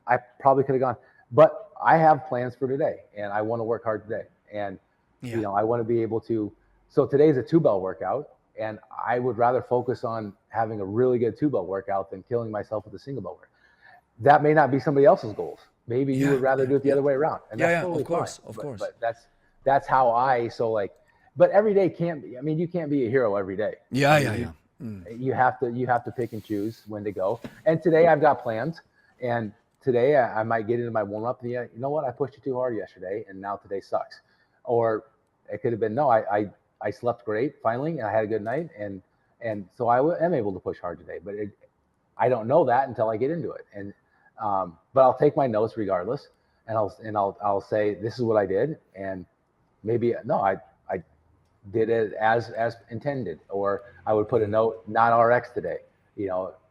I probably could have gone, but I have plans for today, and I want to work hard today. And I want to be able to. So today's a 2-bell workout, and I would rather focus on having a really good 2-bell workout than killing myself with a single bell workout. That may not be somebody else's goals. Maybe you would rather do it the other way around. And that's totally of course, fine. of course. But that's how but every day can't be. I mean, you can't be a hero every day. You have to pick and choose when to go. And today I've got plans, and today I might get into my warm up. You know what? I pushed it too hard yesterday, and now today sucks. Or it could have been, no, I slept great finally, and I had a good night, and so I am able to push hard today. But I don't know that until I get into it. And but I'll take my notes regardless, and I'll say this is what I did, and maybe no, I did it as intended, or I would put a note, not RX today,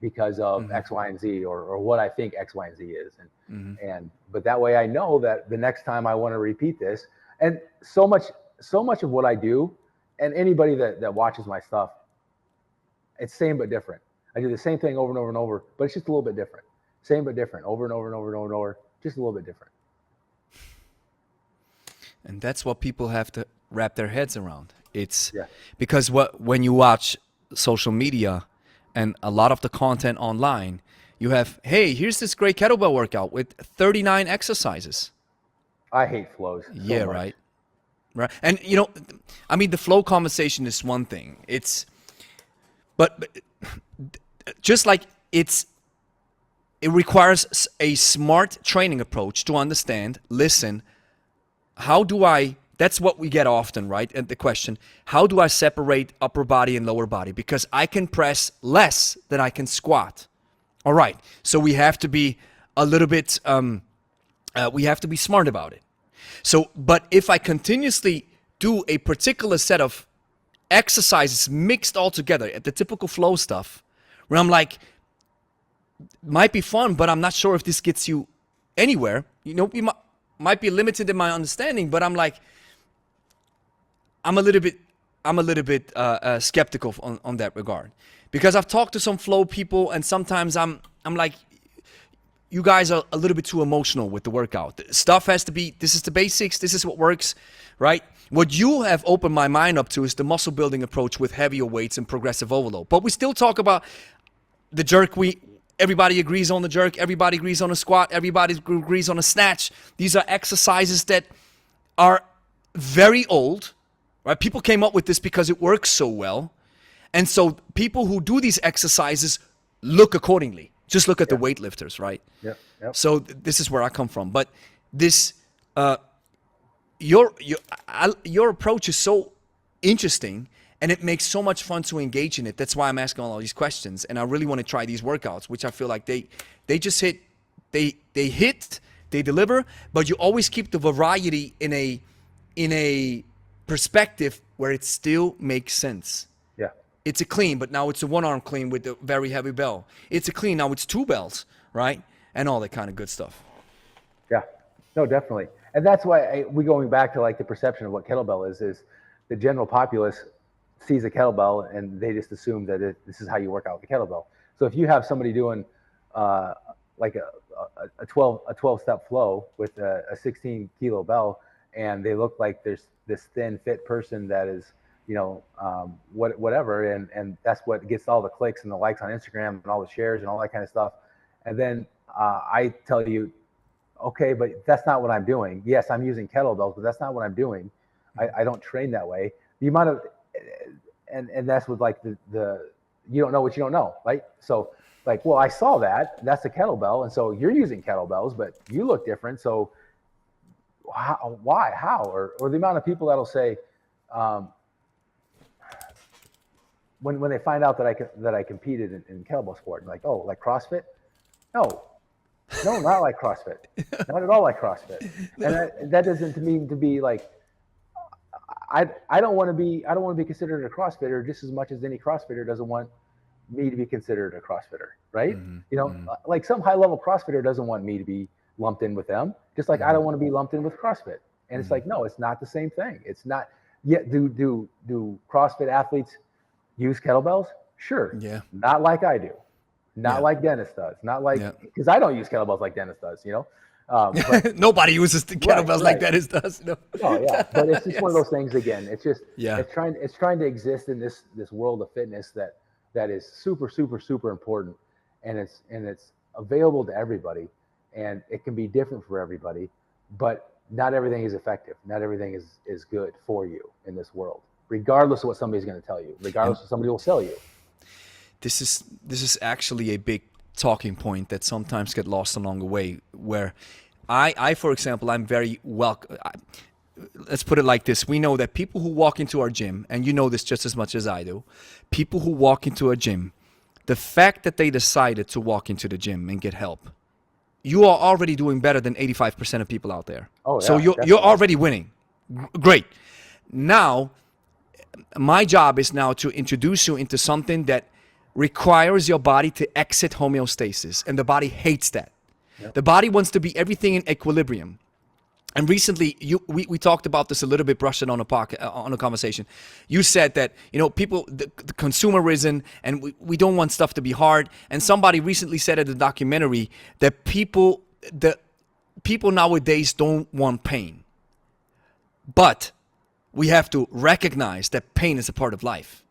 because of X, Y, and Z, or what I think X, Y, and Z is, and but that way I know that the next time I want to repeat this, and so much of what I do, and anybody that watches my stuff, it's same but different. I do the same thing over and over and over, but it's just a little bit different. Same but different, over and over and over and over and over, just a little bit different. And that's what people have to wrap their heads around. It's because when you watch social media and a lot of the content online, you have, hey, here's this great kettlebell workout with 39 exercises. I hate flows. Yeah, right. And I mean, the flow conversation is one thing. But just like it requires a smart training approach to understand, listen, that's what we get often, right? And the question, how do I separate upper body and lower body? Because I can press less than I can squat. All right. So we have to be a little bit, we have to be smart about it. So, but if I continuously do a particular set of exercises mixed all together at the typical flow stuff, where I'm like, might be fun, but I'm not sure if this gets you anywhere. We might be limited in my understanding, but I'm like, I'm a little bit skeptical on that regard, because I've talked to some flow people, and sometimes I'm like, you guys are a little bit too emotional with the workout. Stuff has to be, this is the basics, this is what works, right? What you have opened my mind up to is the muscle building approach with heavier weights and progressive overload. But we still talk about the jerk. Everybody agrees on the jerk, everybody agrees on a squat, everybody agrees on a snatch. These are exercises that are very old, right? People came up with this because it works so well. And so people who do these exercises look accordingly. Just look at the weightlifters, right? Yep. So this is where I come from. But this, your approach is so interesting, and it makes so much fun to engage in it. That's why I'm asking all these questions, and I really want to try these workouts, which I feel like they just hit, they deliver, but you always keep the variety in a perspective where it still makes sense. Yeah. It's a clean, but now it's a one-arm clean with a very heavy bell. It's a clean, now it's two bells, right? And all that kind of good stuff. Yeah, no, definitely. And that's why we're going back to like the perception of what kettlebell is the general populace sees a kettlebell and they just assume that this is how you work out with a kettlebell. So if you have somebody doing like a 12-step flow with a 16 kilo bell, and they look like there's this thin fit person that is, whatever, and that's what gets all the clicks and the likes on Instagram and all the shares and all that kind of stuff. And then I tell you, okay, but that's not what I'm doing. Yes, I'm using kettlebells, but that's not what I'm doing. I don't train that way. The amount of, and that's with like the you don't know what you don't know, right? So like, well, I saw that's a kettlebell, and so you're using kettlebells, but you look different. So why, how, or the amount of people that'll say, when they find out that I competed in kettlebell sport, like, oh, like CrossFit? No, not like CrossFit, not at all like CrossFit. And that doesn't mean to be like, I don't want to be considered a CrossFitter just as much as any CrossFitter doesn't want me to be considered a CrossFitter, right? Mm-hmm. Like some high level CrossFitter doesn't want me to be lumped in with them, just like I don't want to be lumped in with CrossFit. And it's like, no, it's not the same thing. It's not yet. Do CrossFit athletes use kettlebells? Sure. Yeah. Not like I do. Not like Dennis does. Not like, because I don't use kettlebells like Dennis does, But, nobody uses the kettlebells like Dennis does. No. Oh yeah, but it's just one of those things. Again, it's just it's trying to exist in this world of fitness that is super super super important, and it's available to everybody, and it can be different for everybody, but not everything is effective. Not everything is good for you in this world, regardless of what somebody's going to tell you, regardless of somebody will sell you. This is actually a big talking point that sometimes get lost along the way, where I for example, I'm very let's put it like this. We know that people who walk into our gym, and you know this just as much as I do, people who walk into a gym the fact that they decided to walk into the gym and get help, you are already doing better than 85% of people out there. Oh, yeah, so you're already winning. Great. Now, my job is now to introduce you into something that requires your body to exit homeostasis, and the body hates that. Yep. The body wants to be everything in equilibrium. And recently, we talked about this a little bit, brushed it on a conversation. You said that, people, the consumerism, and we don't want stuff to be hard. And somebody recently said in the documentary that people nowadays don't want pain. But we have to recognize that pain is a part of life.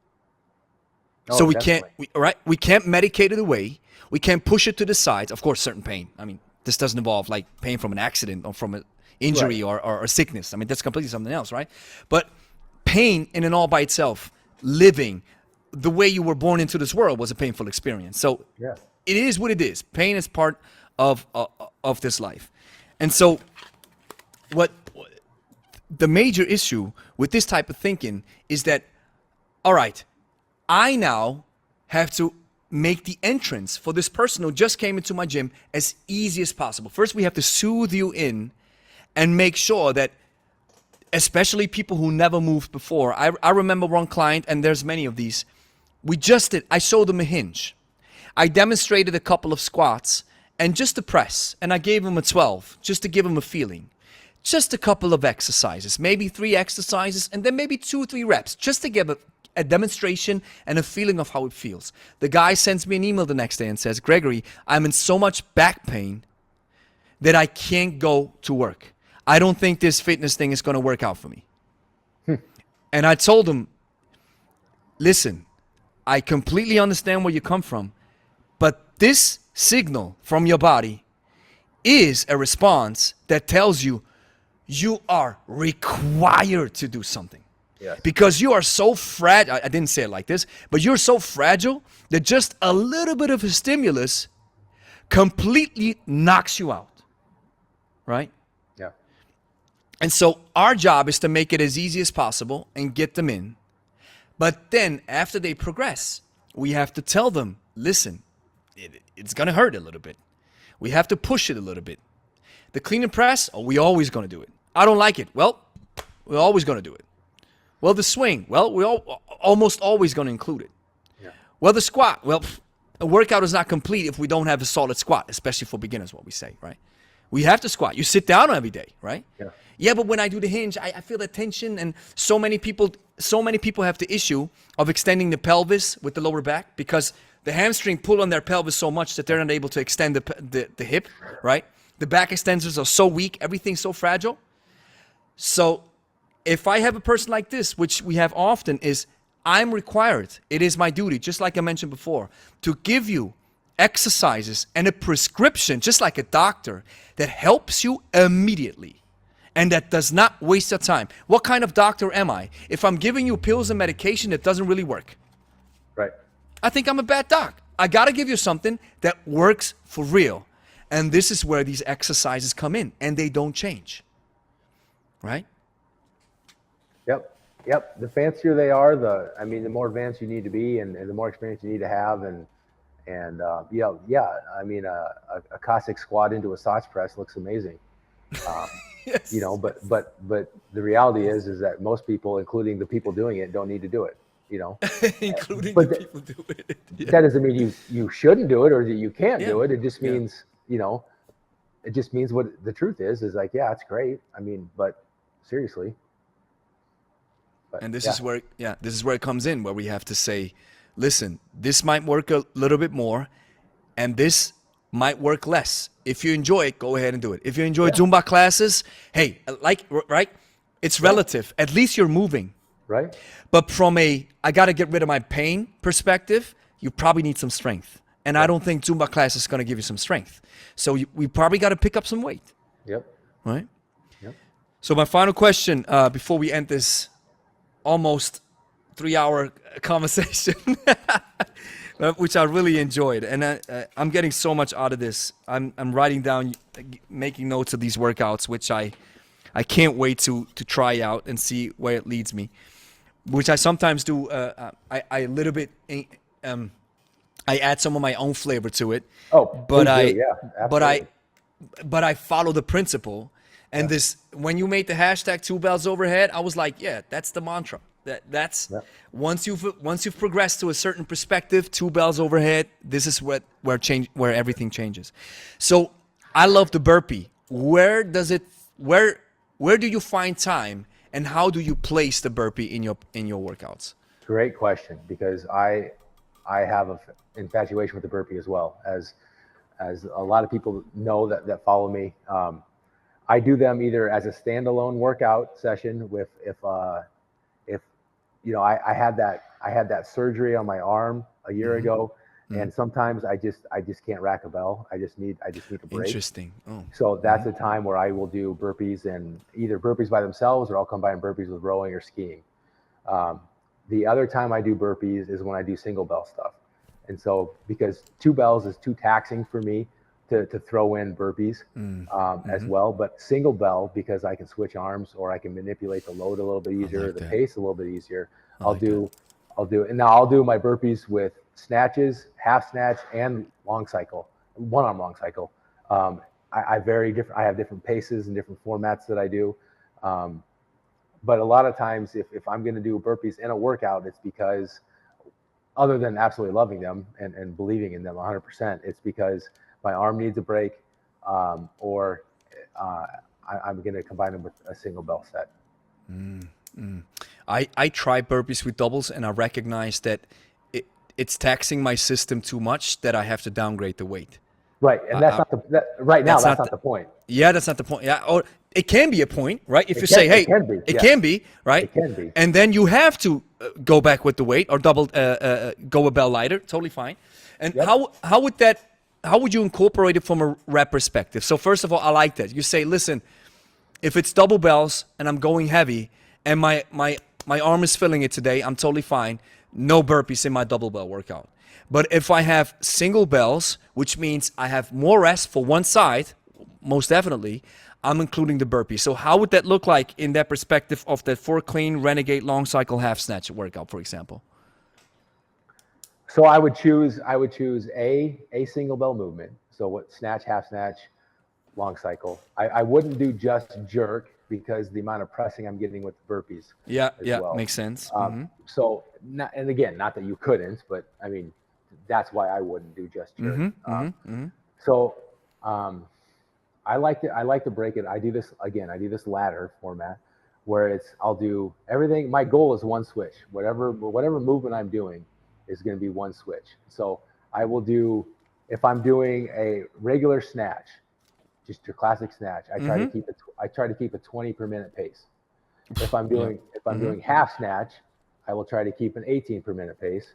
So we can't medicate it away. We can't push it to the sides. Of course, certain pain. I mean, this doesn't involve like pain from an accident or from an injury or sickness. I mean, that's completely something else, right? But pain in and all by itself, living the way you were born into this world was a painful experience. So it is what it is. Pain is part of this life. And so what the major issue with this type of thinking is that, all right, I now have to make the entrance for this person who just came into my gym as easy as possible. First, we have to soothe you in and make sure that, especially people who never moved before. I remember one client, and there's many of these. I showed them a hinge. I demonstrated a couple of squats and just a press, and I gave them a 12 just to give them a feeling. Just a couple of exercises, maybe 3 exercises, and then maybe 2 or 3 reps, just to give a demonstration and a feeling of how it feels. The guy sends me an email the next day and says, Gregory, I'm in so much back pain that I can't go to work. I don't think this fitness thing is going to work out for me. And I told him, listen, I completely understand where you come from, but this signal from your body is a response that tells you you are required to do something. Yes. Because you are so fragile. I didn't say it like this, but you're so fragile that just a little bit of a stimulus completely knocks you out. Right? Yeah. And so our job is to make it as easy as possible and get them in. But then after they progress, we have to tell them, listen, it's going to hurt a little bit. We have to push it a little bit. The clean and press, we always going to do it. I don't like it. Well, we're always going to do it. Well, the swing, we're almost always going to include it. Yeah. Well, the squat, a workout is not complete if we don't have a solid squat, especially for beginners, what we say, right? We have to squat. You sit down every day, right? Yeah, but when I do the hinge, I feel the tension, and so many people have the issue of extending the pelvis with the lower back because the hamstring pull on their pelvis so much that they're not able to extend the hip, right? The back extensors are so weak, everything's so fragile. So if I have a person like this, which we have often, is I'm required, it is my duty, just like I mentioned before, to give you exercises and a prescription, just like a doctor, that helps you immediately and that does not waste your time. What kind of doctor am I if I'm giving you pills and medication that doesn't really work? Right. I think I'm a bad doc. I got to give you something that works for real. And this is where these exercises come in, and they don't change. Right? Yep. The fancier they are, the more advanced you need to be, and the more experience you need to have, and I mean, a Cossack squat into a Sots press looks amazing. Yes. But the reality is that most people, including the people doing it, don't need to do it. Including the people doing it. Yeah. That doesn't mean you shouldn't do it or that you can't do it. It just means it just means what the truth is like, yeah, it's great. I mean, but seriously. And this is where it comes in, where we have to say, listen, this might work a little bit more, and this might work less. If you enjoy it, go ahead and do it. If you enjoy Zumba classes, hey, right? It's relative. At least you're moving. Right. But from I got to get rid of my pain perspective, you probably need some strength. And I don't think Zumba class is going to give you some strength. So we probably got to pick up some weight. Yep. Right? Yep. So my final question before we end this almost 3-hour conversation, which I really enjoyed. And I'm getting so much out of this. I'm writing down, making notes of these workouts, which I can't wait to try out and see where it leads me, which I sometimes do. I I add some of my own flavor to it. Oh, But please do. I, Yeah, but I, absolutely. but I follow the principle. And Yeah, this, when you made the hashtag two bells overhead, I was like, yeah, that's the mantra. That's yeah. once you've progressed to a certain perspective, two bells overhead. This is where everything changes. So I love the burpee. Where do you find time, and how do you place the burpee in your workouts? Great question, because I have a infatuation with the burpee as well, as a lot of people know that follow me. I do them either as a standalone workout session with if I had that surgery on my arm a year ago, and sometimes I just can't rack a bell. I just need a break. Interesting. Oh. So that's a time where I will do burpees, and either burpees by themselves, or I'll combine burpees with rowing or skiing. Um, the other time I do burpees is when I do single bell stuff. And so, because two bells is too taxing for me to throw in burpees as well, but single bell, because I can switch arms, or I can manipulate the load a little bit easier, like the that. pace a little bit easier. I I'll like that. do, and now I'll do my burpees with snatches, half snatch, and long cycle, one arm long cycle. I have different paces and different formats that I do. Um, but a lot of times, if I'm going to do burpees in a workout, it's because, other than absolutely loving them and believing in them 100%, it's because my arm needs a break, or I'm going to combine them with a single bell set. I try burpees with doubles, and I recognize that it's taxing my system too much, that I have to downgrade the weight. Right, and that's not right now. That's not the point. Yeah, that's not the point. Yeah, or it can be a point, right? If you It say, hey, can be. it Yeah. can be, right? It can be. And then you have to go back with the weight, or double, go a bell lighter. Totally fine. And Yep. how would you incorporate it from a rep perspective? So first of all, I like that you say, listen, if it's double bells and I'm going heavy, and my arm is filling it today, I'm totally fine. No burpees in my double bell workout. But if I have single bells, which means I have more rest for one side, most definitely, I'm including the burpee. So how would that look like in that perspective of that 4 clean renegade long cycle half snatch workout, for example? So I would choose a single bell movement. So what, snatch, half snatch, long cycle. I wouldn't do just jerk, because the amount of pressing I'm getting with the burpees. Yeah, Well. makes sense. So, and again, not that you couldn't, but I mean, that's why I wouldn't do just jerk. So I like to break it. I do this ladder format, where I'll do everything. My goal is one switch. Whatever movement I'm doing is going to be one switch. So I will do, if I'm doing a regular snatch, just your classic snatch, I try to keep a 20 per minute pace. If I'm doing half snatch, I will try to keep an 18 per minute pace.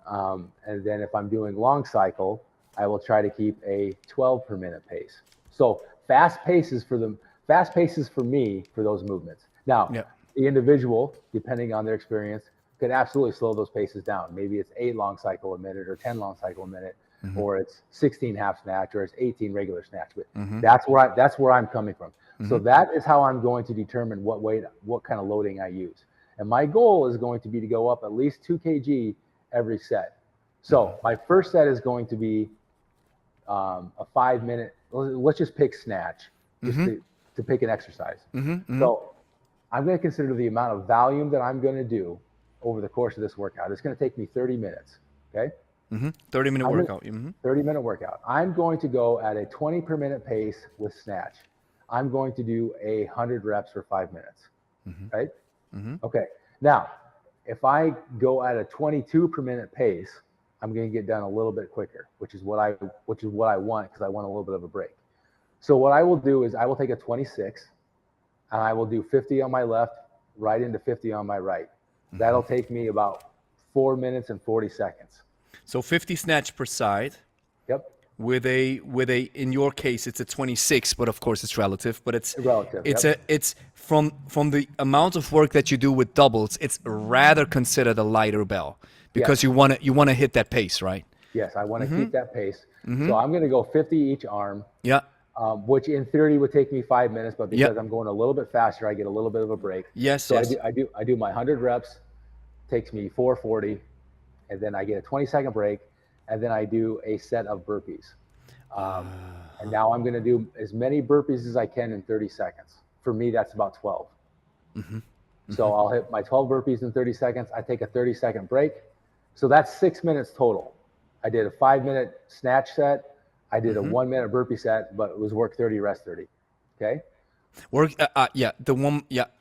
And then if I'm doing long cycle, I will try to keep a 12 per minute pace. So fast paces for me for those movements. Now, the individual, depending on their experience, could absolutely slow those paces down. Maybe it's 8 long cycle a minute, or 10 long cycle a minute, or it's 16 half snatch, or it's 18 regular snatch. But that's where I'm coming from. So that is how I'm going to determine what kind of loading I use. And my goal is going to be to go up at least 2 kg every set. So my first set is going to be a 5 minute. Let's just pick snatch, just to pick an exercise. So I'm going to consider the amount of volume that I'm going to do over the course of this workout. It's going to take me 30 minutes. Okay. 30-minute workout. 30-minute workout. I'm going to go at a 20 per minute pace with snatch. I'm going to do 100 reps for 5 minutes. Right. Okay. Now, if I go at a 22 per minute pace, I'm going to get done a little bit quicker, which is what I want, because I want a little bit of a break. So what I will do is I will take a 26, and I will do 50 on my left, right into 50 on my right. That'll take me about 4 minutes and 40 seconds. So 50 snatch per side. Yep. With a in your case it's a 26, but of course it's relative. But it's relative. It's from the amount of work that you do with doubles, it's rather considered a lighter bell, because you want to hit that pace, right? Yes, I want to keep that pace. So I'm going to go 50 each arm. Yeah. Which in theory would take me 5 minutes, but because I'm going a little bit faster, I get a little bit of a break. Yes. So I do my 100 reps, takes me 440, and then I get a 20-second break, and then I do a set of burpees. And now I'm going to do as many burpees as I can in 30 seconds. For me, that's about 12. So I'll hit my 12 burpees in 30 seconds. I take a 30-second break. So that's 6 minutes total. I did a 5-minute snatch set. I did a 1-minute burpee set, but it was work 30, rest 30. Okay. Work,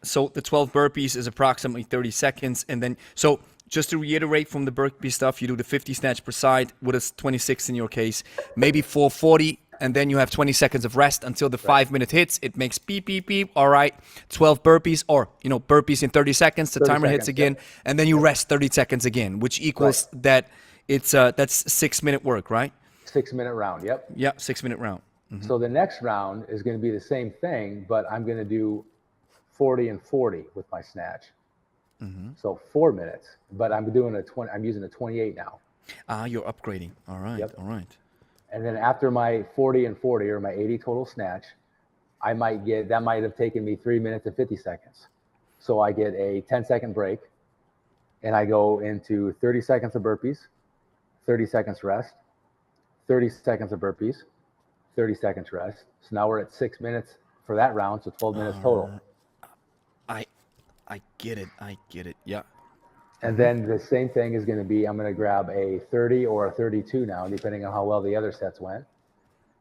So the 12 burpees is approximately 30 seconds. And then, so just to reiterate from the burpee stuff, you do the 50 snatch per side, what is 26 in your case, maybe 440, and then you have 20 seconds of rest until the 5-minute hits. It makes beep, beep, beep. All right, 12 burpees, or, burpees in 30 seconds. The timer hits again, and then you rest 30 seconds again, which equals that it's that's 6-minute work, right? 6-minute round. Yep. Yeah, 6-minute round. So the next round is going to be the same thing, but I'm going to do 40 and 40 with my snatch. So 4 minutes, but I'm doing I'm using a 28 now. You're upgrading. All right. All right. And then after my 40 and 40, or my 80 total snatch, that might have taken me 3 minutes and 50 seconds. So I get a 10-second break, and I go into 30 seconds of burpees, 30 seconds rest, 30 seconds of burpees, 30 seconds rest. So now we're at 6 minutes for that round, so 12 minutes total. I get it. Yeah. And then the same thing is going to be, I'm going to grab a 30 or a 32 now, depending on how well the other sets went.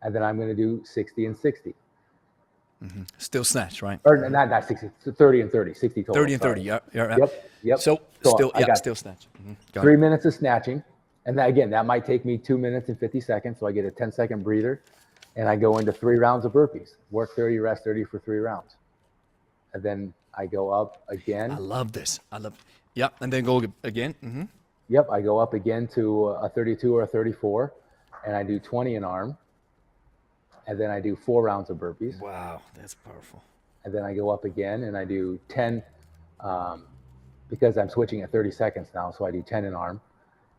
And then I'm going to do 60 and 60. Still snatch, right? Or not 60, 30 and 30, 60 total. 30 and 30, yeah. Yep. So still snatch. 3 minutes of snatching. And then, again, that might take me 2 minutes and 50 seconds. So I get a 10-second breather, and I go into 3 rounds of burpees. Work 30, rest 30 for 3 rounds. And then I go up again. I love this. Yeah, and then go again. Yep, I go up again to a 32 or a 34, and I do 20 an arm. And then I do 4 rounds of burpees. Wow, that's powerful. And then I go up again, and I do 10, because I'm switching at 30 seconds now, so I do 10 an arm.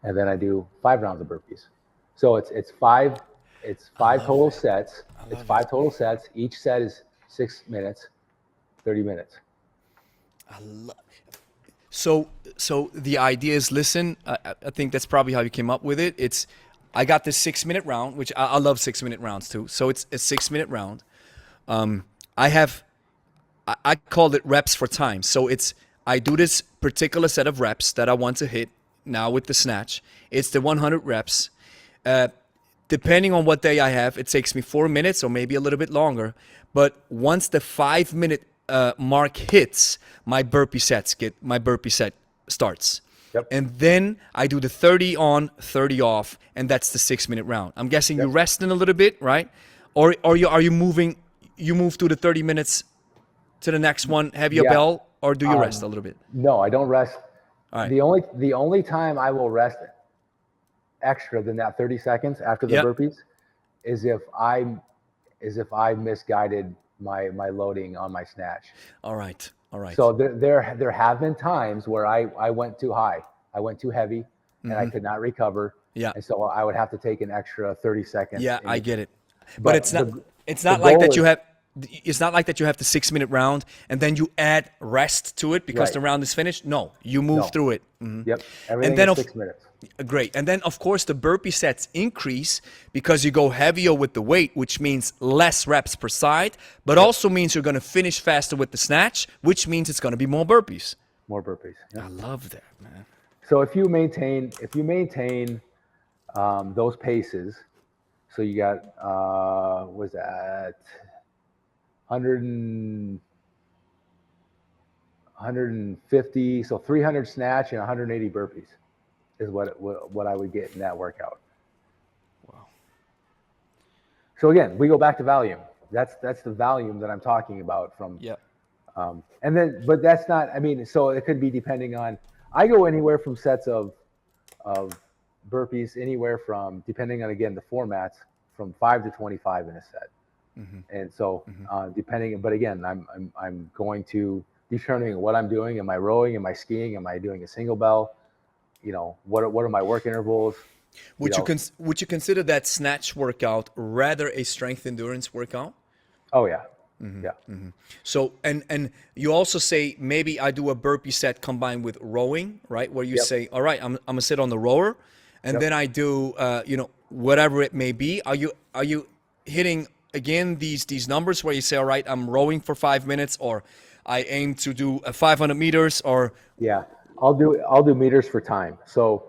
And then I do 5 rounds of burpees. So it's five total sets. It's 5 total sets. Each set is 6 minutes, 30 minutes. So the idea is, listen, I think that's probably how you came up with it. I got this 6-minute round, which I love 6-minute rounds too. So it's a 6-minute round. I called it reps for time. So I do this particular set of reps that I want to hit now with the snatch. It's the 100 reps. Depending on what day I have, it takes me 4 minutes or maybe a little bit longer. But once the 5-minute mark hits, my burpee set starts. Yep. And then I do the 30 on, 30 off, and that's the 6-minute round. I'm guessing you're resting a little bit, right? Or are you moving? You move through the 30 minutes to the next one, have your bell, or do you rest a little bit? No, I don't rest. All right. The only time I will rest extra than that 30 seconds after the burpees is if I misguided my loading on my snatch. All right. So there have been times where I went too high, I went too heavy, and I could not recover. Yeah. And so I would have to take an extra 30 seconds. Yeah, I get it. But it's not like that you have. It's not like that you have the 6-minute round and then you add rest to it because the round is finished. No, you move through it. Yep. Everything is 6 minutes. Great. And then, of course, the burpee sets increase because you go heavier with the weight, which means less reps per side, but also means you're going to finish faster with the snatch, which means it's going to be more burpees. More burpees. Yep. I love that, man. So if you maintain those paces, so you got, was that 150, so 300 snatch and 180 burpees is what I would get in that workout. Wow. So again, we go back to volume. That's the volume that I'm talking about from. Yeah. And then, but that's not, I mean, so it could be depending on, I go anywhere from sets of burpees, anywhere from, depending on, again, the formats, from 5 to 25 in a set. And so depending, but again, I'm going to determining what I'm doing. Am I rowing? Am I skiing? Am I doing a single bell? What are my work intervals? Would you consider that snatch workout rather a strength endurance workout? Oh yeah. So and you also say maybe I do a burpee set combined with rowing, right? Where you say, all right, I'm gonna sit on the rower, and Yep. then I do whatever it may be. Are you hitting again these numbers where you say, all right, I'm rowing for 5 minutes, or I aim to do 500 meters, or Yeah, I'll do meters for time. So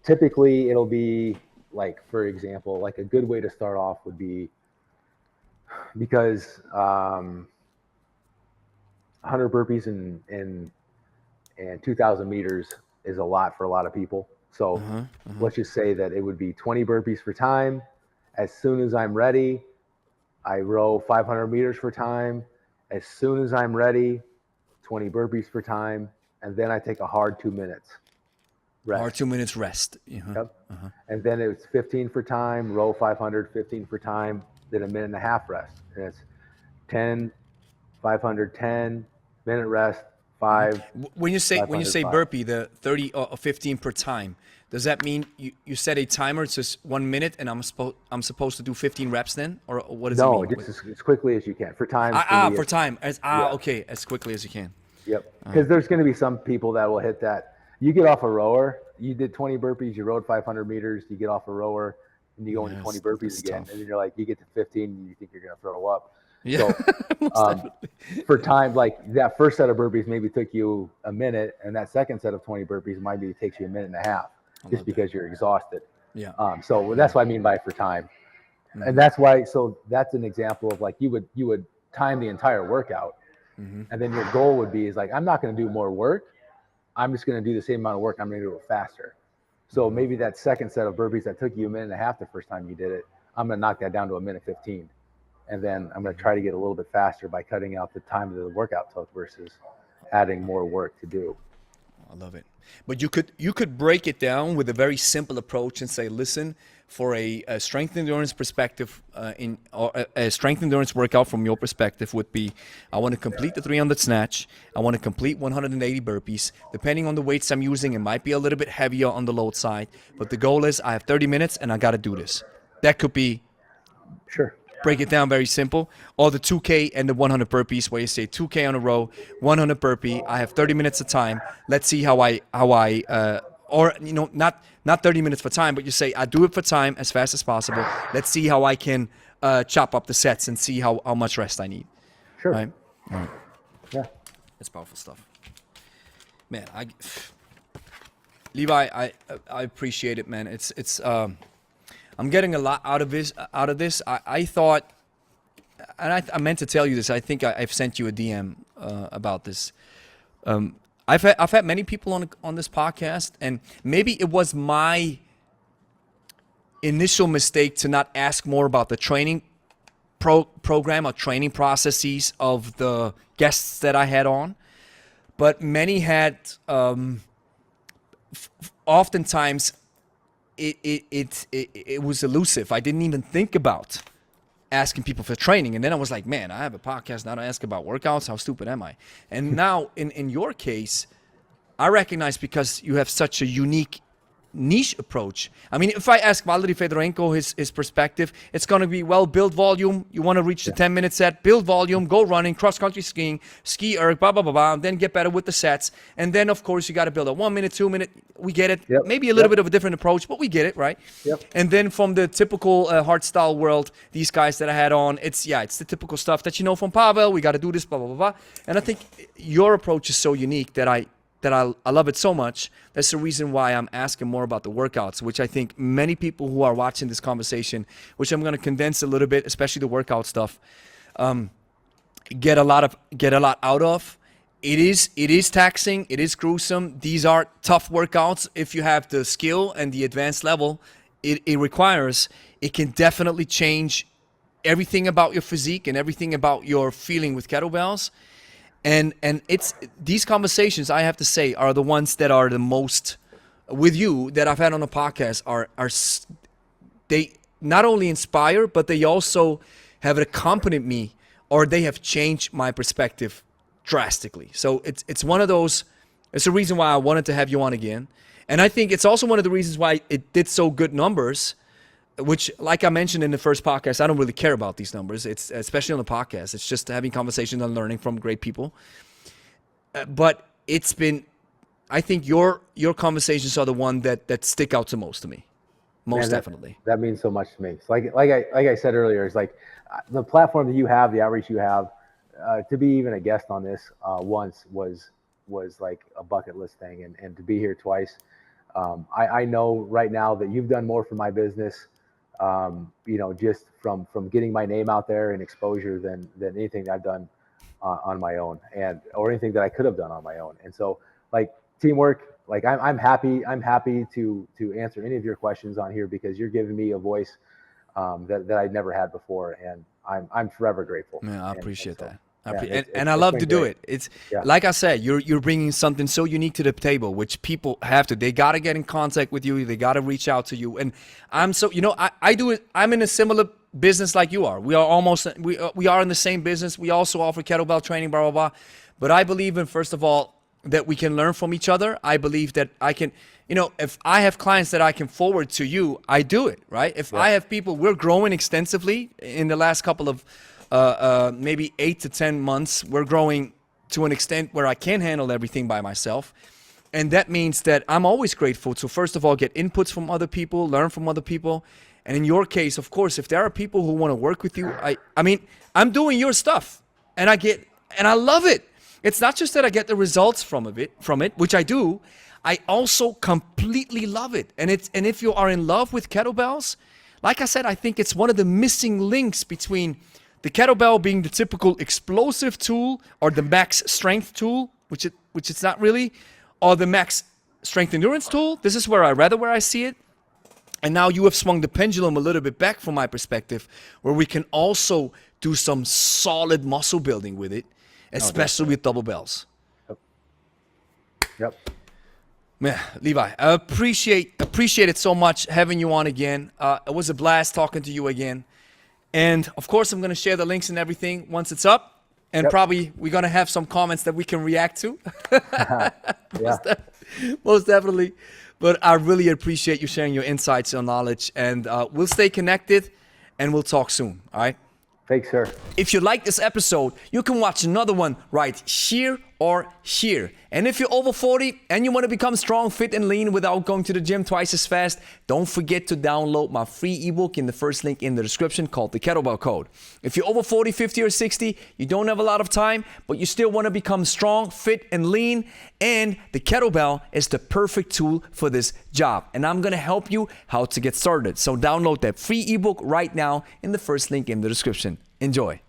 typically it'll be like, for example, like a good way to start off would be, because 100 burpees and 2,000 meters is a lot for a lot of people. So let's just say that it would be 20 burpees for time. As soon as I'm ready, I row 500 meters for time. As soon as I'm ready, 20 burpees for time. And then I take a hard 2 minutes rest. hard 2 minutes rest. Yep. And then it's 15 for time, row 500, 15 for time, then a minute and a half rest. And it's 10, 500, 10, minute rest, 5. When you say 505. burpee, the 30 or 15 per time, does that mean you set a timer? It's just 1 minute, and I'm supposed to do 15 reps then, or what does it No, mean? just as quickly as you can. For time. For time. Yeah. Okay, as quickly as you can. Yep. Because there's going to be some people that will hit that. You get off a rower, you did 20 burpees, you rowed 500 meters, you get off a rower, and you go into 20 burpees that's again. tough. And then you're like, you get to 15, and you think you're going to throw up. Yeah. So for time, like that first set of burpees maybe took you a minute, and that second set of 20 burpees maybe takes you a minute and a half, just because you're exhausted. Yeah. So that's what I mean by for time. And that's why, so that's an example of like, you would time the entire workout. And then your goal would be is like, I'm not going to do more work. I'm just going to do the same amount of work. I'm going to do it faster. So maybe that second set of burpees that took you a minute and a half the first time you did it, I'm going to knock that down to a minute 15. And then I'm going to try to get a little bit faster by cutting out the time that the workout took versus adding more work to do. I love it. But you could break it down with a very simple approach and say, listen, for a strength endurance perspective, a strength endurance workout from your perspective would be, I want to complete the 300 snatch. I want to complete 180 burpees. Depending on the weights I'm using, it might be a little bit heavier on the load side. But the goal is I have 30 minutes and I got to do this. That could be, sure. Break it down very simple. Or the 2K and the 100 burpees, where you say 2K on a row, 100 burpee. I have 30 minutes of time. Let's see how I or not 30 minutes for time, but you say I do it for time as fast as possible. Let's see how I can chop up the sets and see how much rest I need. Sure. Right? All right. Yeah. That's powerful stuff. Man, Levi, I appreciate it, man. It's I'm getting a lot out of this. I thought, and I meant to tell you this. I think I've sent you a DM about this. I've had many people on this podcast, and maybe it was my initial mistake to not ask more about the training program or training processes of the guests that I had on. But many had, oftentimes, it was elusive. I didn't even think about asking people for training. And then I was like, man, I have a podcast now to ask about workouts. How stupid am I? And now in your case, I recognize, because you have such a unique niche approach. I mean, if I ask Valery Fedorenko his perspective, it's going to be, well, build volume. You want to reach the 10-minute set, build volume, go running, cross-country skiing, ski erg, blah, blah, blah, blah, and then get better with the sets. And then, of course, you got to build a 1 minute, 2 minute. We get it. Yep. Maybe a little bit of a different approach, but we get it, right? Yep. And then from the typical hardstyle world, these guys that I had on, it's the typical stuff that you know from Pavel. We got to do this, blah, blah, blah, blah. And I think your approach is so unique that I love it so much. That's the reason why I'm asking more about the workouts, which I think many people who are watching this conversation, which I'm going to condense a little bit, especially the workout stuff, get a lot out of. It is taxing. It is gruesome. These are tough workouts. If you have the skill and the advanced level it requires, it can definitely change everything about your physique and everything about your feeling with kettlebells. And it's these conversations, I have to say, are the ones that are the most with you that I've had on the podcast. Are they not only inspire, but they also have accompanied me, or they have changed my perspective drastically. So it's one of those. It's the reason why I wanted to have you on again, and I think it's also one of the reasons why it did so good numbers. Which, like I mentioned in the first podcast, I don't really care about these numbers. It's especially on the podcast. It's just having conversations and learning from great people. But it's been I think your conversations are the one that stick out the most to me. Most definitely. That means so much to me. So like I said earlier, it's like the platform that you have, the outreach you have, to be even a guest on this once was like a bucket list thing, and to be here twice. I know right now that you've done more for my business, just from getting my name out there and exposure than anything that I've done on my own, or anything that I could have done on my own. And so, like, teamwork, like I'm happy to answer any of your questions on here, because you're giving me a voice that I never had before, and I'm forever grateful. Yeah, I appreciate that. And I love to do it. It's like I said, you're bringing something so unique to the table, which people have to. They got to get in contact with you. They got to reach out to you. And I'm so, I do it. I'm in a similar business like you are. We are in the same business. We also offer kettlebell training, blah, blah, blah. But I believe in, first of all, that we can learn from each other. I believe that I can, if I have clients that I can forward to you, I do it, right? If I have people, we're growing extensively in the last couple of maybe 8 to 10 months. We're growing to an extent where I can't handle everything by myself. And that means that I'm always grateful to, first of all, get inputs from other people, learn from other people. And in your case, of course, if there are people who want to work with you, I mean, I'm doing your stuff, and I love it. It's not just that I get the results from it, which I do. I also completely love it. And if you are in love with kettlebells, like I said, I think it's one of the missing links between the kettlebell being the typical explosive tool, or the max strength tool, which it's not really, or the max strength endurance tool. This is where I see it. And now you have swung the pendulum a little bit back from my perspective, where we can also do some solid muscle building with it, especially with double bells. Yep. Man, Levi, I appreciate it so much having you on again. It was a blast talking to you again. And of course, I'm going to share the links and everything once it's up. And probably we're going to have some comments that we can react to. Most definitely. But I really appreciate you sharing your insights and knowledge. And we'll stay connected, and we'll talk soon. All right? Thanks, sir. If you like this episode, you can watch another one right here or here. And if you're over 40 and you want to become strong, fit, and lean without going to the gym twice as fast, don't forget to download my free ebook in the first link in the description called the Kettlebell Code. If you're over 40, 50, or 60, you don't have a lot of time, but you still want to become strong, fit, and lean, and the kettlebell is the perfect tool for this job. And I'm going to help you how to get started. So download that free ebook right now in the first link in the description. Enjoy.